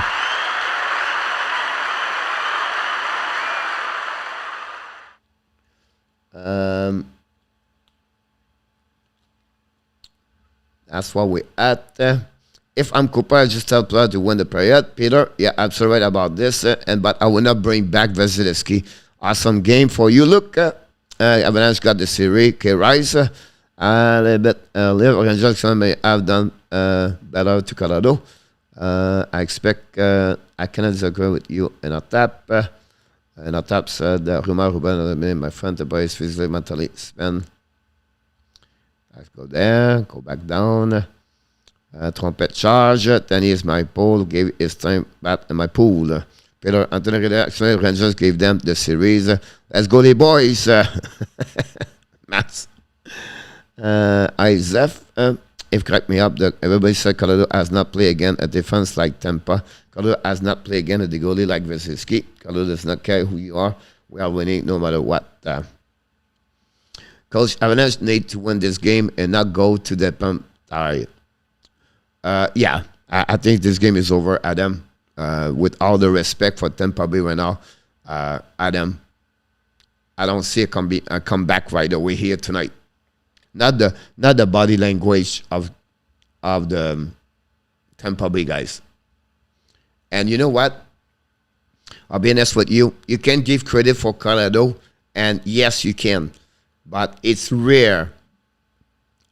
That's what we're at. If I'm Cooper, I just tell player to win the period. Peter, yeah, absolutely right about this. But I will not bring back Vasilevsky. Awesome game for you. Look, Avalanche got the series. K-Rice, a little bit. Rangers may have done better to Colorado. I expect, I cannot disagree with you in a tap. And a tap said, Rumor Ruben, my friend, the boy is physically, mentally spent. Let's go there, go back down. Trumpet charge. Then is my pole, gave his time back in my pool. Peter Anthony actually Rangers gave them the series. Let's go, the boys. Max. Isaac, if correct me up, that everybody said Colorado has not played again a defense like Tampa. Colorado has not played again at the goalie like Vasilevsky. Colorado does not care who you are. We are winning no matter what. Coach, Avalanche need to win this game and not go to the pump tire. Yeah, I think this game is over, Adam. With all the respect for Tampa Bay right now, Adam, I don't see a comeback right away here tonight. Not the body language of the Tampa Bay guys. And you know what? I'll be honest with you. You can give credit for Colorado, and yes, you can. But it's rare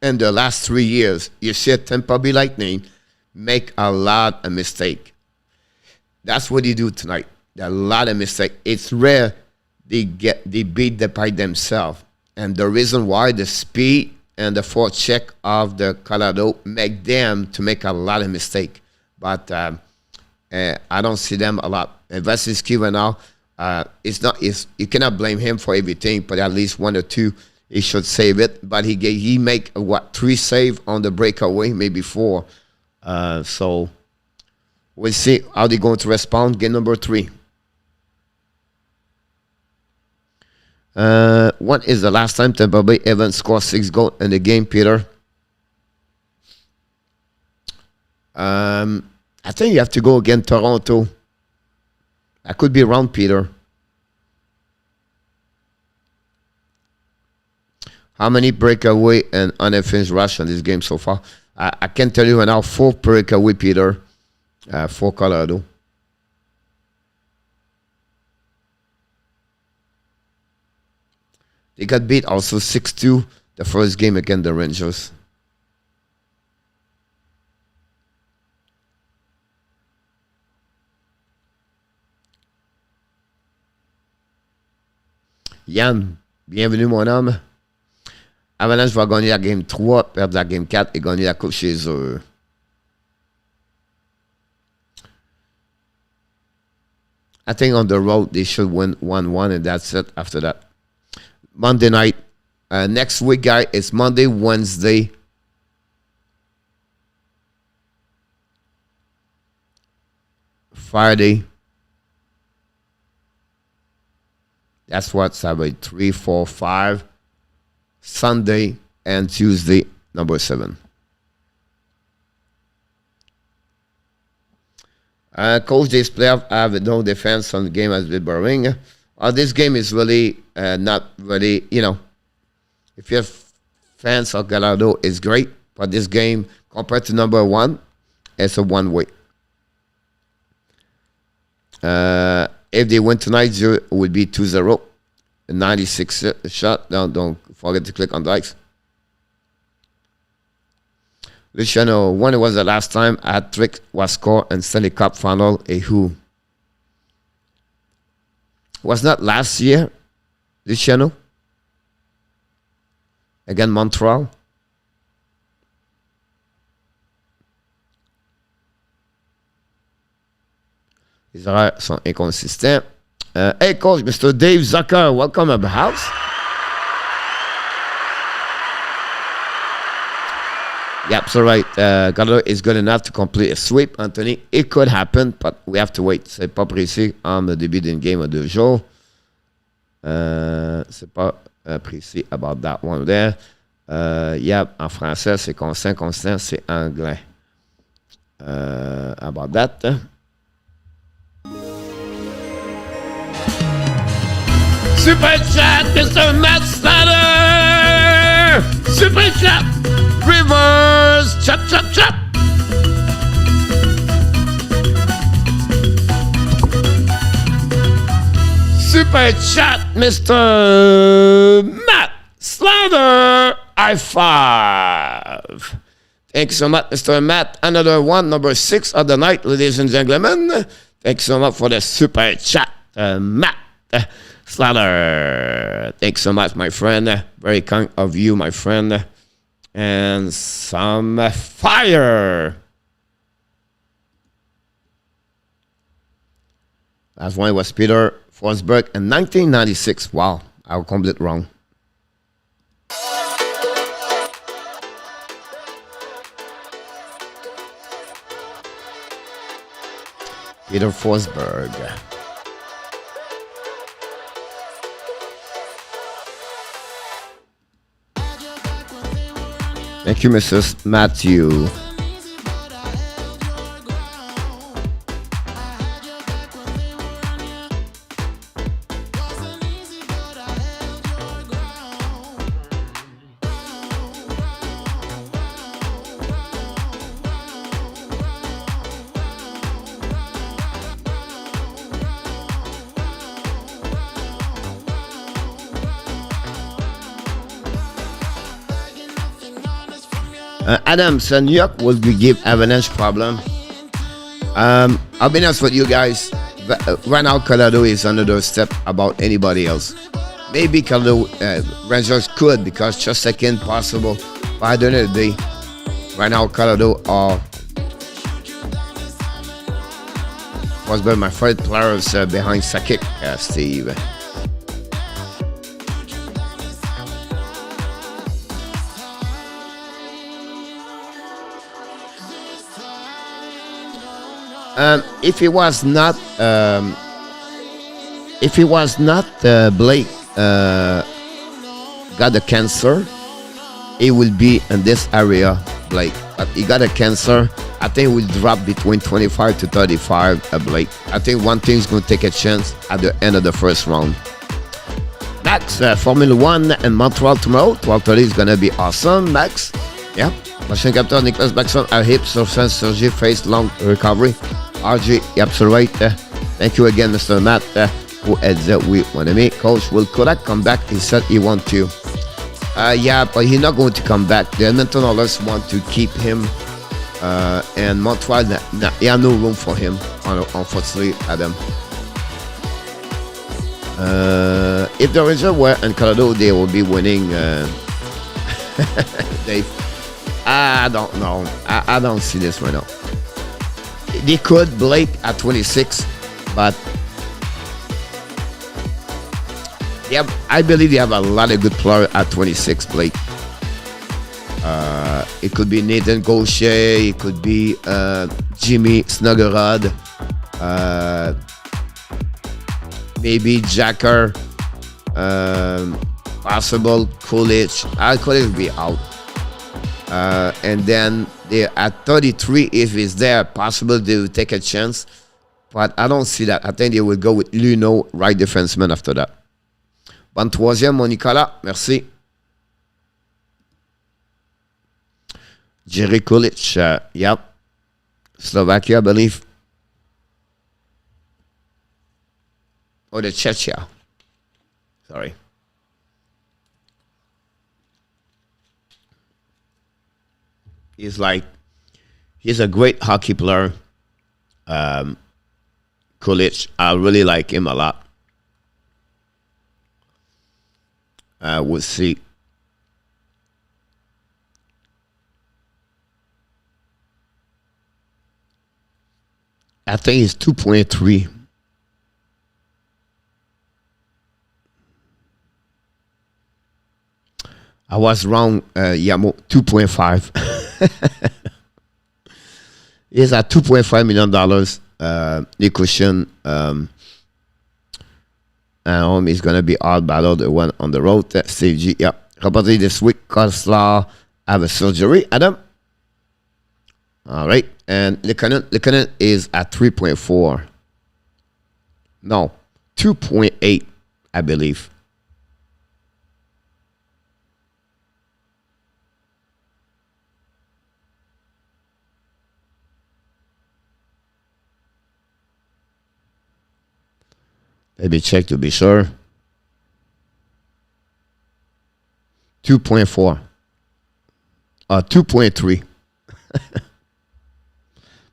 in the last 3 years you see Tampa Bay Lightning make a lot of mistake. That's what they do tonight. A lot of mistake. It's rare they beat the by themselves. And the reason why, the speed and the forecheck of the Colorado make them to make a lot of mistake. But I don't see them a lot. And Vasilevsky right now, you cannot blame him for everything, but at least 1 or 2 he should save it. But he make 3 save on the breakaway, maybe 4. So we'll see how they're going to respond. Game number 3. When is the last time Tampa Bay Evans scored 6 goals in the game, Peter? I think you have to go against Toronto. I could be wrong, Peter. How many breakaway and unfinished rush in this game so far? I can tell you right now, 4 breakaway, Peter, for Colorado. They got beat also 6-2 the first game against the Rangers. Yann, bienvenue mon homme. Avalanche va gagner la game 3, perdre la game 4 et gagner la coupe chez eux. I think on the road they should win 1-1 and that's it after that. Monday night. Next week, guys, it's Monday, Wednesday. Friday. That's what, Saturday, 3, 4, 5. Sunday and Tuesday, number 7. Coach, this playoff have no defense on the game as been boring. This game is really not really, if you have fans of Colorado, it's great. But this game, compared to number 1, it's a one-way. If they win tonight, it would be 2-0. 96 shot. Don't forget to click on the likes. Luciano, when was the last time a hat-trick was scored in Stanley Cup Final? Who? Was not last year, Luciano? Again, Montreal. Les horaires sont inconsistants. Hey, coach, Mr. Dave Zucker, welcome to the house. Yep, so right. Colorado is good enough to complete a sweep, Anthony. It could happen, but we have to wait. C'est pas précis en le début d'une game à 2 jours. C'est pas précis about that one there. Yep, en français, c'est constant, c'est anglais. About that. Super chat, Mr. Matt Snyder! Super chat! Reverse! Chop, chop, chop! Super chat, Mr. Matt Snyder! High five! Thanks so much, Mr. Matt. Another one, number 6 of the night, ladies and gentlemen. Thanks so much for the super chat, Matt Snyder. Thanks so much, my friend. Very kind of you, my friend. And some fire. Last one was Peter Forsberg in 1996. Wow, I was completely wrong. Peter Forsberg. Thank you, Mrs. Matthew. Adams, New York will give Avalanche problem. I'll be honest with you guys. Right now, Colorado is under the step about anybody else. Maybe Colorado Rangers could because just second possible. But at the end of the day, right now, Colorado are was my favorite players behind Sakic, Steve. If it was not Blake got the cancer, it will be in this area, Blake. But he got a cancer. I think it will drop between 25 to 35, Blake. I think one thing's going to take a chance at the end of the first round. Max, Formula 1 in Montreal tomorrow. 12:30 is going to be awesome, Max. Yeah. Machine captain Nicholas Baxon, a hip surgery, face long recovery. RG, yep, so right. Thank you again, Mr. Matt, who heads up with me. Coach, will Kodak come back? He said he want to. Yeah, but he's not going to come back. The Edmonton Oilers want to keep him. And Montreal, he has no room for him, unfortunately, Adam. If the Rangers were in Colorado, they will be winning. Dave, I don't know. I don't see this right now. They could Blake at 26, but I believe they have a lot of good players at 26, Blake. It could be Nathan Gaucher, it could be Jimmy Snuggerud, maybe Jacker, possible Coolidge. Coolidge will be out. And then at 33, if it's there, possible they will take a chance. But I don't see that. I think they will go with Luno, right defenseman after that. Bonne troisième, mon Nicolas. Merci. Jerry Coolidge. Yep. Slovakia, I believe. Or the Czechia. Sorry. He's a great hockey player. Coolidge, I really like him a lot. We'll see. I think it's 2.3. I was wrong, Yamo, 2.5. He's at $2.5 million. Nichushkin, he's going to be out battled the one on the road. Steve G, yeah. Reportedly this week, Koslar have a surgery. Adam? All right. And Lekanen is at 3.4. No, 2.8, I believe. Let me check to be sure. 2.4. 2.3.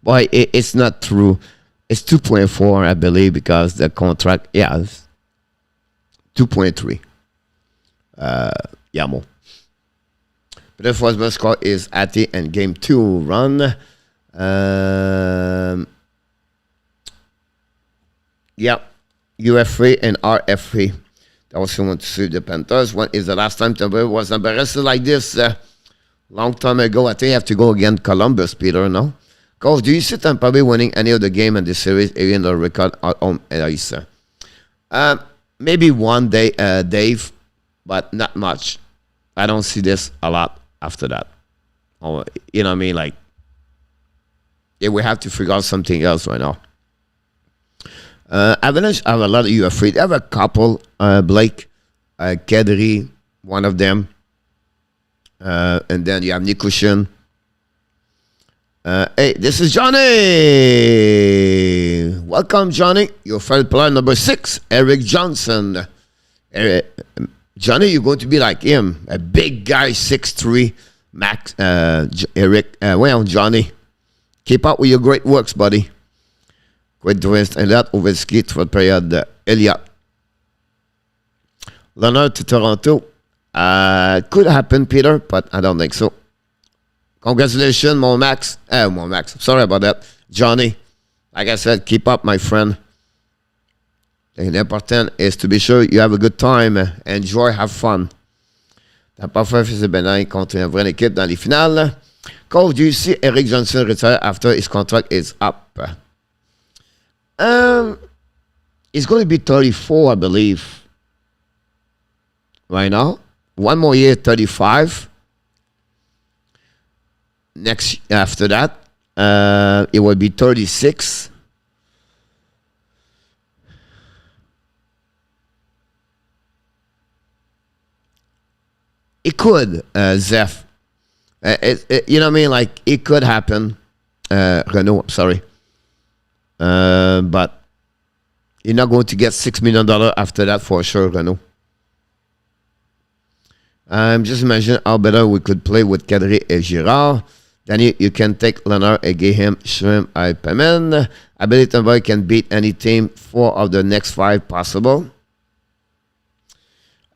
Boy, it's not true. It's 2.4, I believe, because the contract, yeah, 2.3. Yamo. But the first best score is Ati and game 2 run. Yeah. UF3 and RF3. That was someone to see the Panthers. When is the last time Tampa was embarrassed like this? Long time ago. I think you have to go against Columbus, Peter, no? Coach, do you see Tampa Bay winning any of the game in this series, even the record at home at ice? Maybe one day, Dave, but not much. I don't see this a lot after that. Or, you know what I mean? Like, yeah, we have to figure out something else right now. Avalanche have a lot of UF3. They have a couple, Blake, Kadri, one of them. And then you have Nichushkin. Hey, this is Johnny. Welcome, Johnny. Your favorite player number 6, Eric Johnson. Johnny, you're going to be like him, a big guy, 6'3", Max. Eric, well, Johnny, keep up with your great works, buddy. Great twist, and that Ovechkin for period Elliott. Leonard to Toronto. Could happen, Peter, but I don't think so. Congratulations, mon Max. Sorry about that. Johnny, like I said, keep up, my friend. The important is to be sure you have a good time. Enjoy, have fun. T'as pas fait c'est bénin contre une vraie équipe dans les finales. Coach, do you see Eric Johnson retire after his contract is up? He's going to be 34, I believe. Right now. One more year, 35. Next, after that, it will be 36. It could, Zeph. You know what I mean? Like, it could happen. Renault, I'm sorry. But you're not going to get $6 million after that for sure, Renault. Just imagine how better we could play with Kadri and Girard. Then you can take Leonard and give him Shrimp Ipemen. I believe Tampa can beat any team 4 of the next 5 possible.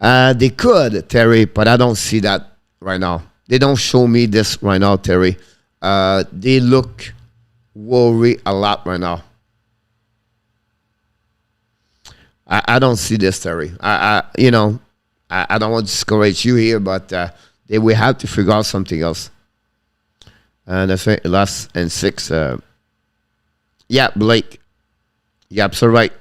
They could, Terry, but I don't see that right now. They don't show me this right now, Terry. They look worried a lot right now. I don't see this, Terry. I don't want to discourage you here, but they will have to figure out something else. And I think last and 6. Yeah, Blake. You're absolutely right.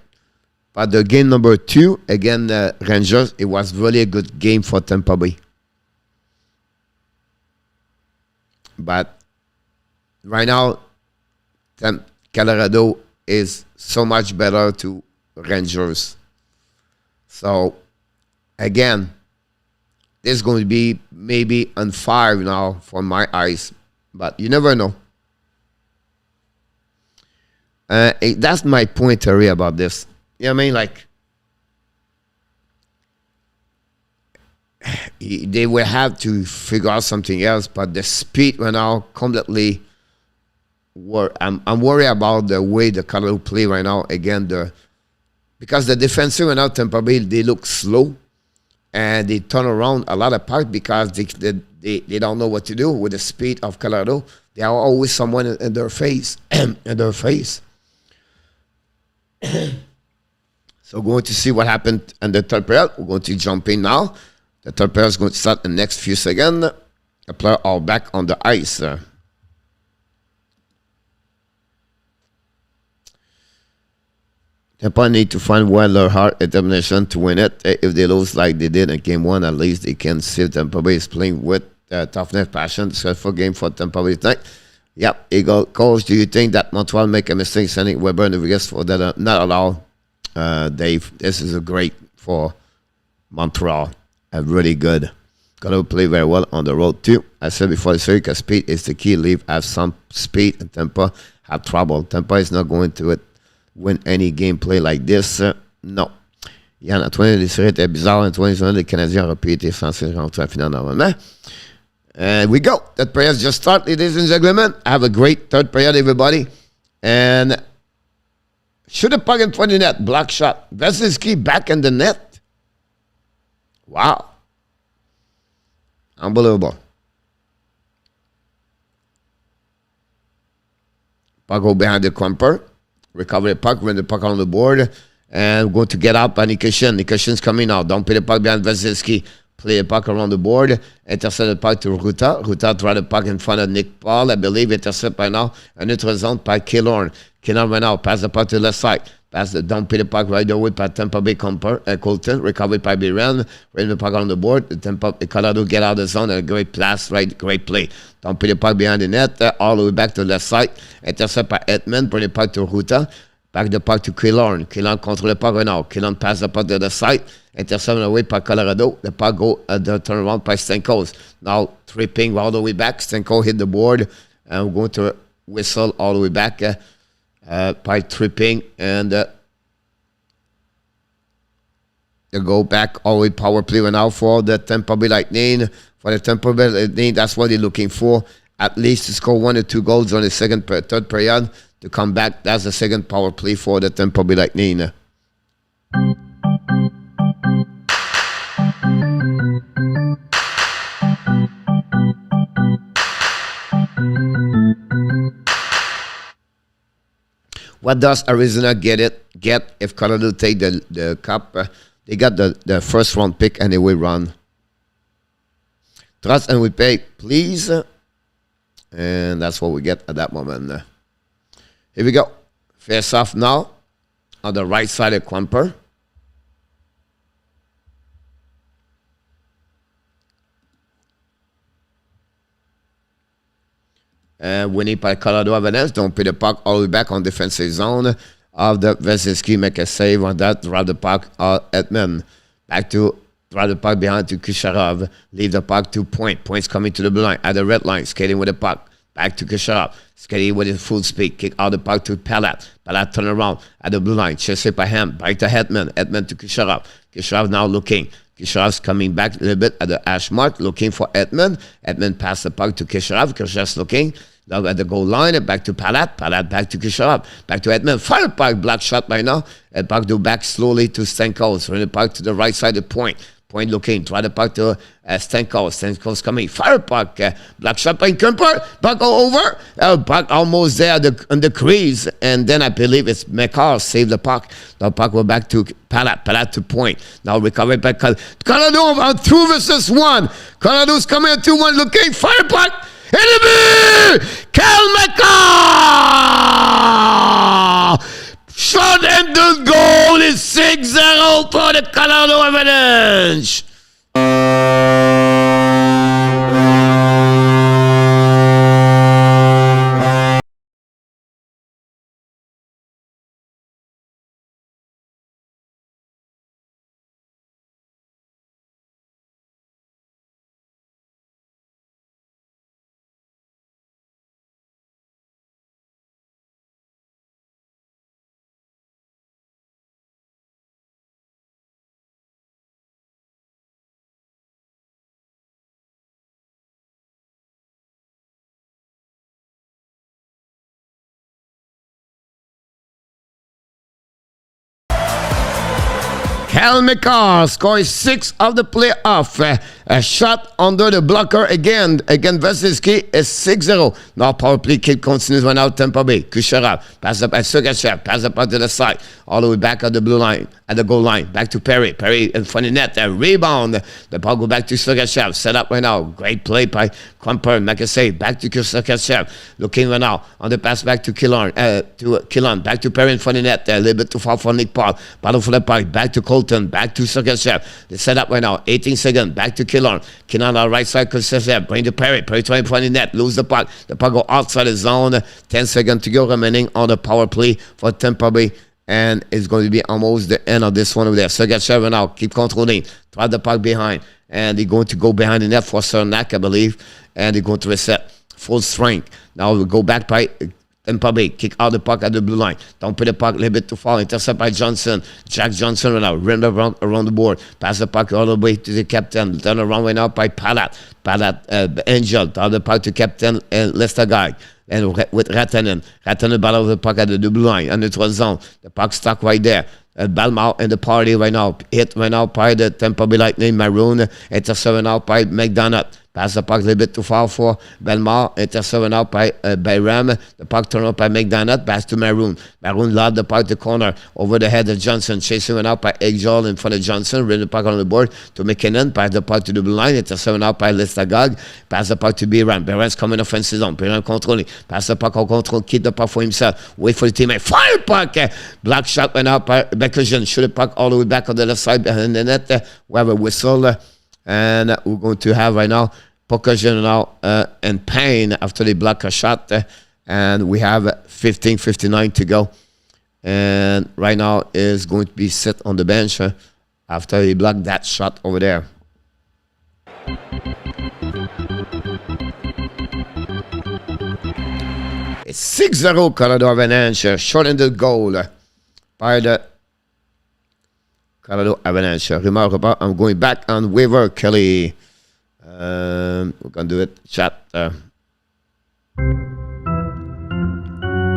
But the game number 2, again, the Rangers, it was really a good game for Tampa Bay. But right now, Colorado is so much better to Rangers. So, again, this is going to be maybe on fire now for my eyes. But you never know. That's my point, Terry, about this. You know what I mean? Like, they will have to figure out something else, but the speed right now completely. I'm worried about the way the Colorado play right now. Again, because the defensive right now, Tampa Bay, they look slow, and they turn around a lot of parts because they don't know what to do with the speed of Colorado. They are always someone in their face, So going to see what happened in the third period. We're going to jump in now. The third period is going to start in the next few seconds. The players are back on the ice. Tampa need to find well their heart determination to win it. If they lose like they did in game 1, at least they can see Tampa Bay is playing with toughness, passion. Successful game for Tampa Bay tonight. Yep, Eagle coach, do you think that Montreal make a mistake sending Weber and Rodriguez for that not allow? Dave, this is a great for Montreal. Really good. Got to play very well on the road too. I said before, the series, speed is the key. Leave have some speed, and Tampa have trouble. Tampa is not going to win any game play like this. No. Yann, à 20, les séries étaient bizarres. En 20, les Canadiens auraient pu être censés rentrer en finale normalement. And we go. Third period just started, ladies and gentlemen. Have a great third period, everybody. And shoot a puck in front of the net. Block shot. Vasilevsky back in the net. Wow. Unbelievable. Puck go behind the Kuemper. Recover the puck. Win the puck on the board. And going to get out by Nichushkin. Nichushkin's coming out. Don't play the puck behind Vasilevsky. Play the puck around the board. Intercept the puck to Ruta. Ruta try the puck in front of Nick Paul. I believe intercept by now. A neutral zone by Cale. Cale right now. Pass the puck to the left side. Don't play the puck right away by Tampa Bay Colton. Recovered by Biran. Bring the puck on the board. The Colorado get out of the zone. A great pass, right? Great play. Don't play the puck behind the net. All the way back to the left side. Intercept by Edmund. Bring the puck to Ruta. Back the puck to Cale. Cale control the puck right now. Cale pass the puck to the side. Intercepted away by Colorado. The puck go the turnaround by Stamkos. Now tripping all the way back. Stamkos hit the board. And we're going to whistle all the way back by tripping. And they go back all the way power play right now for the Tampa Bay Lightning. For the Tampa Bay Lightning, that's what they're looking for. At least to score 1 or 2 goals on the third period to come back. That's the second power play for the Tampa Bay Lightning. What does Arizona get if Colorado take the cup? They got the first round pick and they will run. Trust and we pay, please. And that's what we get at that moment. Here we go. Face off now on the right side of Kuemper. And winning by Colorado Avalanche. Don't put the puck all the way back on defensive zone of the Vasilevsky. Make a save on that. Drive the puck Edmund. Back to drive the puck behind to Kucherov. Leave the puck to Point. Point's coming to the blue line at the red line. Skating with the puck. Back to Kucherov. Skating with his full speed. Kick out the puck to Palat. Palat turn around at the blue line. Chase it by him. Back to Edmund. Edmund to Kucherov. Kucherov now looking. Kucherov's coming back a little bit at the hash mark. Looking for Edmund. Edmund pass the puck to Kucherov. Kucherov's looking. Now at the goal line, and back to Palat. Palat back to Kucherov. Back to Edmund. Fire puck, block shot by now. And puck to back slowly to Stamkos. Run the puck to the right side of Point. Point looking. Try the puck to Stamkos. Stamkos coming. Fire puck. Block shot by Kuemper. Puck over. Puck almost there on the crease. And then I believe it's Makar saved the puck. The puck will back to Palat. Palat to Point. Now recovered by Colorado on 2 versus 1. Colorado's coming at 2-1 looking. Fire puck. Enemy! Makar! Shot and the goal! goal is 6-0 for the Colorado Avalanche. Cale Makar scores 6 of the playoff. A shot under the blocker again against Valeri is 6-0. Now power play kick continues right now. Tampa Bay. Kucherov pass up at Sergachev. Pass up to the side. All the way back at the blue line. At the goal line. Back to Perry. Perry in front of net. A rebound. The ball go back to Sergachev. Set up right now. Great play by Kuemper. Make a save. Back to Sergachev. Looking right now on the pass back to Killorn. Back to Perry in front of net. A little bit too far for Nick Paul. Battle for the puck. Back to Colton. Back to Sergachev. They set up right now. 18 seconds. Back to Killorn. Killorn on the right side. Sergachev. Bring to Perry. Perry trying in front of net. Lose the puck. The puck go outside the zone. 10 seconds to go remaining on the power play for Tampa Bay. And it's going to be almost the end of this one over there. Sergachev now keep controlling. Try the puck behind. And they're going to go behind the net for Cernak, I believe. And they're going to reset full strength. Now we go back by Tampa Bay. Kick out the puck at the blue line. Don't put the puck a little bit too far. Intercept by Johnson. Jack Johnson right now. Run around the board. Pass the puck all the way to the captain. Turn around right now by Palat. Angel. Down the puck to captain and Lester Guy. And with Rantanen battle the puck at the blue line and it was zone. The puck stuck right there. Belmar and the party right now. Hit right now by the Tampa Bay Lightning. Maroon. Intercept out by McDonough. Pass the puck a little bit too far for Belmar. Intercept out by Ram. The puck turned up by McDonough. Pass to Maroon. Maroon lobbed the puck to corner over the head of Johnson. Chasing out by Angel in front of Johnson. Ran the puck on the board to McKinnon. Pass the puck to the blue line. Intercept out by Lestagog. Pass the puck to Biran. Biran's coming offensive zone. Biran controlling. Pass the puck on control. Keep the puck for himself. Wait for the teammate. Fire puck. Black shot went out by Beckergen. Shoot the puck all the way back on the left side behind the net. We have a whistle. And we're going to have right now Pokajan now in pain after they block a shot. And we have 15:59 to go. And right now is going to be set on the bench after he blocked that shot over there. It's 6-0 Colorado Avalanche. Short-ended goal by the Colorado Avalanche. Remarkable. I'm going back on waiver, Kelly. We're going to do it. Chat.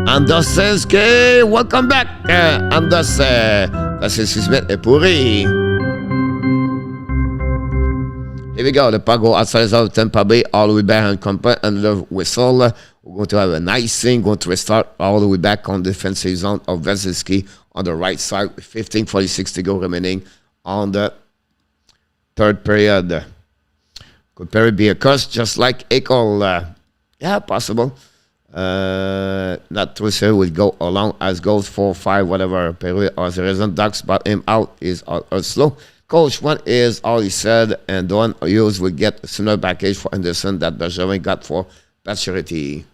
Andersenski, welcome back. Anders, Smith est pourri. Here we go. The puck go outside of Tampa Bay, all the way back and Kuemper under the whistle. We're going to have a nice thing. Going to restart all the way back on the defensive zone of Valeri on the right side with 15:46 to go remaining on the third period. Could Perry be a curse just like Cale? Yeah, possible. Not too sure would go along as goes 4-5, whatever. Perry as a reason Ducks, but him out is slow. Coach, what is all he said, and Don Hughes will get a similar package for Anderson that Bergevin got for Pacioretty.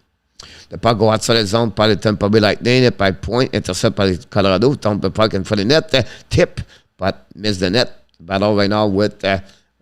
The puck go outside the zone by the Tampa Bay Lightning, by point, intercept by Colorado, dump the puck in front of the net, tip, but miss the net. Battle right now with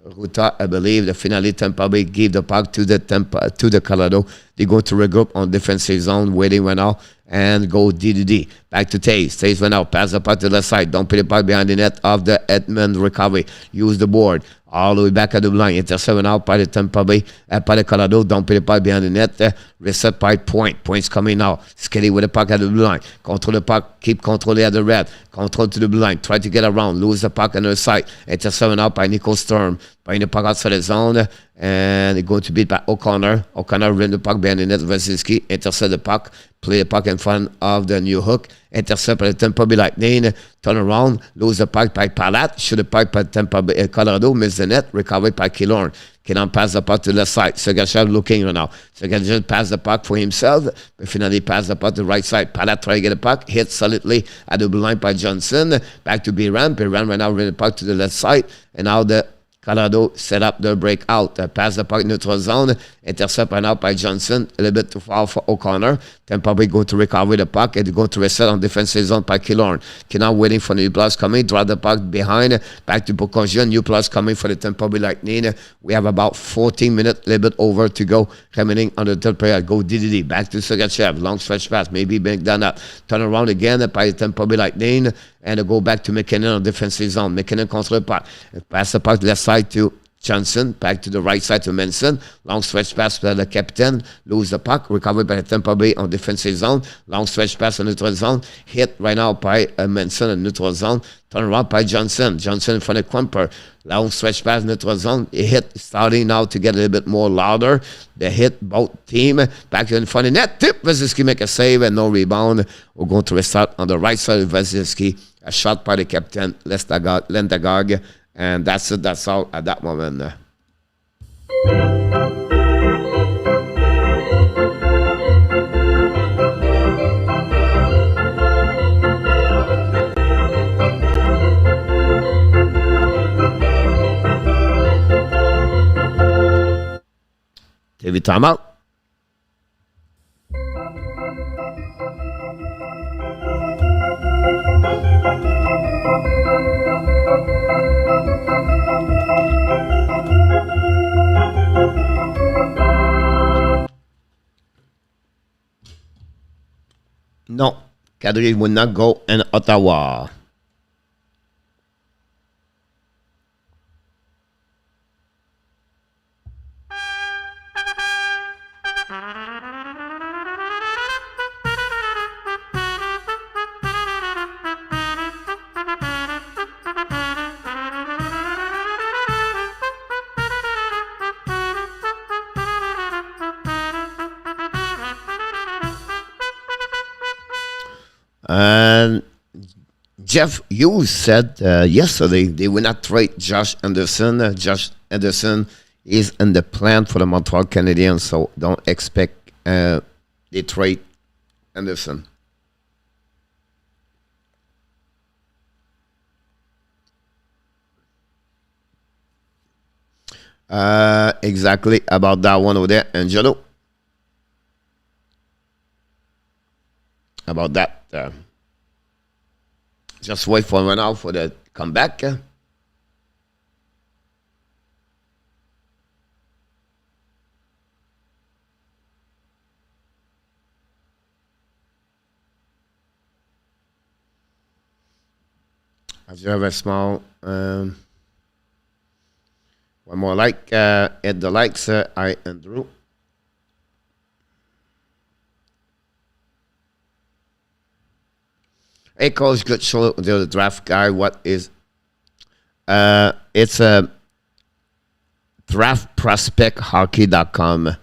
Ruta, I believe. The finale Tampa Bay gave the puck to the Colorado. They go to regroup on defensive zone, waiting right now, and go D. Back to Taze. Taze went out, pass the puck to the left side. Don't put the puck behind the net of the Edmund recovery. Use the board. All the way back at the line. Intercept out by the Tampa Bay, by the Colorado. Don't put the puck behind the net. Reset by point. Points coming now. Skitty with the puck at the blue line. Control the puck. Keep controlling at the red. Control to the blue line. Try to get around. Lose the puck on the side. Intercept out by Nico Sturm. Bring the puck outside the zone. And it's going to beat by O'Connor. O'Connor ran the puck behind the net. Valeri intercept the puck. Play the puck in front of the new hook. Intercept by the Tampa Bay Lightning. Turn around. Lose the puck by Palat. Shoot the puck by Tampa Bay Colorado. Miss the net. Recovered by Killorn. cannot pass the puck to the side. Sergachev looking right now. Sergachev pass the puck for himself, but finally pass the puck to the right side. Palat try to get the puck, hit solidly at the blue line by Johnson. Back to Biran. Biran right now bring the puck to the left side, and now the Colorado set up the breakout. Pass the puck neutral zone. Intercept right now by Johnson. A little bit too far for O'Connor. Tampa Bay go to recover the puck and go to reset on defensive zone by Killorn. Now waiting for new plus coming. Draw the puck behind. Back to Burakovsky. New plus coming for the Tampa Bay Lightning. We have about 14 minutes, a little bit over to go. Remaining on the third period. Go DDD. Back to Sergachev. Long stretch pass. Maybe make that up. Turn around again by the Tampa Bay Lightning. And go back to McKinnon on defensive zone. McKinnon contre le puck. Pass the puck left side to Johnson. Back to the right side to Manson. Long stretch pass to the captain. Lose the puck. Recovered by the Tampa Bay on defensive zone. Long stretch pass on neutral zone. Hit right now by Manson in neutral zone. Turn around by Johnson. Johnson in front of Kuemper. Long stretch pass neutral zone. It hit starting now to get a little bit more louder. They hit both team. Back in front of net. Tip. Vasilevsky make a save and no rebound. We're going to restart on the right side of Vasilevsky. A shot by the captain, Lendagard. And that's it. That's all at that moment. TV timeout. No, Kadri will not go in Ottawa. And Jeff Hughes said yesterday they will not trade Josh Anderson. Josh Anderson is in the plan for the Montreal Canadiens, so don't expect they trade Anderson. Exactly about that one over there, Angelo. About that. Just wait for right now for the comeback. As you have a small one more like at the likes, I Andrew. Hey, Coach, good show with the draft guy. What is it's a draftprospecthockey.com.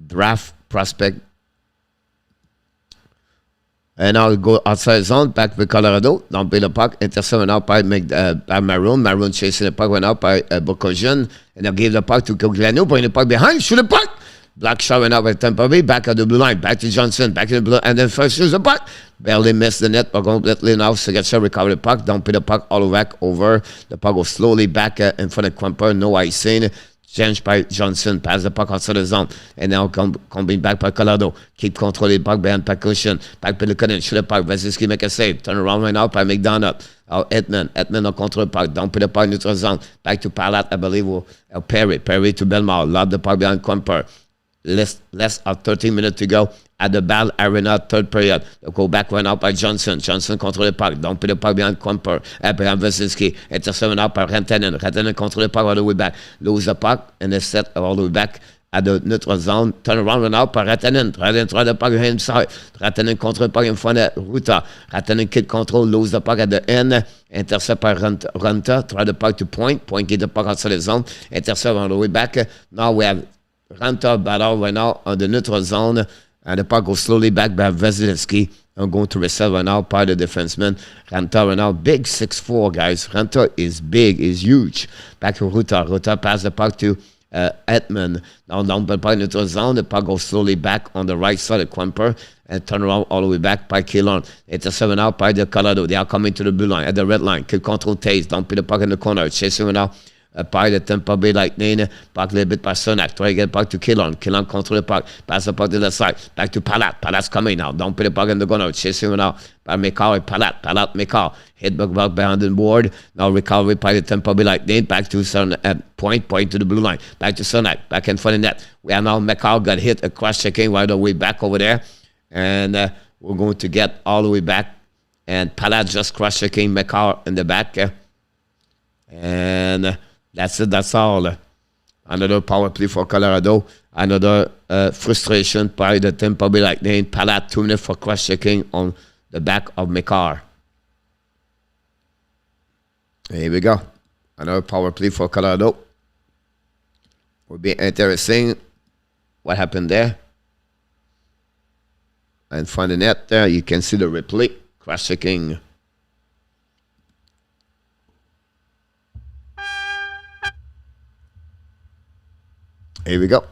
Draft prospect. And I'll go outside zone, back with Colorado. Don't play the puck. Intercept went out by Maroon. Maroon chasing the puck, went out by Burakovsky. And they'll give the puck to Cogliano. Bring the puck behind. Shoot the puck. Black shot went out by Tampa Bay. Back at the blue line. Back to Johnson. Back to the blue. And then first shoots the puck. Barely missed the net. But completely now. Sergachev recover the puck. Don't play the puck all the way back over. The puck goes slowly back in front of Kuemper. No icing. Changed by Johnson. Pass the puck outside the zone. And now coming back by Colorado. Keep controlling the puck behind percussion. Back by the Canadian. Shoot the puck. Vasilevsky make a save. Turn around right now by McDonough. Edmond on control the puck. Don't put the puck neutral zone. Back to Palat, I believe. Perry. Perry to Belmar. Lob the puck behind Kuemper. Less of 13 minutes to go at the Amalie Arena, third period. They'll go back right out by Johnson. Johnson control the puck. Don't put the puck behind Kuemper. Behind Vasilevsky. Intercept out by Rantanen. Rantanen control the puck all the way back. Lose the puck and they set all the way back at the neutral zone. Turn around right out by Rantanen. Rantanen try the puck behind himself. Rantanen control the puck in front of Ruta. Rantanen kid control. Lose the puck at the end. Intercept by Ranta. Try the puck to point. Point get the puck outside the zone. Intercept all the way back. Now we have Ranta battle right now on the neutral zone, and the puck goes slowly back by Vasilevsky. I'm going to reset right now by the defenseman. Ranta right now, big 6'4", guys. Ranta is big, is huge. Back to Ruta. Ruta pass the puck to Edmund. Now down by neutral zone, the puck goes slowly back on the right side of Kuemper and turn around all the way back by Cale. Intercepted out by the Colorado. They are coming to the blue line at the red line. Kill control Taze. Don't put the puck in the corner. Chasing now by the Tampa Bay Lightning. Puck a little bit by Sonak. Try to get back to Cale. Cale control the puck. Pass the puck to the side. Back to Palat. Palat's coming now. Don't put the puck in the corner. Chasing now by Makar. Palat. Palat. Makar. Hit back behind the board. Now recovery by the Tampa Bay Lightning. Back to point to the blue line. Back to Sonak. Back in front of net. We are now Makar got hit. A cross checking right away back over there. And we're going to get all the way back. And Palat just cross checking Makar in the back. And that's it. That's all. Another power play for Colorado. Another frustration by the Tampa Bay Lightning. Palat 2 minutes for cross checking on the back of Makar. Here we go. Another power play for Colorado. Will be interesting. What happened there? And from the net there, you can see the replay. Cross checking. Here we go.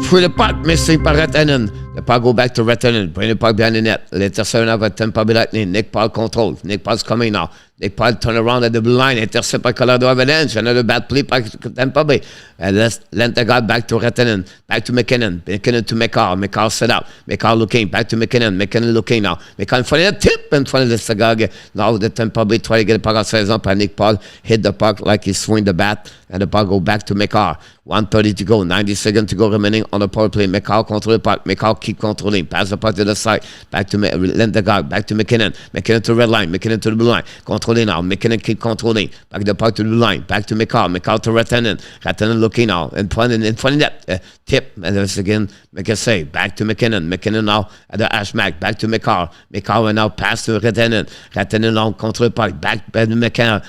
Through the puck, missing by Rantanen. The puck go back to Rantanen. Bring the puck behind the net. Later 7 over Tampa Bay Lightning. Nick Paul control. Nick Paul's coming now. Nick Paul turn around at the blue line. Intercept by Colorado Avalanche. Another bad play by Tampa Bay. And let's Lenta back to Rantanen. Back to McKinnon. McKinnon to Makar. Makar set up. Makar looking. Back to McKinnon. McKinnon looking now. Makar in front of the tip. In front of the Sagag. Now the Tampa Bay try to get the puck outside zone. And Nick Paul hit the puck like he swung the bat. And the puck go back to Makar. 1:30 to go. 90 seconds to go remaining on the power play. Makar control the puck. Makar keep controlling. Pass the puck to the side. Back to Lenta back to McKinnon. McKinnon to red line. McKinnon to the blue line. Controlling now. McKinnon keep controlling. Back the puck to the blue line. Back to Makar. Makar to Rantanen. Rantanen looking now. In front of that tip. And once again, make a save. Back to McKinnon. McKinnon now at the hash mark. Back to Makar. Makar will now pass to Rantanen. Rantanen now control the puck. Back to Makar.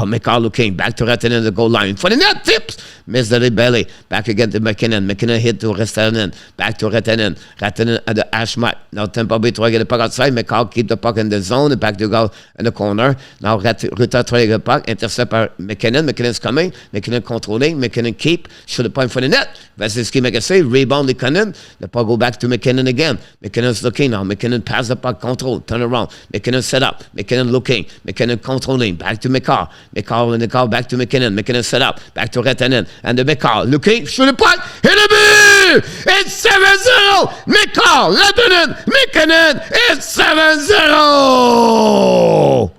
Makar looking. Back to Rantanen. The goal line. In front of that tips. Miss the belly. Back again to McKinnon. McKinnon hit to Rantanen. Back to Rantanen. Rantanen at the hash mark. Now Tampa Bay try to get the puck outside. Makar keep the puck in the zone. Back to go in the corner. Now Ruta try to get the puck. Intercept by McKinnon. McKinnon's coming. McKinnon controlling. McKinnon keep. Shoot the puck in front of the net. Vasilevsky make a save. Rebound McKinnon. The puck go back to McKinnon again. McKinnon's looking now. McKinnon pass the puck. Control. Turn around. McKinnon set up. McKinnon looking. McKinnon controlling. Back to Makar. Makar in the car. Back to McKinnon. McKinnon set up. Back to Rantanen. And the Makar looking. Shoot the puck. Hit the ball. It's 7-0. Makar. Rantanen. McKinnon. It's 7-0.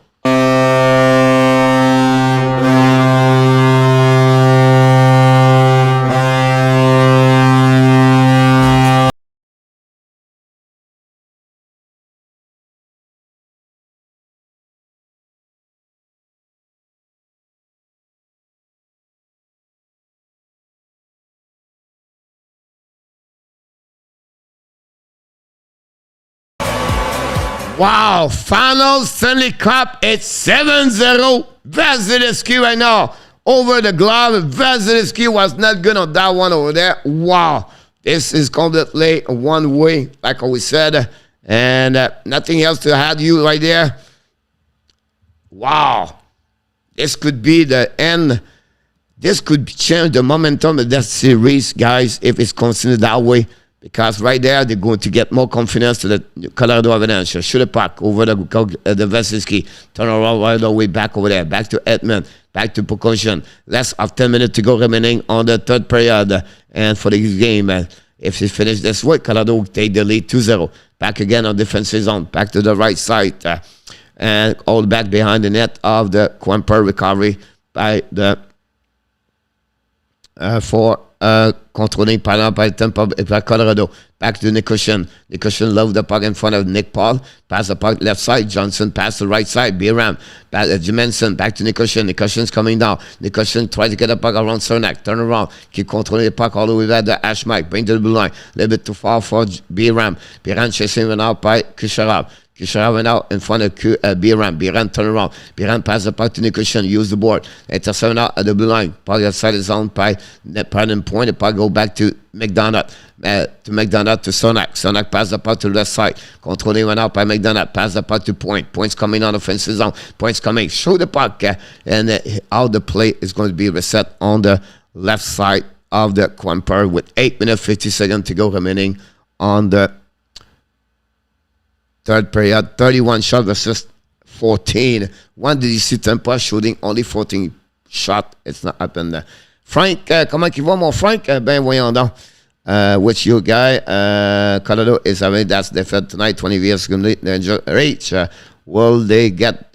Wow, final Stanley Cup, it's 7-0. Vasilevsky right now over the glove. Vasilevsky was not good on that one over there. Wow, this is completely one way, like we said. And nothing else to add you right there. Wow, this could be the end. This could change the momentum of that series, guys, if it's considered that way. Because right there, they're going to get more confidence to the Colorado Avalanche. Shoot a puck over the Vasilevsky. Turn around right the way back over there. Back to Edmund. Back to Pokashin. Less of 10 minutes to go remaining on the third period. And for the game, if they finish this way, Colorado will take the lead 2-0. Back again on defensive zone. Back to the right side. And all back behind the net of the Kuemper recovery by the controlling by Tampa by Colorado. Back to Nichushkin. Nichushkin loved the puck in front of Nick Paul. Pass the puck left side. Johnson pass the right side. Biram. Manson. Back to Nichushkin. Nichushkin's coming down. Nichushkin tries to get the puck around Cernak. Turn around. Keep controlling the puck all the way back to Ashmike. Bring to the blue line. A little bit too far for Biram. Biram chasing him out by Kucherov. Kucherov went out in front of Biran. Biran turned around. Biran passed the puck to Nichushkin. Use the board. Intercepted out at the blue line. Puck outside the zone. Pardon point. The puck go back to McDonough. To Sonak. Sonak passed the puck to the left side. Controlling went out by McDonough. Passed the puck to Point. Point's coming on offensive zone. Point's coming. Show the puck. And how the play is going to be reset on the left side of the Kuemper with 8 minutes 50 seconds to go remaining on the third period. 31 shots versus 14. When did you see Tampa shooting only 14 shots? It's not happened. Frank, comment il va mon Frank? Ben voyons donc. Which you guy? Colorado is having that defeat tonight. 20 years reach. Will they get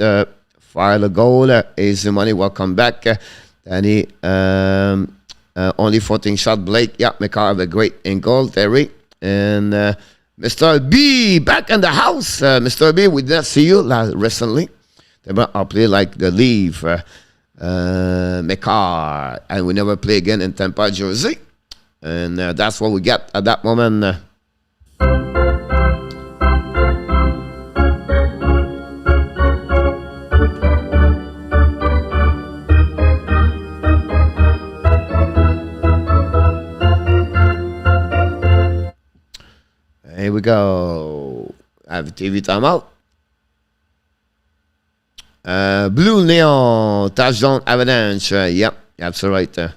file a goal? Easy money. Welcome back. Danny, only 14 shot. Blake, yeah, Makar have a great in goal. Terry and Mr. B back in the house. Mr. B, we did not see you recently. I'll play like the leave. Makar, and we never play again in Tampa, Jersey. And that's what we got at that moment. Here we go. I have a TV timeout. Blue Neon, touchdown Avalanche. Yep, absolutely right.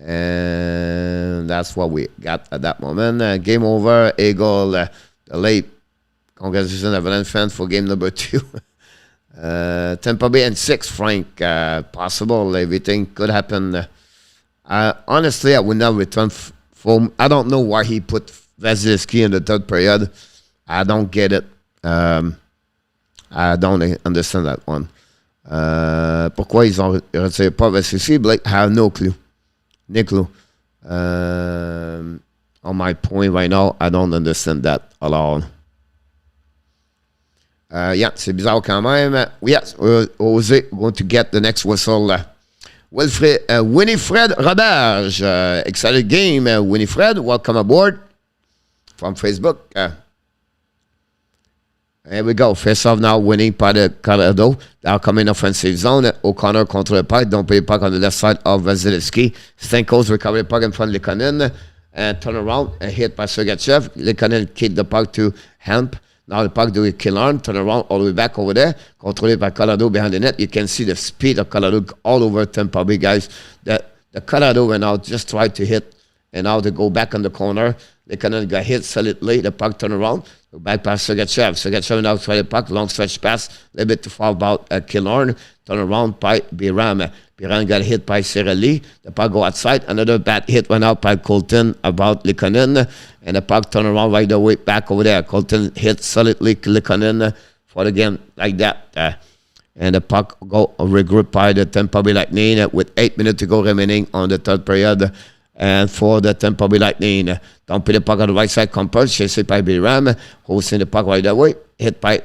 And that's what we got at that moment. Game over. Eagle, the late. Congratulations, Avalanche fans, for game number 2. Tampa Bay and 6, Frank. Possible. Everything could happen. Honestly, I would not return I don't know why he put Vasilevsky in the third period. I don't get it. I don't understand that one. Pourquoi ils ont retiré pas Vasilevsky? Blake, I have no clue. No clue. On my point right now, I don't understand that at all. Yeah, c'est bizarre quand même. Yes, we're going to get the next whistle. Winifred Roberge. Excited game, Winifred. Welcome aboard from Facebook. Here we go. Face off now, winning by the Colorado. Now coming offensive zone. O'Connor contre le puck. Don't play the puck on the left side of Vasilevsky. Stanko's recover the puck in front of Likonen. And turn around and hit by Sergachev. Likonen kick the puck to Hemp. Now the puck to Killorn, turn around all the way back over there, controlled by Colorado behind the net. You can see the speed of Colorado all over Tampa Bay, guys. The Colorado went out, just tried to hit, and now they go back on the corner. They kind got hit solidly. The puck turn around, go back past Sergachev. Sergachev now try the puck, long stretch pass, a little bit too far about Killorn. Turn around by Biram. Biram got hit by Cirelli. The puck go outside. Another bad hit went out by Colton about Likonen. And the puck turned around right away back over there. Colton hit solidly Likonen for the game like that. And the puck go regroup by the Tampa Bay Lightning with 8 minutes to go remaining on the third period. And for the Tampa Bay Lightning, don't put the puck on the right side. Kuemper, chased by Biram, hosting the puck right away. Hit by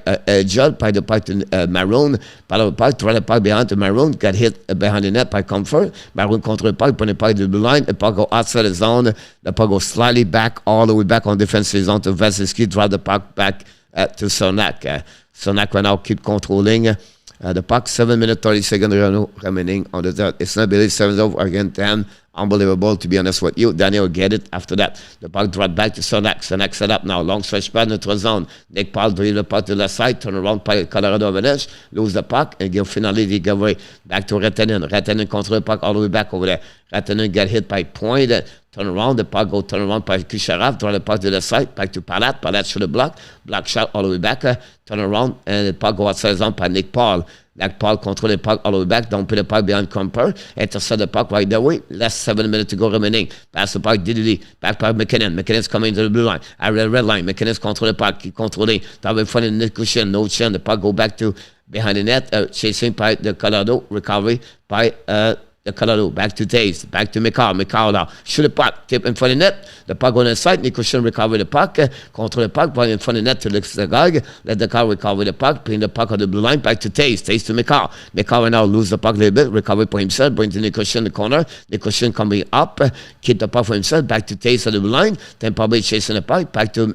Judd, by the puck to Maroon. Par the puck, throw the puck behind to Maroon. Got hit behind the net by Kuemper. Maroon contre le puck, put the puck to the blue line. The puck go outside the zone. The puck go slightly back, all the way back on defensive zone to Vasilevsky. Drive the puck back to Sonak. Sonak will now keep controlling the puck. 7 minutes, 30 seconds remaining on the third. It's not really 7-0 against 10. Unbelievable, to be honest with you. Daniel will get it after that. The puck dropped back to Sonak. Sonak set up now. Long stretch pass, neutral zone. Nick Paul drive the puck to the side. Turn around by Colorado Avalanche. Lose the puck. And give finally the giveaway back to Rantanen. Rantanen control the puck all the way back over there. Rantanen got hit by Point. Turn around. The puck go turn around by Kucherov. Draw the puck to the side. Back to Palat. Palat should have blocked. Block shot all the way back. Turn around. And the puck go outside zone by Nick Paul. Like Paul control the puck all the way back. Don't put the puck behind Kuemper. Intercept the puck right away. Less 7 minutes to go remaining. Pass the puck. Diddy. Back by McKinnon. McKinnon's coming to the blue line. I read red line. McKinnon's control the puck. Keep controlling. Top in front of Nichushkin. No chin. The puck go back to behind the net. Chasing by the Colorado. Recovery by the Colorado. Back to Taze. Back to Makar. Makar now. Shoot the puck. Tip in front of the net. The puck on the side. Nichushkin recover the puck. Control the puck. Ball in front of the net to the guy. Let the car recover the puck. Pin the puck on the blue line. Back to Taze. Taze to Makar. Makar will now lose the puck a little bit. Recover for himself. Bring to Nichushkin in the corner. Nichushkin coming up. Keep the puck for himself. Back to Taze on the blue line. Then probably chasing the puck. Back to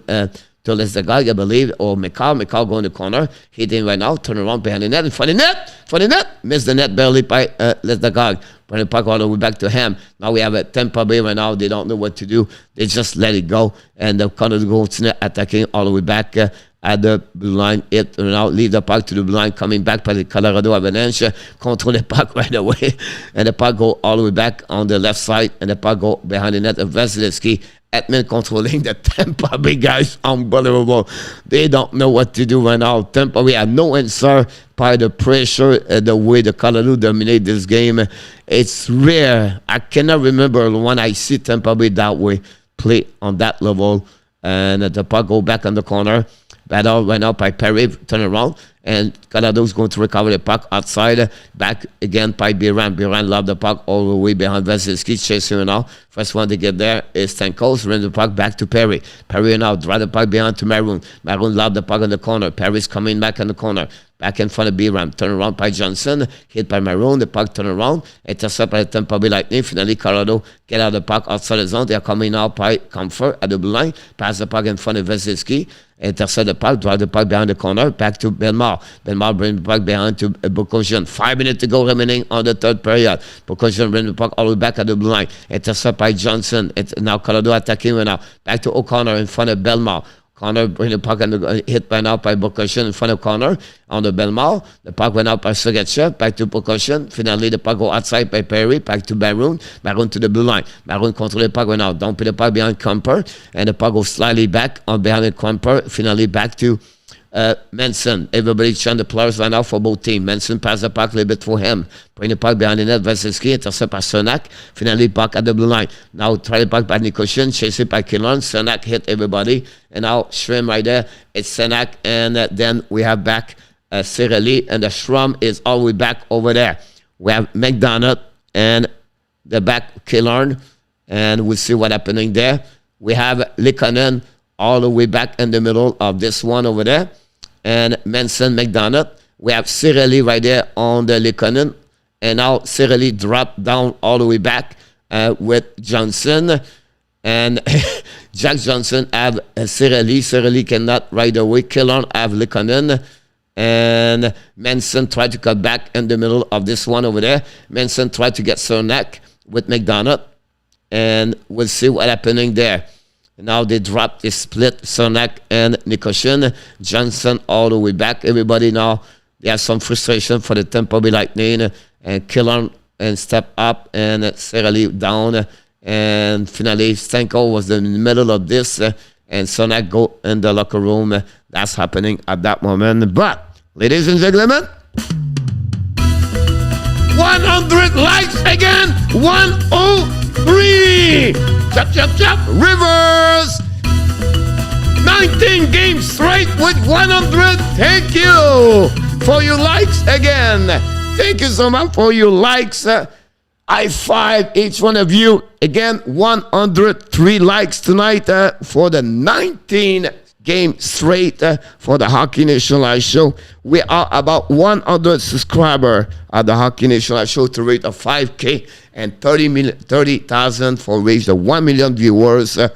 to Lesdagag, I believe, or Makar. Makar go in the corner. Hitting right now. Turn around behind the net. In front of the net. For the net. Missed the net barely by Lesdagag. Bring the puck all the way back to him. Now we have a Tampa Bay right now. They don't know what to do. They just let it go. And the Colorado goes attacking all the way back at the blue line. It now leave the puck to the blue line, coming back by the Colorado Avalanche. Control the puck right away. And the puck go all the way back on the left side. And the puck go behind the net of Vasilevsky. Edmund controlling the Tampa Bay guys. Unbelievable. They don't know what to do right now. Tampa Bay have no answer by the pressure, the way the Colorado dominate this game. It's rare. I cannot remember when I see Tampa Bay that way play on that level. And the puck go back on the corner. Battle went up by Perry, turn around, and Colorado's going to recover the puck outside. Back again by Biran. Biran lobbed the puck all the way behind Vasilevsky, chasing him now. First one to get there is Stamkos, ran the puck back to Perry. Perry now drive the puck behind to Maroon. Maroon lobbed the puck in the corner. Perry's coming back in the corner. Back in front of Biran. Turn around by Johnson. Hit by Maroon. The puck turn around. Intercept by the Tampa Bay Lightning. Finally, Colorado get out of the puck outside the zone. They are coming out by Comfort at the blue line. Pass the puck in front of Vasilevsky. Intercept the puck. Drive the puck behind the corner. Back to Belmar. Belmar bring the puck behind to Burakovsky. 5 minutes to go remaining on the third period. Burakovsky bring the puck all the way back at the blue line. Intercept by Johnson. It's now Colorado attacking right now. Back to O'Connor in front of Belmar. Connor bring the puck and hit by now by Burakovsky in front of Connor on the Belmar. The puck went out by Sergachev, back to Burakovsky. Finally, the puck go outside by Perry, back to Maroon. Maroon to the blue line. Maroon control the puck went out. Don't put the puck behind Kuemper. And the puck goes slightly back on behind the Kuemper. Finally, back to Manson. Everybody trying the players right now for both teams. Manson pass the puck a little bit for him. Bring the puck behind the net. Vasilevsky intercept by Cernak. Finally, puck at the blue line. Now try the puck by Nichushkin. Chase it by Cale. Cernak hit everybody. And now Shrimp right there. It's Cernak. And then we have back Cirelli. And the Shrimp is all the way back over there. We have McDonough and the back Cale. And we'll see what's happening there. We have Likonen all the way back in the middle of this one over there. And Manson, McDonough. We have Cirelli right there on the Likonen. And now Cirelli dropped down all the way back with Johnson. And Jack Johnson have Cirelli. Cirelli cannot right away. Cale have Likonen. And Manson tried to cut back in the middle of this one over there. Manson tried to get Cernak with McDonough. And we'll see what's happening there. Now they dropped the split, Cernak and Nichushkin. Johnson all the way back. Everybody now, they have some frustration for the Tampa Bay Lightning. And Cale and step up and Cirelli down. And finally, Stanko was in the middle of this. And Cernak go in the locker room. That's happening at that moment. But, ladies and gentlemen, 100 likes again. 103. Chop, chop, chop. Rivers. 19 games straight with 100. Thank you for your likes again. Thank you so much for your likes. I five each one of you. Again, 103 likes tonight for the 19 game straight for the Hockey Nation Live Show. We are about 100 subscribers at the Hockey Nation Live Show to rate of 5K and 30,000 for reach the 1 million viewers. Oh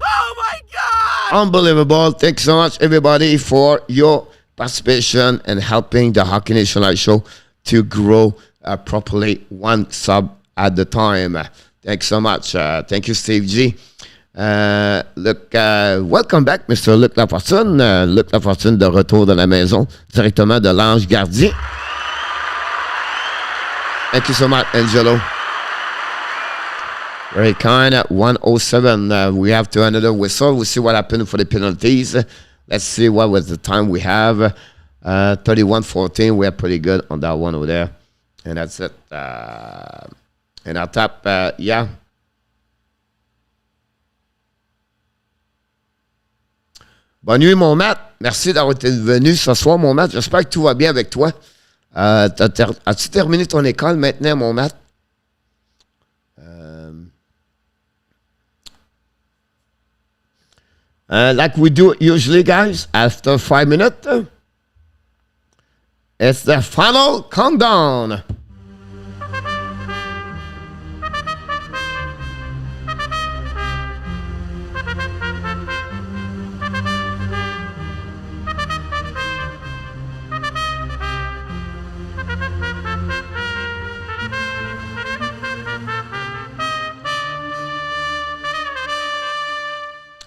my God! Unbelievable. Thanks so much, everybody, for your participation and helping the Hockey Nation Live Show to grow properly, one sub at the time. Thanks so much. Thank you, Steve G. Welcome back, Mr. Luc Lafortune. Luc Lafortune de retour de la maison, directement de l'Ange Gardien. Thank you so much, Angelo. Very kind. 107. We have to another whistle. We'll see what happened for the penalties. Let's see what was the time we have. 31-14. We're pretty good on that one over there. And that's it. And our top, yeah. Bonne nuit, mon Matt. Merci d'avoir été venu ce soir, mon Matt. J'espère que tout va bien avec toi. As-tu terminé ton école maintenant, mon Matt? Like we do usually, guys, after 5 minutes, it's the final countdown.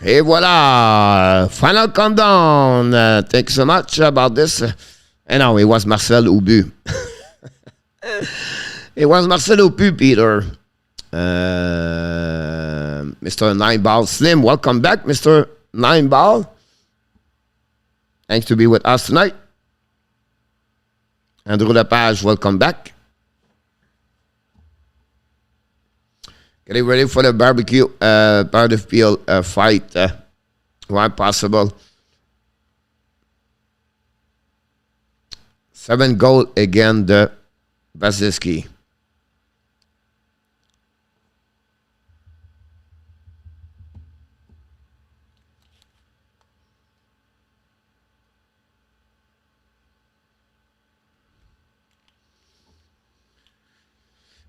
Et voilà, final countdown. Thanks so much about this. And now it was Marcel Aubu. It was Marcel Aubu, Peter. Mr. Nine Ball Slim, welcome back, Mr. Nine Ball. Thanks to be with us tonight. Andrew Lepage, welcome back. Getting ready for the barbecue, battlefield fight, where possible. 7 goal against the Vasilevsky.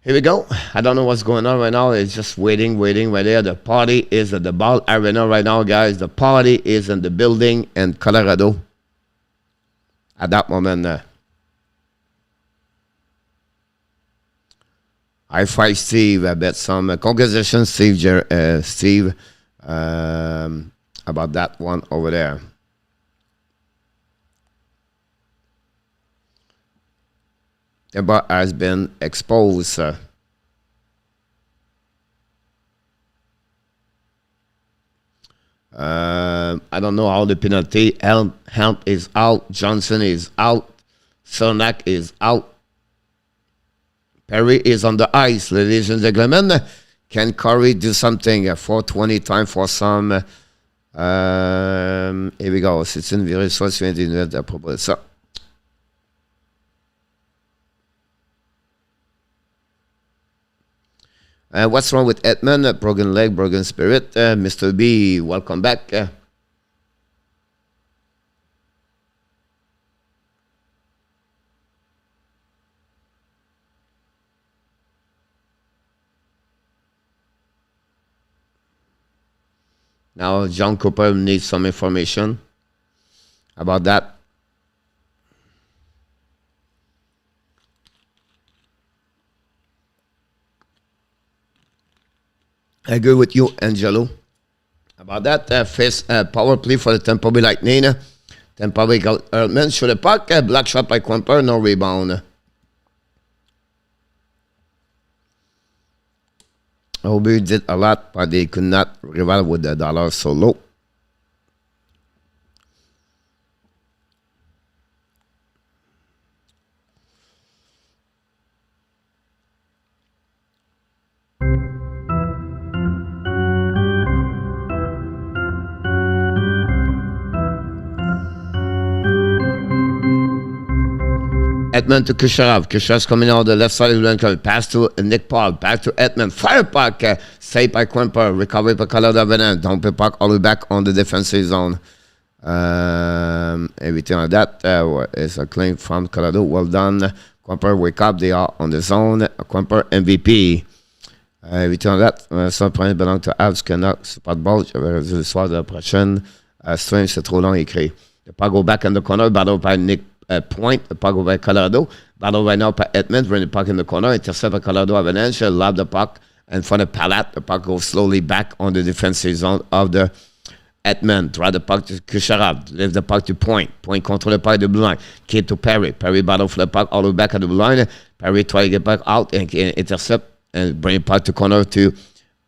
Here we go. I don't know what's going on right now. It's just waiting right there. The party is at the Ball Arena right now, guys. The party is in the building in Colorado. At that moment, I fight Steve. I bet some congratulations, Steve, about that one over there. Tampa has been exposed. I don't know how the penalty. Helm is out. Johnson is out. Cernak is out. Perry is on the ice. Ladies and gentlemen, can Curry do something? 4:20 time for some. Here we go. C'est une virée 79 à propos de ça. What's wrong with Edmund? Broken leg, broken spirit. Mr. B, welcome back. Now, John Cooper needs some information about that. I agree with you, Angelo, about that. First power play for the Tampa Bay Lightning. Tampa Bay men shoot the puck. Black shot by Kuemper, no rebound. Obi did a lot, but they could not rival with the dollar so low. Edmund to Kucherov. Kucherov's coming out the left side of the lane. Pass to Nick Paul. Back to Edmund. Fire puck. Saved by Kuemper. Recovery by Colorado Avalanche. Don't put puck all the way back on the defensive zone. Everything like that is a claim from Colorado. Well done. Kuemper, wake up. They are on the zone. Kuemper MVP. Everything like that. Ça premier ballon to Avs Canuck. C'est pas de ball. Je vais résoudre le soir de la prochaine. Stream, c'est trop long à écrire. The puck go back in the corner. Battle by Nick Point. The puck go by Colorado. Battle right now by Edmund. Bring the puck in the corner. Intercept by Colorado Avalanche. Lob the puck in front of Palat. The puck goes slowly back on the defensive zone of the Edmund. Draw the puck to Kucherov. Leave the puck to Point. Point control the puck at the blue line. Kid to Perry. Perry battle for the puck all the way back at the blue line. Perry try to get back out and intercept and bring the puck to corner to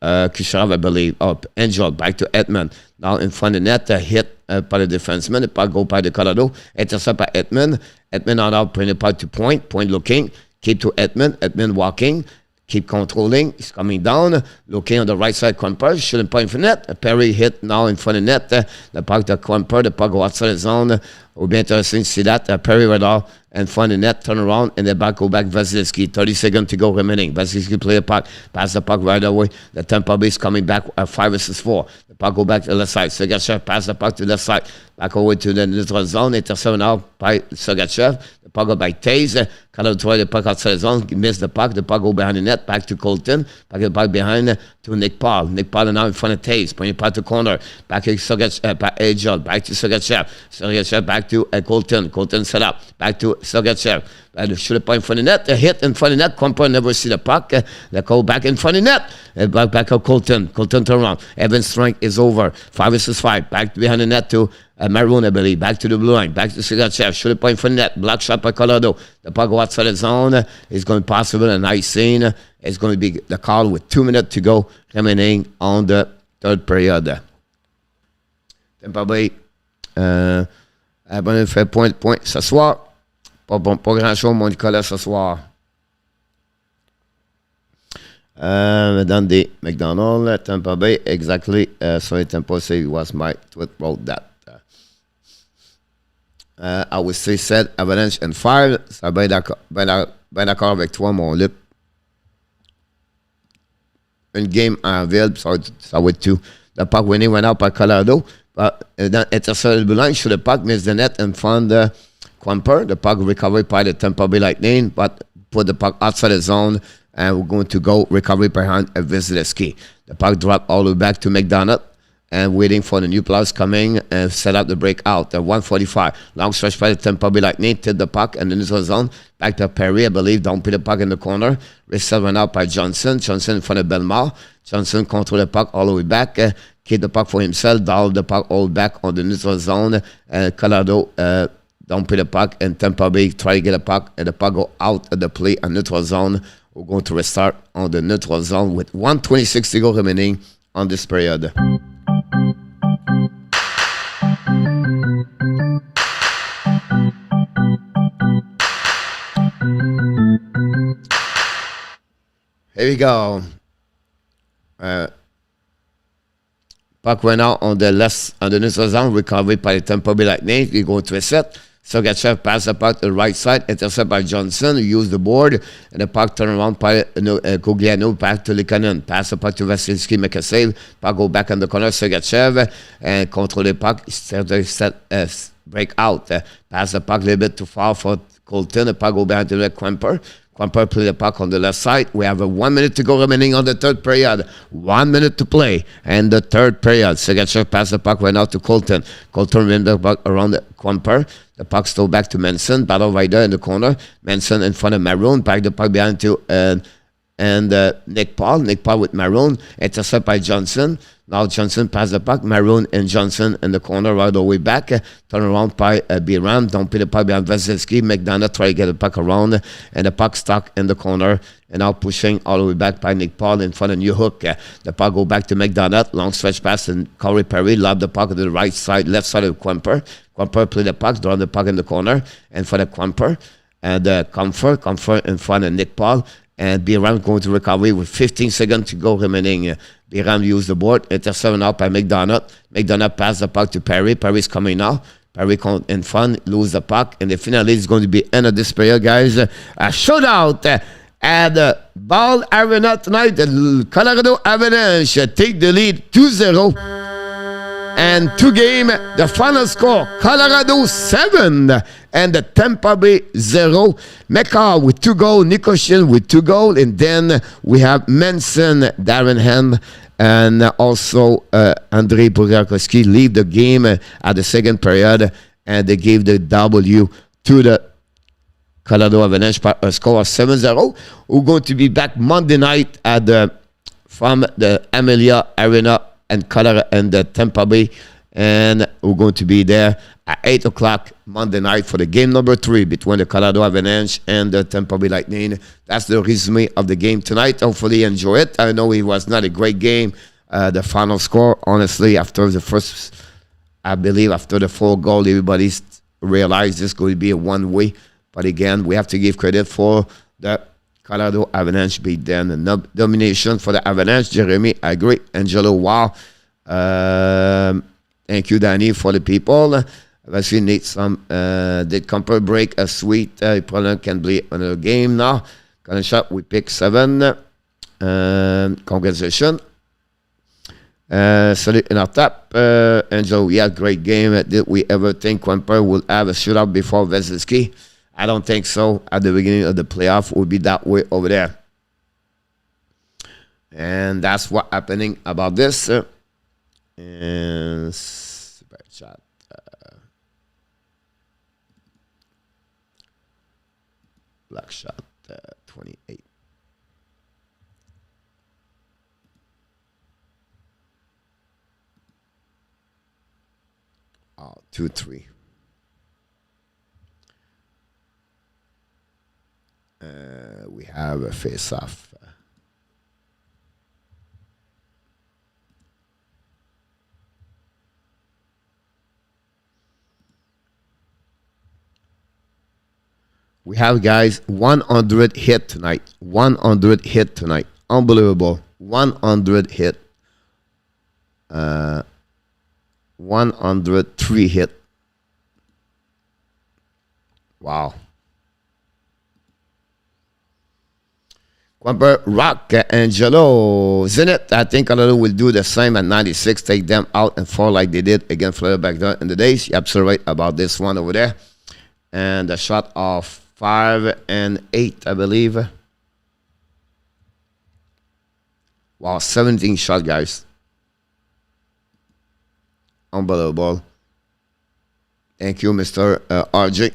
Kucherov, I believe. Angel back to Edmund. Now in front of the net, hit by the defenseman. The puck go by the Colorado. Intercept by Edmund. Edmund on out, bring the puck to Point. Point looking. Keep to Edmund. Edmund walking. Keep controlling. He's coming down. Looking on the right side. Kuemper. Shooting point for net. Perry hit now in front of net. The puck to Kuemper. The puck go outside the zone. It will be interesting to see that. Perry right off in front of net. Turn around. And the back go back Vasilevsky. 30 seconds to go remaining. Vasilevsky play the puck. Pass the puck right away. The Tampa Bay is coming back 5 versus 4. The puck go back to the left side. Sergachev pass the puck to the left side. Back away to the neutral zone. Intercept now by Sergachev. The puck go by Taze. Colorado try the puck outside the zone, miss the puck go behind the net, back to Colton, back the puck behind to Nick Paul. Nick Paul now in front of Taves, pointing puck to corner, back to Sergachev, back to Sergachev, back to Colton set up, back to Sergachev. Shoot a point in front of the net, a hit in front of the net, Kuemper never see the puck, they go back in front of the net, back to Colton turn around, Evan's strength is over, 5 versus 5, back behind the net to Maroon, I believe, back to the blue line, back to Sergachev, shoot a point in front of the net, block shot by Colorado, the puck go outside the zone, it's going to be possible, a nice scene, it's going to be the call with 2 minutes to go, remaining on the third period. Tampa Bay, abonné fait point ce soir. Pas grand-chose, mon Nicolas, ce soir. Dans des McDonald's, Tampa Bay, exactly. So Tampa Bay was my tweet wrote that. I would say said Avalanche and Fire. Ça va bien d'accord avec toi, mon Lip. Une game en ville, ça va être tout. The puck winning went out by Colorado. But intercepted the line, shoot the puck, missed the net in front of Kuemper. The puck recovered by the Tampa Bay Lightning, but put the puck outside the zone, and we're going to go recovery behind Valeri. The puck dropped all the way back to McDonald, and waiting for the new players coming and set up the breakout. At 1:45, long stretch by the Tampa Bay Lightning, tipped the puck in the neutral zone, back to Perry, I believe, don't put the puck in the corner. Reset went out by Johnson in front of Belmar. Johnson control the puck all the way back, keep the puck for himself, dial the puck all back on the neutral zone, and Colorado don't put the puck, and Tampa Bay try to get a puck, and the puck go out of the play on neutral zone. We're going to restart on the neutral zone with 1:26 to go remaining on this period. Here we go. Puck went out on the left, on the neutral zone, recovered by the Tampa Bay Lightning. We go to a set. Sergachev passed the puck to the right side, intercepted by Johnson, who used the board, and the puck turned around by Cogliano, back to Likanen. Pass the puck to Vasilevsky, make a save. Puck go back on the corner, Sergachev, and control the puck, break out. Pass the puck a little bit too far for Colton. The puck go back to the Kuemper. Kuemper play the puck on the left side. We have 1 minute to go remaining on the third period. 1 minute to play. And the third period. Sergachev passed the puck, went out to Colton. Colton ran the puck around the Kuemper. The puck stole back to Manson. Battle right there in the corner. Manson in front of Maroon. Back the puck behind to Nick Paul. Nick Paul with Maroon. Intercept by Johnson. Now Johnson passed the puck. Maroon and Johnson in the corner right the way back. Turn around by Biram. Don't put the puck behind Vasilevsky. McDonough try to get the puck around. And the puck stuck in the corner. And now pushing all the way back by Nick Paul in front of New Hook. The puck go back to McDonough. Long stretch pass and Corey Perry lobbed the puck to the right side, left side of Kuemper. Kuemper play the puck, draw the puck in the corner. And for the Kuemper. And Comfort in front of Nick Paul. And Biram going to recovery with 15 seconds to go remaining. Biram used the board. Intercepted out by McDonough. McDonough passed the puck to Perry. Perry's coming now. Perry in front, lose the puck. And the finale is going to be end of this period, guys. A shutout at Ball Arena tonight. The Colorado Avalanche take the lead 2-0. And 2 game, the final score, Colorado 7 and the Tampa Bay 0. Makar with 2 goals, Nichushkin with 2 goals, and then we have Manson, Darren Ham, and also Andrei Burakovsky leave the game at the second period, and they gave the W to the Colorado Avalanche by a score of 7-0. We're going to be back Monday night from the Amalie Arena and Colorado and the Tampa Bay, and we're going to be there at 8 o'clock Monday night for the game number 3 between the Colorado Avalanche and the Tampa Bay Lightning. That's the resume of the game tonight. Hopefully you enjoy it. I know it was not a great game. The final score, honestly, after the first, I believe after the 4 goal, everybody realized this is going to be a one-way. But again, we have to give credit for the Colorado Avalanche beat them. The domination for the Avalanche. Jeremy, I agree. Angelo, wow. Thank you, Danny, for the people. Vasily needs some. Did Kuemper break a sweet? He probably can play another game now. Gunner shot, we pick 7. Congratulations. Salut in our tap. Angelo, yeah, great game. Did we ever think Kuemper will have a shootout before Vasilevsky? I don't think so. At the beginning of the playoff, will be that way over there. And that's what happening about this. And super chat. Black shot 28. Oh, 2-3. We have a face-off. We have, guys, 100 hit tonight. 100 hit tonight. Unbelievable. 100 hit. 103 hit. Wow. Kuemper, Rock, Angelo, Zenit. I think Colorado will do the same at 96. Take them out and fall like they did against Florida back then in the days. You're absolutely right about this one over there. And the shot of 5 and 8, I believe. Wow, 17 shot, guys. Unbelievable. Thank you, Mr. RJ.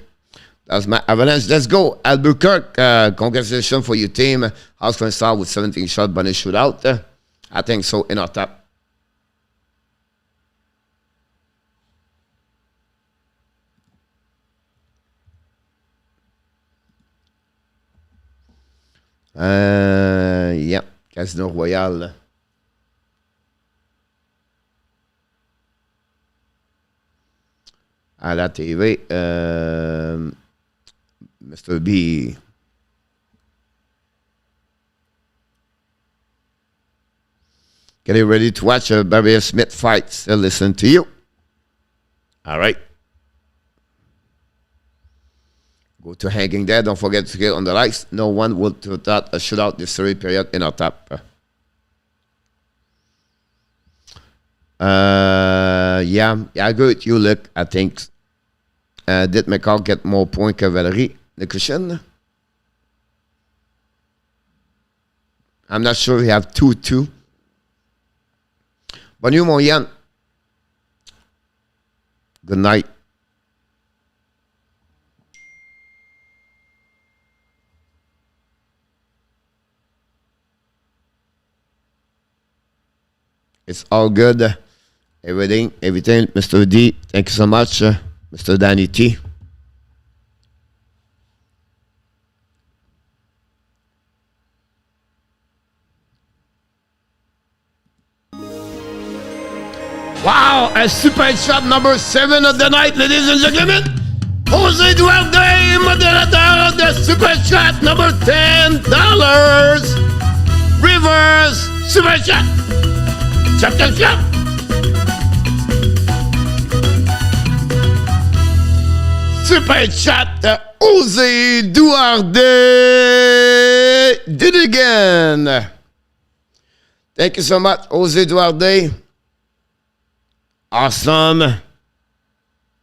That's my Avalanche. Let's go. Albuquerque, congratulations for your team. House can start with 17 shot, but it shootout. I think so in our top. Yeah, Casino Royale. À la TV, Mr. B. Getting ready to watch a Barry Smith fight. Still listen to you. All right. Go to hanging there. Don't forget to get on the likes. No one will do that a shootout this third period in our top. Yeah, I agree with you, look. I think did Makar get more points que Valeri? Nichushkin? I'm not sure we have 2-2. Bonne nuit, mon Yann. Good night. It's all good. Everything, Mr. D. Thank you so much, Mr. Danny T. Wow, a super shot number 7 of the night, ladies and gentlemen. Jose Duarte, moderator of the super shot number $10. Reverse super shot. Chapter shot. Super chat, Jose Duarte did it again. Thank you so much, Jose Duarte. Awesome. Oh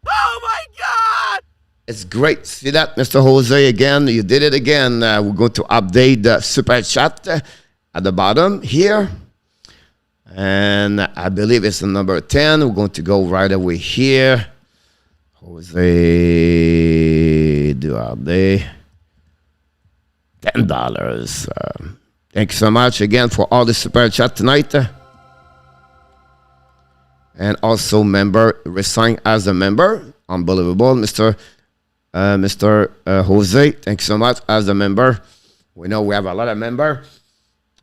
my God! It's great. See that, Mr. Jose, again. You did it again. We're going to update the super chat at the bottom here. And I believe it's the number 10. We're going to go right away here. Jose Duarte, $10. Thank you so much again for all the super chat tonight. And also member, resign as a member. Unbelievable, Mr. Jose. Thank you so much as a member. We know we have a lot of members.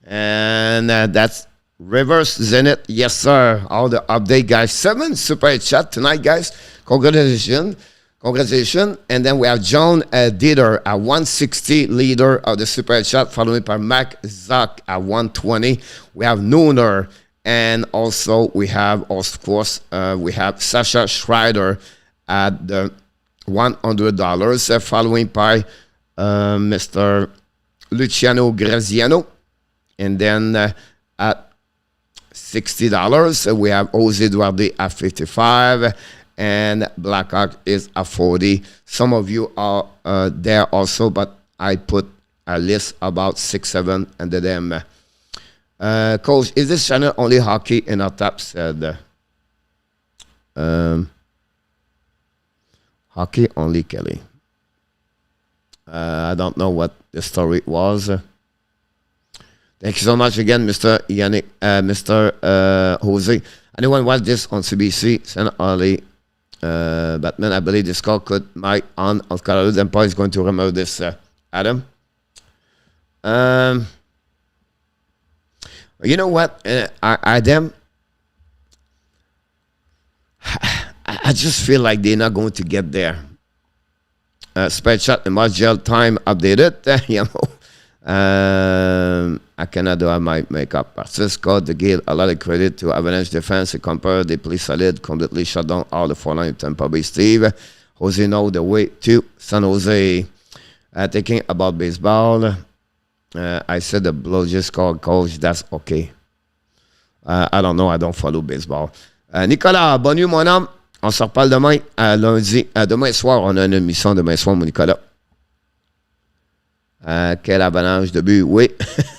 And that's Reverse Zenit. Yes, sir. All the update, guys. 7 super chat tonight, guys. Congratulations. And then we have John Dieter at 160, leader of the super chat, followed by Mac Zach at 120. We have Nooner. And also we have, of course, we have Sasha Schreider at the $100, following by Mr. Luciano Graziano. And then at $60, we have Jose Duarte at 55. and Blackhawk is a 40. Some of you are there also, but I put a list about 6, 7 under them. Coach, is this channel only hockey? And our top said, hockey only, Kelly. I don't know what the story was. Thank you so much again, Mr. Yannick, Mr. Jose. Anyone watch this on CBC? Send Ollie. Batman, I believe this call could my on of Colorado Empire is going to remember this, Adam. You know what, Adam? I just feel like they're not going to get there. Spread shot and much jail time updated. You know, I cannot do my makeup. Francisco, the give a lot of credit to Avalanche defense. Compare they play solid, completely shut down all the 4-line Tampa Bay Steve. Jose know the way to San Jose. Thinking about baseball. I said the blow just called coach. That's okay. I don't know. I don't follow baseball. Nicolas, bonne nuit, mon homme. On se reparle demain, lundi. Demain soir, on a une émission demain soir, mon Nicolas. Quelle avalanche de but. Oui,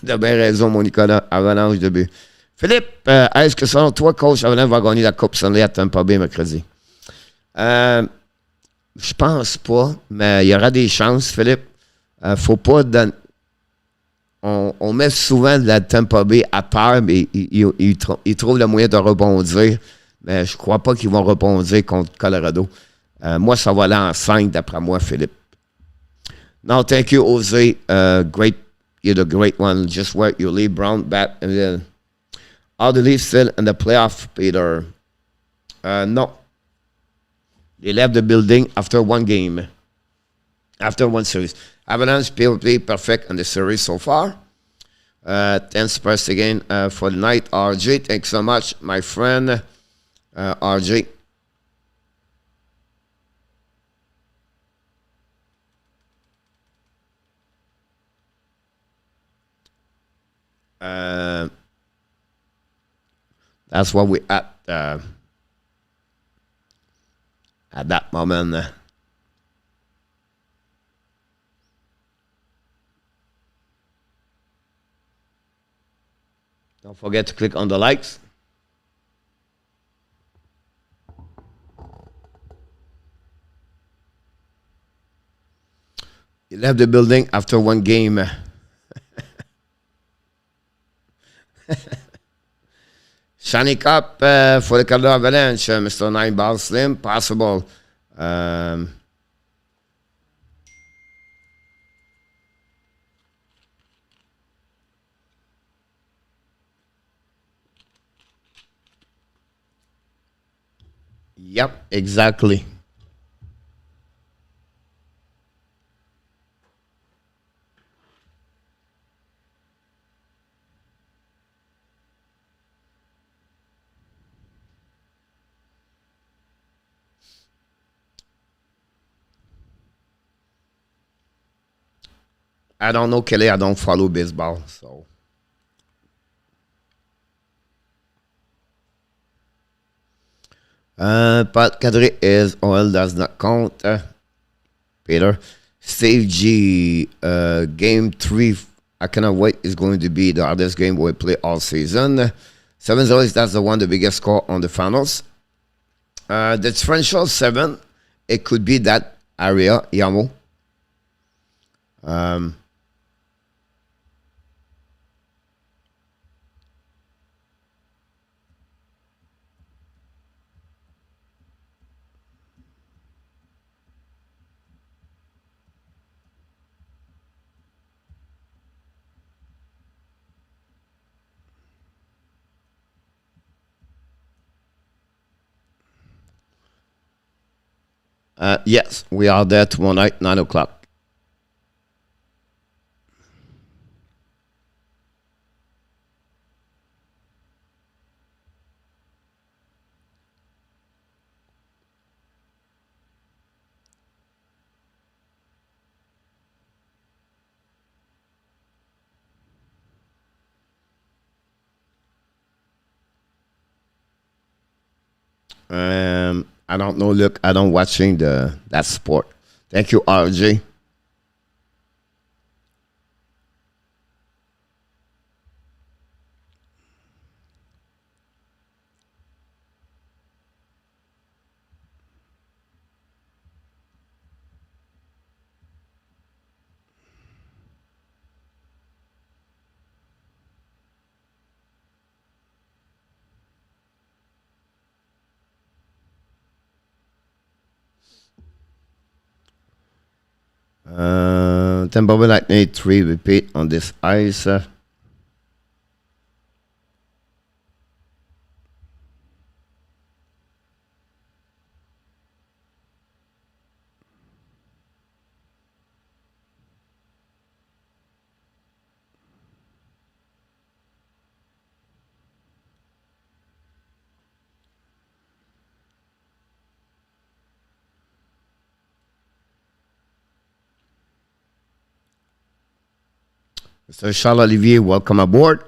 t'as bien raison, mon Nicolas. Avalanche de but. Philippe, est-ce que selon toi, coach Avalanche va gagner la Coupe Stanley à Tampa Bay mercredi? Je pense pas, mais il y aura des chances, Philippe. Faut pas donner. On met souvent la Tampa Bay à terre, mais ils trouvent le moyen de rebondir. Mais je crois pas qu'ils vont rebondir contre Colorado. Moi, ça va aller en 5, d'après moi, Philippe. No, thank you, Jose. Great. You're the great one. Just where you leave Brown back. And then all the Leafs still in the playoff, Peter. No. They left the building after one game. After one series. Avalanche play perfect in the series so far. 10 Spurs again for the night. RJ, thanks so much, my friend. RJ. That's what we at that moment. Don't forget to click on the likes. He left the building after one game. Stanley Cup for the Colorado Avalanche, Mr. 9 Ball Slim, possible. Yep, exactly. I don't know, Kelly. I don't follow baseball, so. Pat Kadri is oil does not count. Peter. Steve G. Game 3. I cannot wait. Is going to be the hardest game we play all season. 7-0. That's the one, the biggest score on the finals. The differential 7. It could be that area, Yamo. Yes, we are there tomorrow night, 9 o'clock. I don't know. Look, I don't watching that sport. Thank you, RJ. Tampa Bay Lightning 3 repeat on this ice. Mr. Charles Olivier, welcome aboard.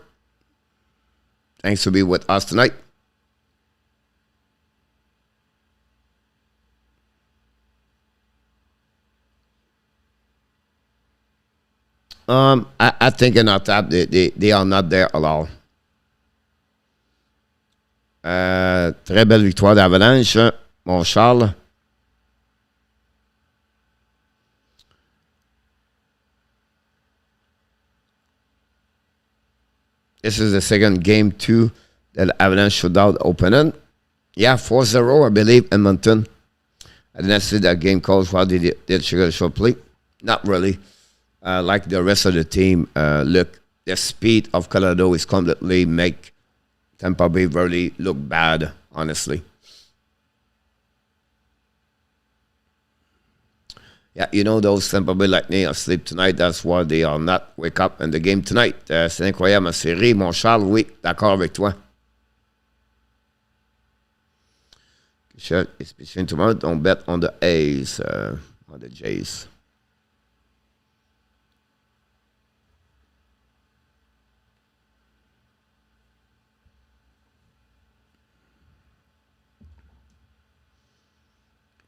Thanks for being with us tonight. I think in our top, they are not there at all. Très belle victoire d'Avalanche, mon Charles. This is the second game, too, that Avalanche shootout opening. Yeah, 4-0, I believe, Edmonton. I didn't see that game called. How did Chicago show play? Not really. Like the rest of the team, look, the speed of Colorado is completely make Tampa Bay really look bad, honestly. Yeah, you know those Tampa Bay Lightning are asleep tonight. That's why they are not wake up in the game tonight. C'est incroyable ma série. Mon Charles, oui, d'accord avec toi. It's between tomorrow. Don't bet on the A's, on the Jays.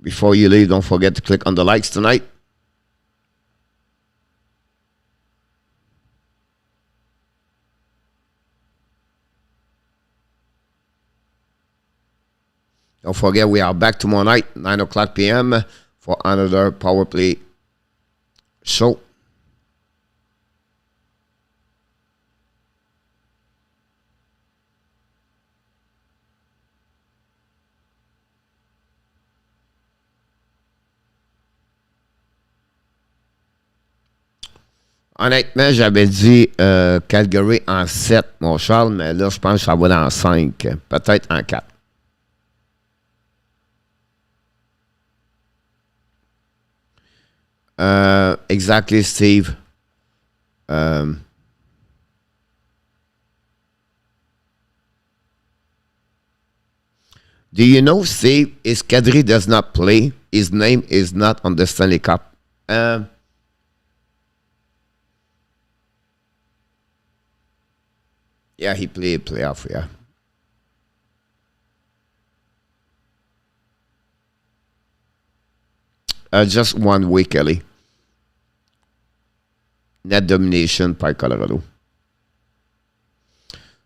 Before you leave, don't forget to click on the likes tonight. Don't forget, we are back tomorrow night, 9 o'clock p.m. for another Power Play show. Honnêtement, j'avais dit Calgary en 7, mon Charles, mais là, je pense que ça va dans 5, peut-être en 4. Exactly, Steve. Do you know, Steve, if Kadri does not play, his name is not on the Stanley Cup. Yeah, he played playoff, yeah. Just 1 week, Ellie. Net domination by Colorado.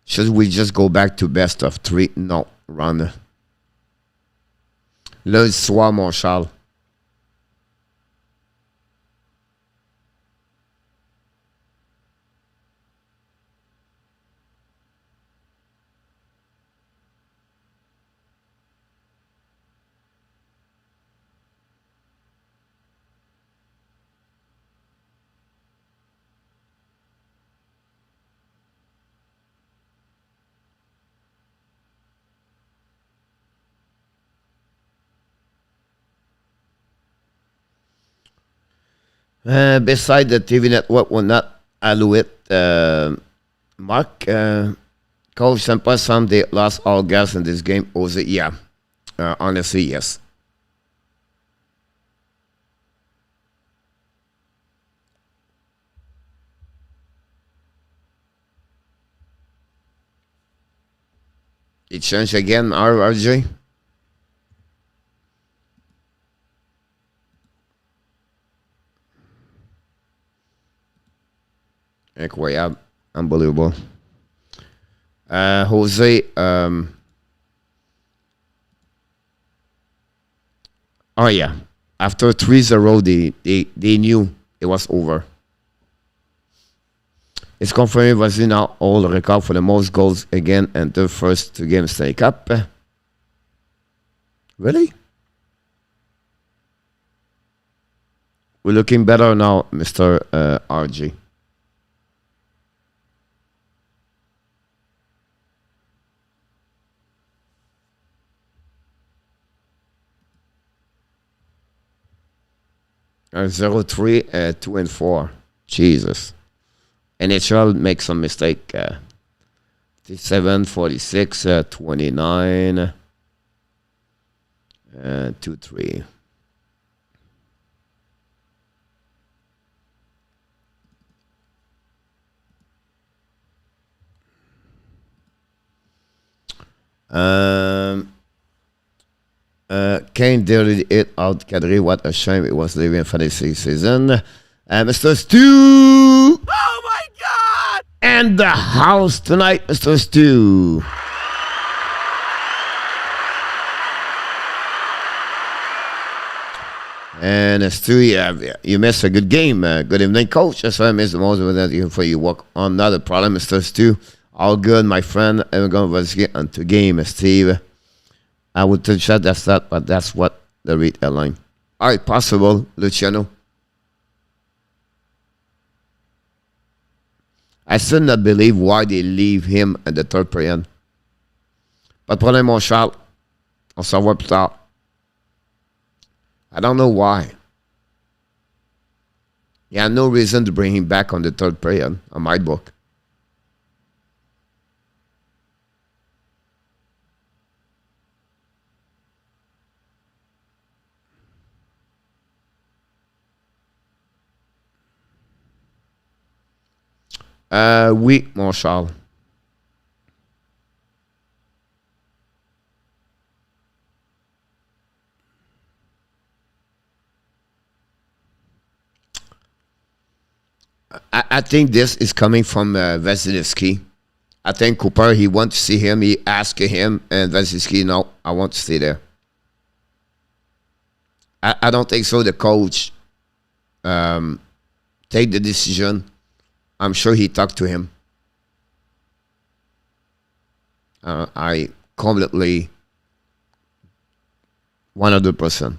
Should we just go back to best of 3? No, run. Lundi soir, mon Charles. Beside the TV network will not allow it. Mark, Coach Sampa, some they lost all gas in this game. Was it? Yeah. Honestly, yes. It changed again, RJ. Incroyable. Unbelievable. Jose, oh yeah. After 3-0, they knew it was over. It's confirmed Valeri now hold the record for the most goals again and the first 2 games Stanley Cup. Really? We're looking better now, Mr. RG. Uh, 0-3, 2-4. Jesus. NHL make some mistake. 57, 46, 29, 2-3. Kane did it out. Kadri, what a shame it was leaving for the season. Mr. Stu! Oh my God! And the house tonight, Mr. Stu. And Stu, you missed a good game. Good evening, coach. That's why I missed the most of that before you walk on. Not a problem, Mr. Stu. All good, my friend. I'm going to get onto game, Steve. I would touch that's that, but that's what the read line. All right, possible, Luciano. I still not believe why they leave him at the 3rd period. Pas de problème, mon Charles. On s'en voit plus tard. I don't know why. You have no reason to bring him back on the 3rd period, on my book. Oui, mon Charles. I think this is coming from Vasilevsky. I think Cooper, he wants to see him. He asked him, and Vasilevsky, no, I want to stay there. I don't think so. The coach take the decision. I'm sure he talked to him. I completely 100%.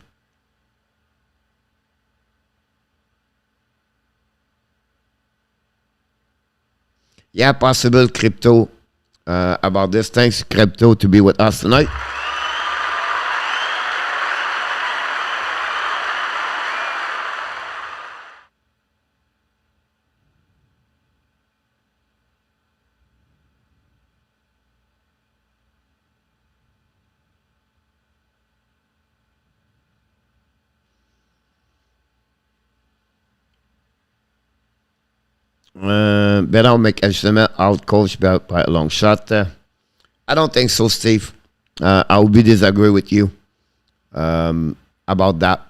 Yeah, possible crypto about this. Thanks, crypto, to be with us tonight. Better make estimate out coach by a long shot. I don't think so, Steve. I will be disagree with you about that.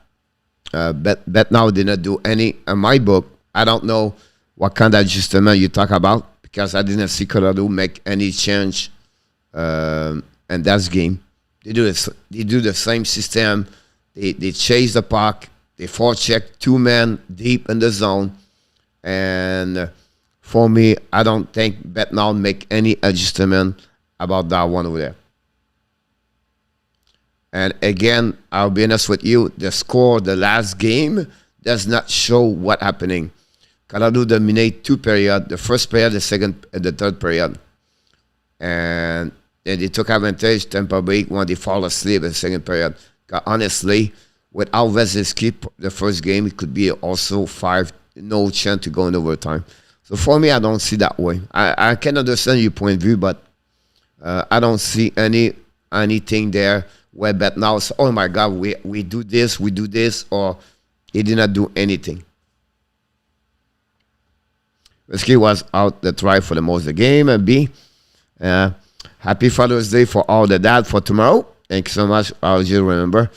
Bet now did not do any in my book. I don't know what kind of adjustment you talk about because I didn't see Colorado make any change in that game. They do the same system. They chase the puck. They forecheck 2 men deep in the zone. And for me, I don't think Betnal make any adjustment about that one over there. And again, I'll be honest with you, the score, the last game, does not show what happening. Colorado dominate 2 periods, the first period, the second, and the 3rd period. And they took advantage. Tampa Bay when they fall asleep in the 2nd period. Honestly, without Vasilevsky, the first game, it could be also 5, no chance to go in overtime. So for me, I don't see that way. I can understand your point of view, but I don't see anything there where Bet now say, oh my God, we do this, or he did not do anything. Vasilevsky was out the try for the most of the game. And B, happy Father's Day for all the dad for tomorrow. Thank you so much. I'll just remember.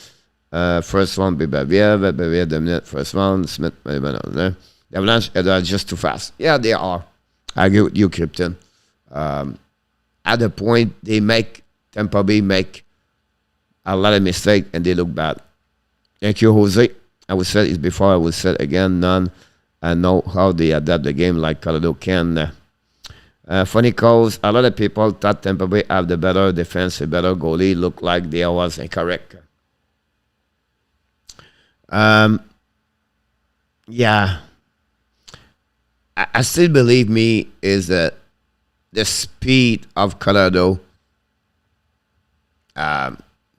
First one, Bavier, dominant. First one, Smith, the Avalanche are just too fast. Yeah, they are. I agree with you, Krypton. At the point, Tampa Bay make a lot of mistakes and they look bad. Thank you, Jose. I will say it before, I will say it again. None know how they adapt the game like Colorado can. Funny calls. A lot of people thought Tampa Bay have the better defense, a better goalie. Looked like they was incorrect. Yeah. I still believe me is that the speed of Colorado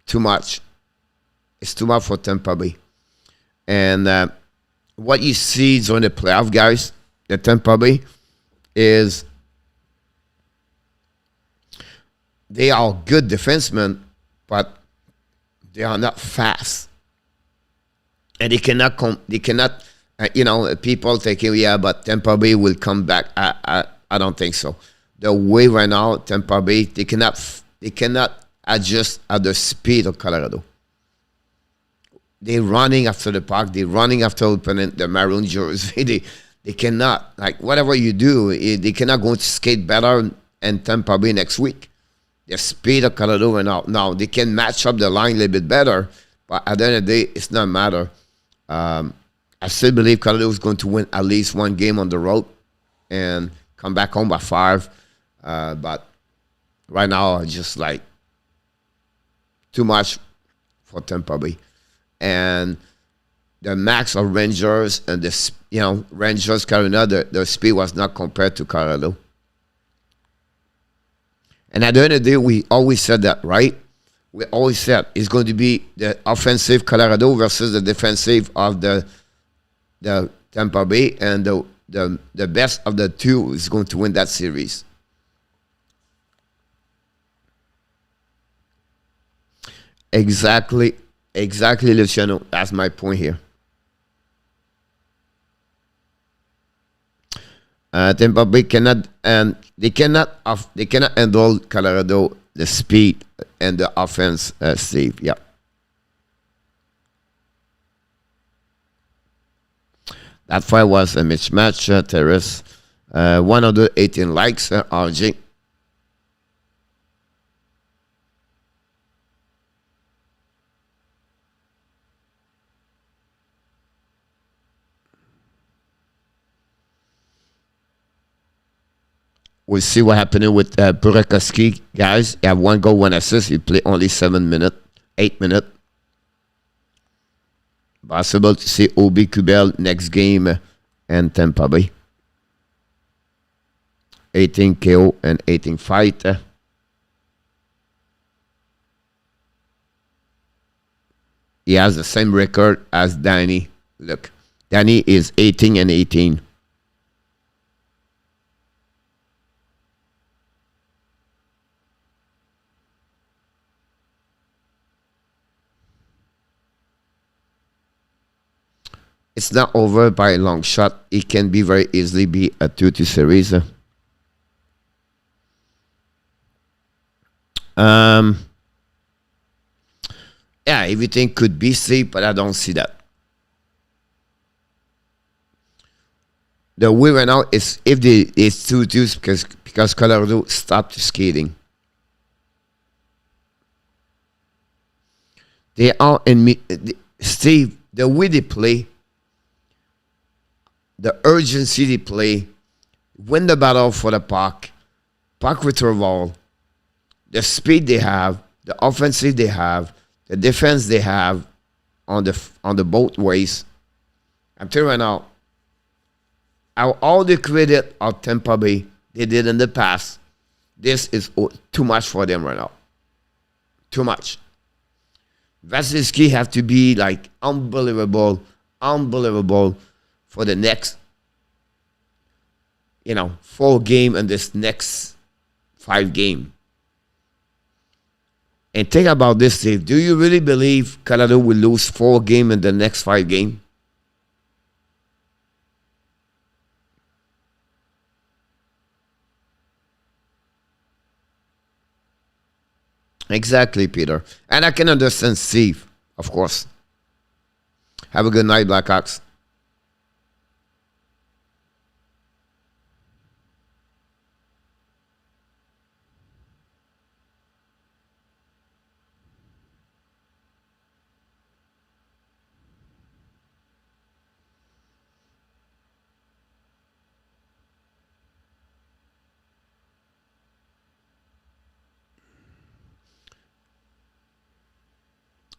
too much. It's too much for Tampa Bay. And what you see during the playoff, guys, the Tampa Bay is they are good defensemen, but they are not fast. And they cannot people thinking, yeah, but Tampa Bay will come back. I don't think so. The way right now, Tampa Bay, they cannot adjust at the speed of Colorado. They're running after the puck. They're running after opening the maroon jersey. They cannot, like, whatever you do, they cannot go to skate better in Tampa Bay next week. The speed of Colorado right now, they can match up the line a little bit better, but at the end of the day, it's not matter. I still believe Colorado is going to win at least one game on the road and come back home by 5. But right now, it's just like too much for Tampa Bay. And the max of Rangers and Rangers Carolina, the speed was not compared to Colorado. And at the end of the day, we always said that, right? We always said it's going to be the offensive Colorado versus the defensive of the Tampa Bay, and the best of the two is going to win that series. Exactly, Luciano. That's my point here. Tampa Bay cannot handle Colorado the speed and the offense. Steve, yeah. That fight was a mismatch. Terrace, 118 likes. RJ. We'll see what happening with Burakovsky, guys. He have 1 goal, 1 assist. He played only 8 minutes. Possible to see Obi Kubel next game and Tampa Bay. 18 KO and 18 fight. He has the same record as Danny. Look, Danny is 18 and 18. It's not over by a long shot. It can be very easily be a 2-2 series. Yeah, everything could be safe, but I don't see that. The way right now is if it's 2-2 because Colorado stopped skating. They are in Steve. The way they play. The urgency they play, win the battle for the puck retrieval, the speed they have, the offensive they have, the defense they have on the both ways. I'm telling you right now, all the credit of Tampa Bay they did in the past, this is too much for them right now. Too much. Vasilevsky have to be like unbelievable for the next, 4 game and this next 5 game. And think about this, Steve. Do you really believe Colorado will lose 4 games in the next 5 games? Exactly, Peter. And I can understand Steve, of course. Have a good night, Blackhawks.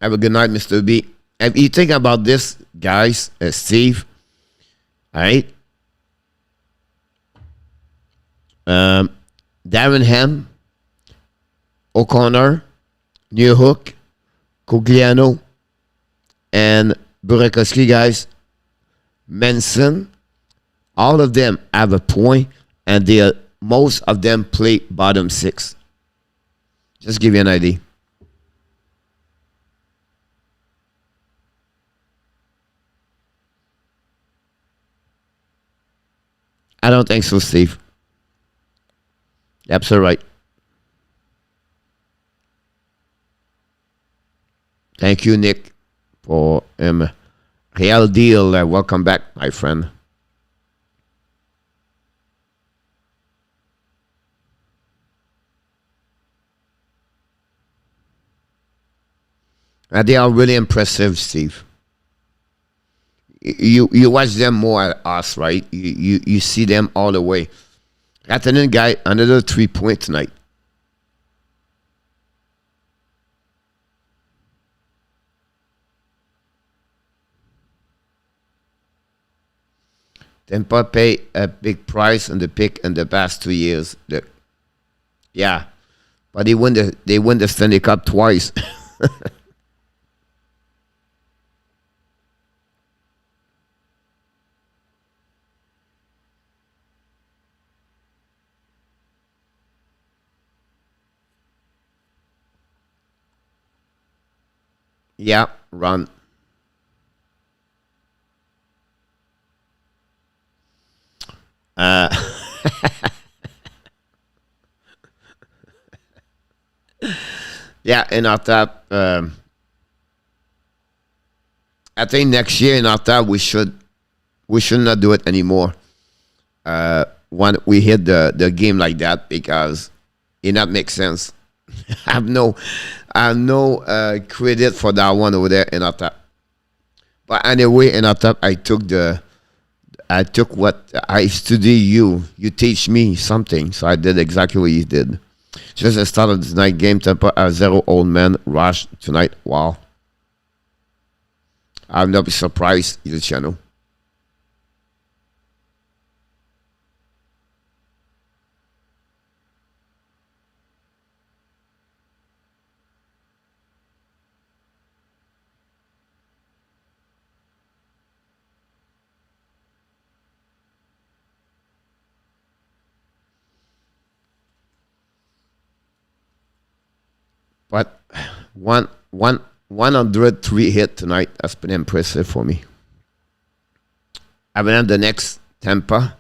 Have a good night, Mr. B. If you think about this, guys, Steve, all right? Darren Ham, O'Connor, Newhook, Cogliano, and Burakovsky, guys, Manson, all of them have a point, and most of them play bottom six. Just give you an idea. I don't think so, Steve. That's all right. Thank you, Nick, for Real Deal. Welcome back, my friend. They are really impressive, Steve. You watch them more at us, right? You see them all the way. Rantanen guy, another 3 point tonight. Tampa pay a big price on the pick in the past 2 years. Yeah, but they win the Stanley Cup twice. Yeah, run. Uh, yeah, in our top, I think next year in our top we should not do it anymore. When we hit the game like that, because it not make sense. I have no credit for that one over there in our top. But anyway, in our top, I took what I study you. You teach me something. So I did exactly what you did. Just the start of this night game, Tampa a 0 old man rush tonight. Wow. I'll not be surprised, Il channel. But 103 hit tonight. That's been impressive for me. I mean, the next Tampa.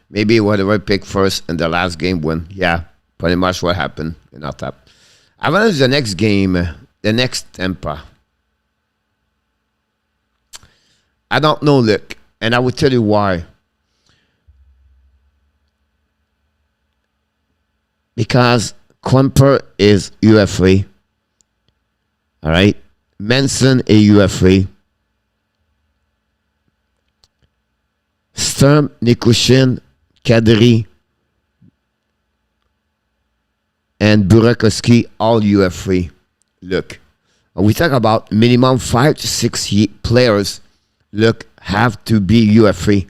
Maybe whatever pick first in the last game win. Yeah, pretty much what happened in our top. I want the next game, the next Tampa. I don't know, look, and I will tell you why. Because Kuemper is UFA. All right. Manson is UFA. Sturm, Nichushkin, Kadri, and Burakovsky, all UFA. Look, when we talk about minimum 5 to 6 players, look, have to be UFA.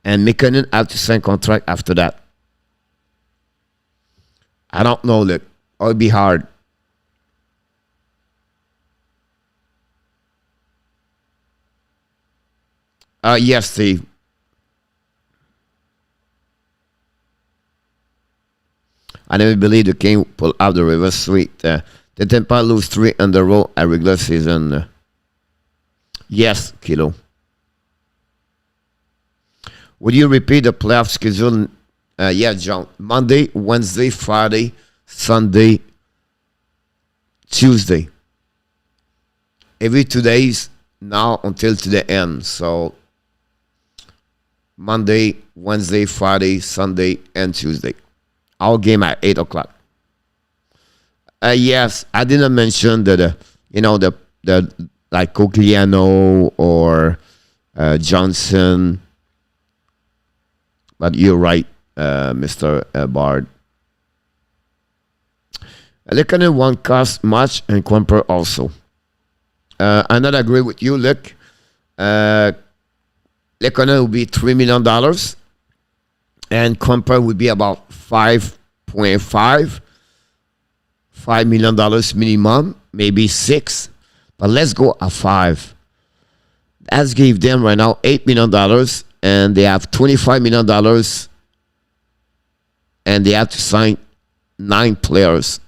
And Mikko have to sign contract after that. I don't know, look. It'll be hard. Yes, Steve. I never believed the King pull out the reverse sweep. The Tampa lose 3 in a row at regular season. Yes, Kilo. Would you repeat the playoff schedule? Yeah, John. Monday, Wednesday, Friday, Sunday, Tuesday. Every 2 days now until to the end. So Monday, Wednesday, Friday, Sunday, and Tuesday. All game at 8 o'clock. Yes, I didn't mention that the like Cogliano or Johnson, but you're right. Mr. Bard. Lekanen won't cost much, and Kuemper also. I not agree with you, Lick. Lekanen will be $3 million, and Kuemper would be about 5.5, $5 million minimum, maybe 6. But let's go at 5. That gave them right now $8 million, and they have $25 million, and they have to sign 9 players.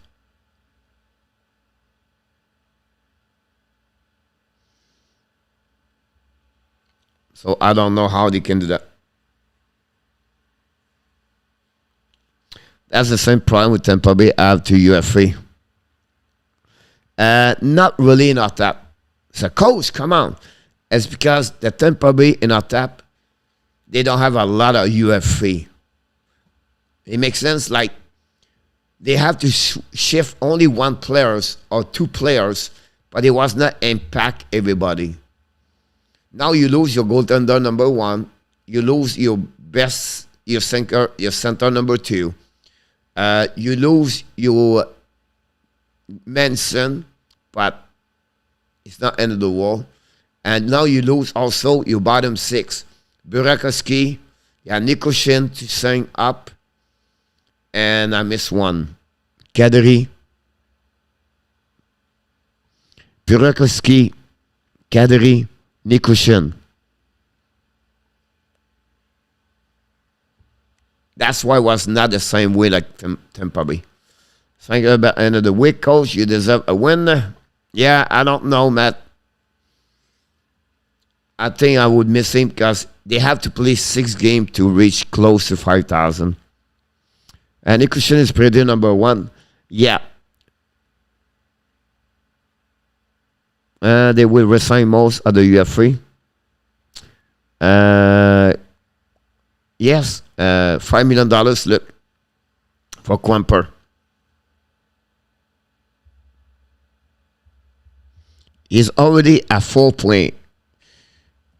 So I don't know how they can do that. That's the same problem with Tampa Bay have to UFA. Not really in our tap. So coach, come on. It's because the Tampa Bay in our tap, they don't have a lot of UFA. It makes sense. Like they have to shift only 1 players or 2 players, but it was not impact everybody. Now you lose your goaltender number 1. You lose your best, your center number 2. You lose your Manson, but it's not end of the world. And now you lose also your bottom 6. Burakovsky, Nichushkin to sign up. And I missed one. Kadri. Burakovsky, Kadri, Nichushkin. That's why it was not the same way like Tampa Bay. Thank you about the end of the week, coach. You deserve a win. Yeah, I don't know, Matt. I think I would miss him because they have to play 6 games to reach close to 5,000. And Nichushkin is pretty number 1. Yeah. They will resign most of the UFA. Yes, $5 million look for Kuemper. He's already at 4 point.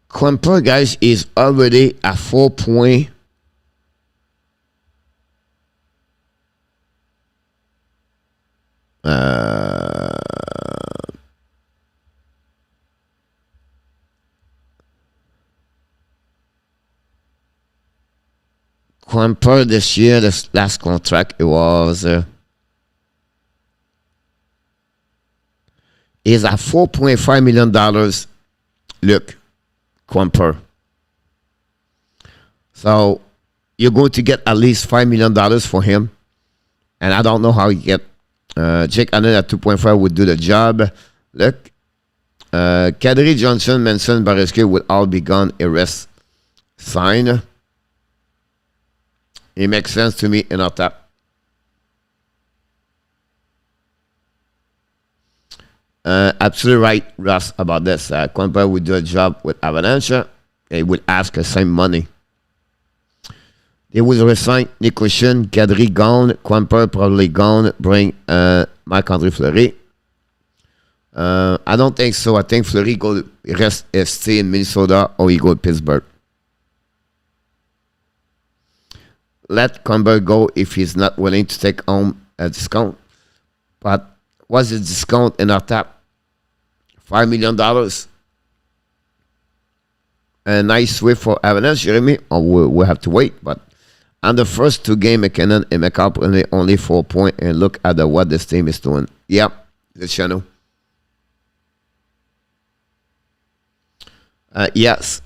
Kuemper, guys, is already at 4 point. Kuemper this year, this last contract, it was is at $4.5 million. Look, Kuemper. So you're going to get at least $5 million for him, and I don't know how you get. Jake Allen at 2.5 would do the job. Look, Kadri, Johnson, Manson, Burakovsky would all be gone. Arrest sign. It makes sense to me in our tap. Absolutely right, Russ, about this. Kuemper would do a job with Avalanche. They would ask the same money. They would resign Nichushkin, Kadri gone, Kuemper probably gone, bring Marc-Andre Fleury. I don't think so. I think Fleury go rest stay in Minnesota or he go to Pittsburgh. Let Kuemper go if he's not willing to take home a discount. But what's the discount in our tap? $5 million. A nice sweep for Avalanche, Jeremy. Oh, we'll have to wait. But on the first 2 games, McKinnon and Makar only 4 points. And look at what this team is doing. Yep, the channel. Yes.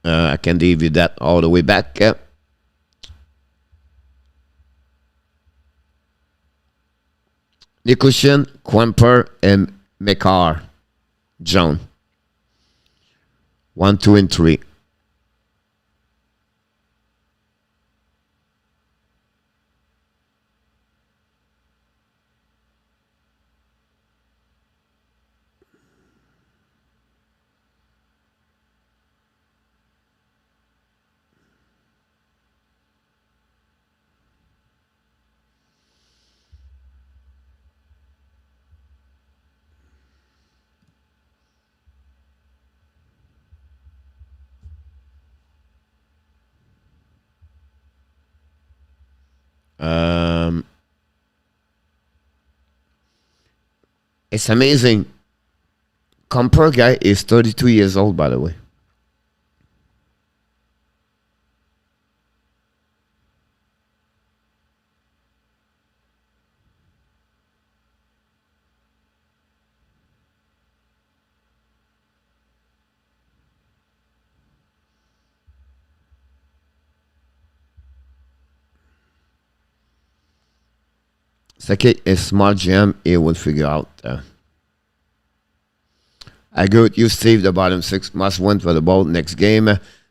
I can give you that all the way back. Nichushkin, Kuemper, and Makar. John. 1, 2, and 3. It's amazing. Kuemper guy is 32 years old, by the way. It's like a smart GM, he will figure out. I agree with you, Steve. The bottom six must win for the ball next game.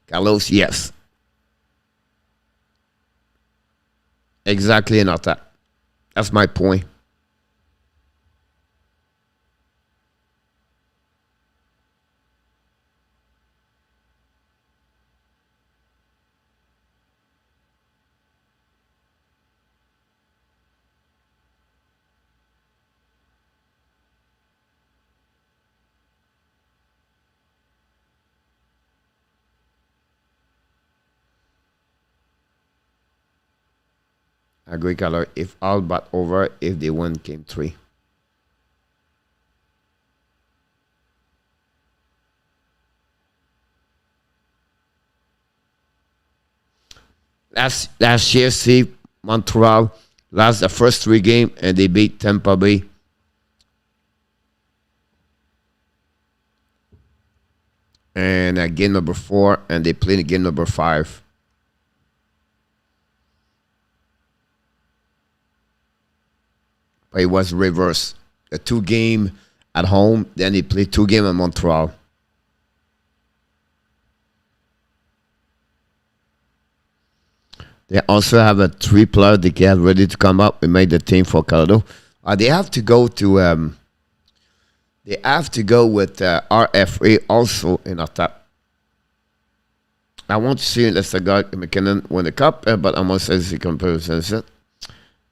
Carlos, yes. Exactly, not that. That's my point. I agree, Carlos. If all but over, if they win game 3. Last year, see Montreal lost the first 3 games and they beat Tampa Bay. And game number 4, and they played game number 5. But it was reverse. A 2 game at home, then they played 2 games in Montreal. They also have a 3 player they get ready to come up and make the team for Colorado. They have to go to they have to go with RFA also in attack. I want to see Lester God McKinnon win the cup, but I'm also as he compares it.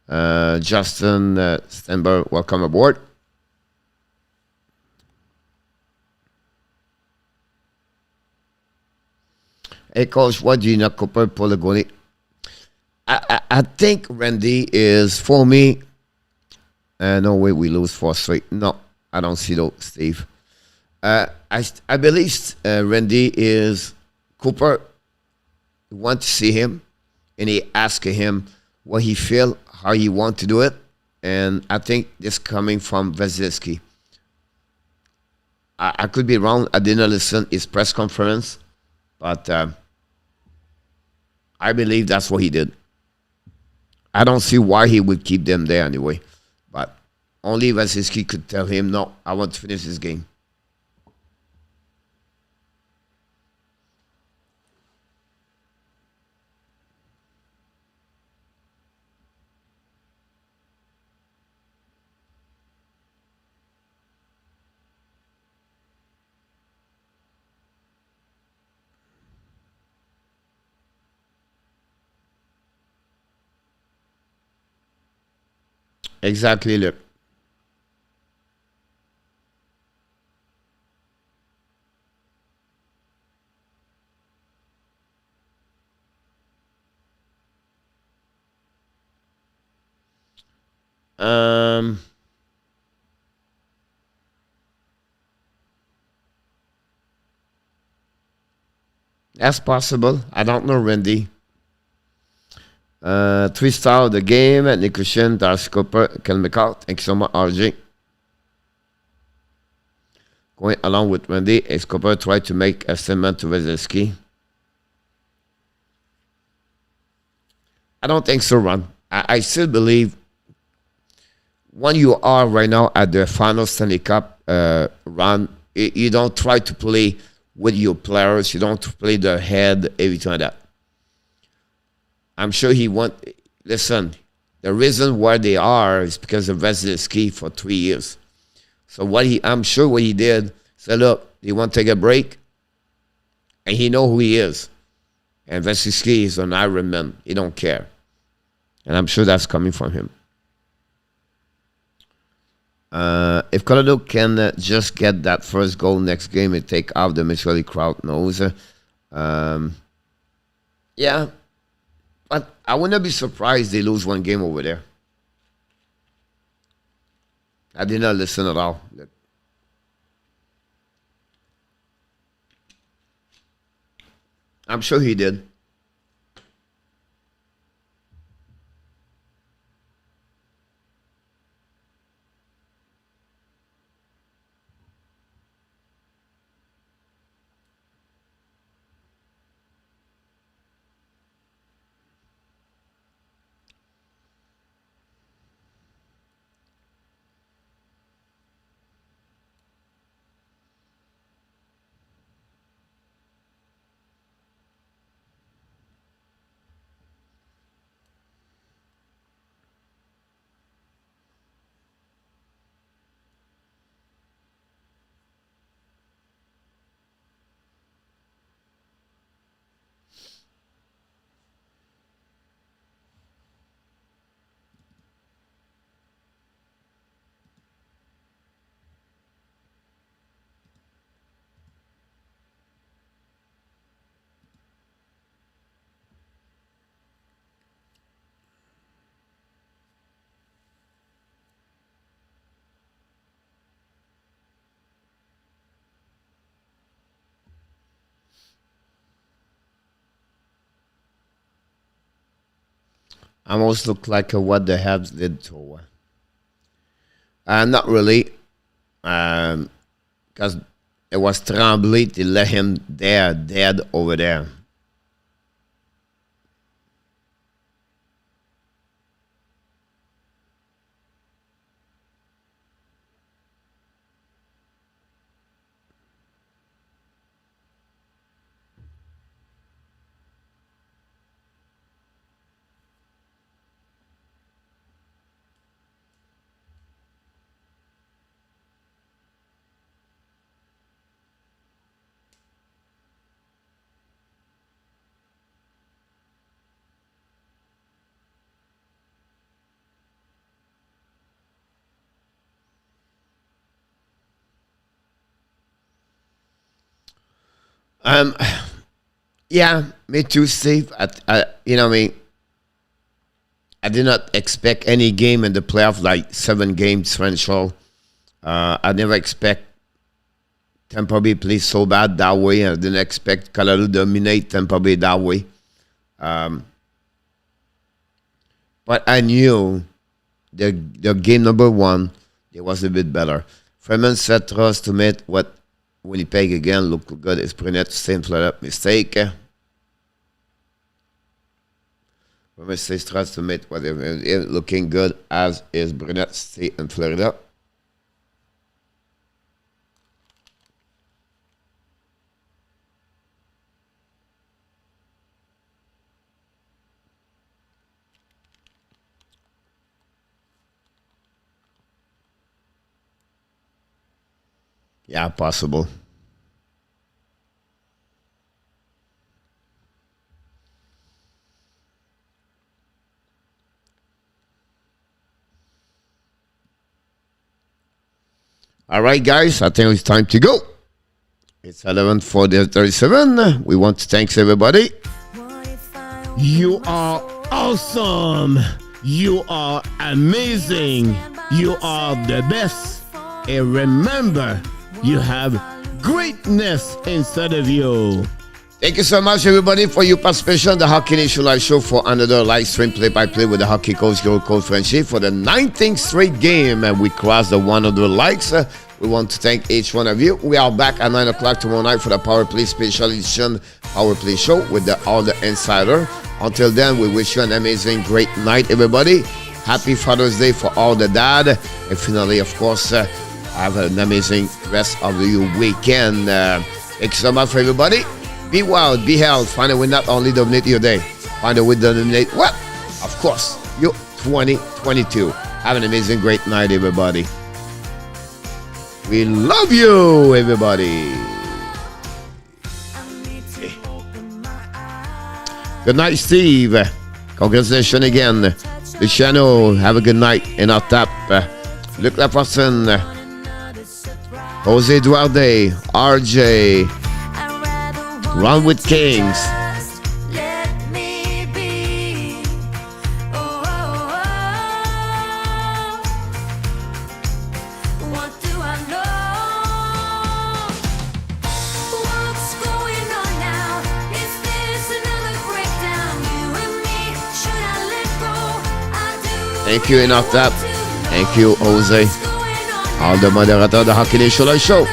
Justin Stenberg, welcome aboard. Hey, coach, what do you not compare Polygoni? I think Randy is, for me, no way we lose 4 straight. No, I don't see those, Steve. I believe Randy is Cooper. Want to see him, and he asked him what he feel, how he want to do it, and I think this coming from Vasilevsky. I could be wrong. I didn't listen his press conference, but I believe that's what he did. I don't see why he would keep them there anyway, but only Vasilevsky could tell him, no, I want to finish this game. Exactly, look. That's possible. I don't know, Randy. 3-star of the game, Nichushkin, Darcy Kuemper, Cale, Makar. Thank you so much, RJ. Going along with Randy, Kuemper tried to make a statement to Vasilevsky. I don't think so, Ron. I still believe when you are right now at the final Stanley Cup run, you don't try to play with your players. You don't play the head, everything like that. I'm sure he listen, the reason why they are is because of Vasilevsky for 3 years. So I'm sure what he did, said, look, you want to take a break? And he know who he is. And Vasilevsky is an Iron Man. He don't care. And I'm sure that's coming from him. If Colorado can just get that first goal next game and take off the Michigan crowd knows. Yeah. But I wouldn't be surprised they lose 1 game over there. I did not listen at all. I'm sure he did. Almost look like what the Habs did to not really, because it was Tremblay to let him there, dead over there. Yeah, me too, Steve. I did not expect any game in the playoff like 7-game differential. I never expect Tampa Bay play so bad that way. I didn't expect Colorado dominate Tampa Bay that way. But I knew the game number 1, it was a bit better. Freeman said to us to meet what Winnipeg again looked good. It's Brunette same flat mistake. Freeman says tries to meet whatever looking good as is Brunette State in Florida. Yeah, possible. All right, guys, I think it's time to go. It's 11:37. We want to thank everybody. You are awesome. You are amazing. You are the best. And remember, you have greatness inside of you. Thank you so much, everybody, for your participation on the Hockey Nation Live Show for another live stream play-by-play with the Hockey Coach, Coach Frenchie. For the 19th straight game, and we crossed the 100 likes. We want to thank each one of you. We are back at 9 o'clock tomorrow night for the Power Play Special Edition Power Play Show with all the insider. Until then, we wish you an amazing, great night, everybody. Happy Father's Day for all the dad. And finally, of course, have an amazing rest of your weekend. Thank you so much for everybody. Be wild, be held. Find a way not only dominate your day, find a way to dominate what? Of course, you 2022. Have an amazing, great night, everybody. We love you, everybody. Good night, Steve. Congratulations again. Luciano, have a good night. And our tap, Luc Laperson, Jose Duarte, RJ, Run with Kings. Thank you, enough that. Thank you, Jose. All the moderator of the Hockey Nation Show.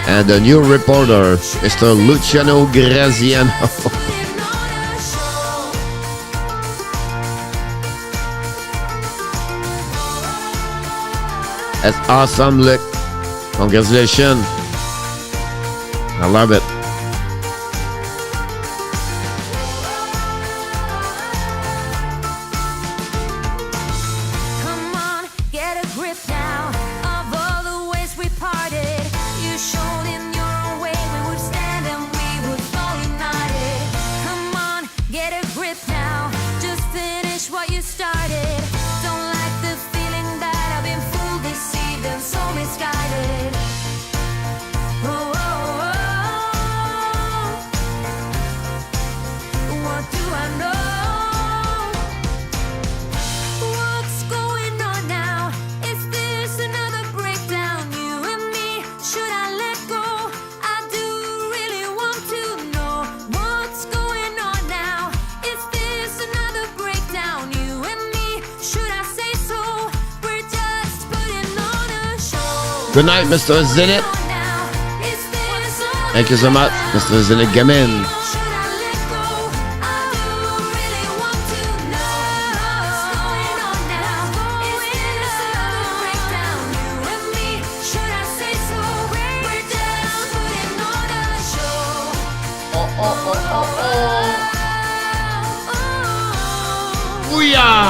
And the new reporter, Mr. Luciano Graziano. That's awesome, Lick. Congratulations. I love it. Come on, get a grip now of all the ways we parted. You showed in your own way we would stand and we would fall united. Come on, get a grip now. Just finish what you started. Don't like the feeling that I've been fooled, deceived, and so misguided. Oh, oh, oh. What do I know? What's going on now? Is this another breakdown? You and me, should I let go? I do really want to know what's going on now. Is this another breakdown? You and me, should I say so? We're just putting on a show. Good night, Mr. Zenit. Now, is this Thank you so much, Mr. Zenit Gamin. should I let go? I do really want to know what's going on now. Is this another breakdown? You and me, should I say so? We're just putting on a show. Booyah!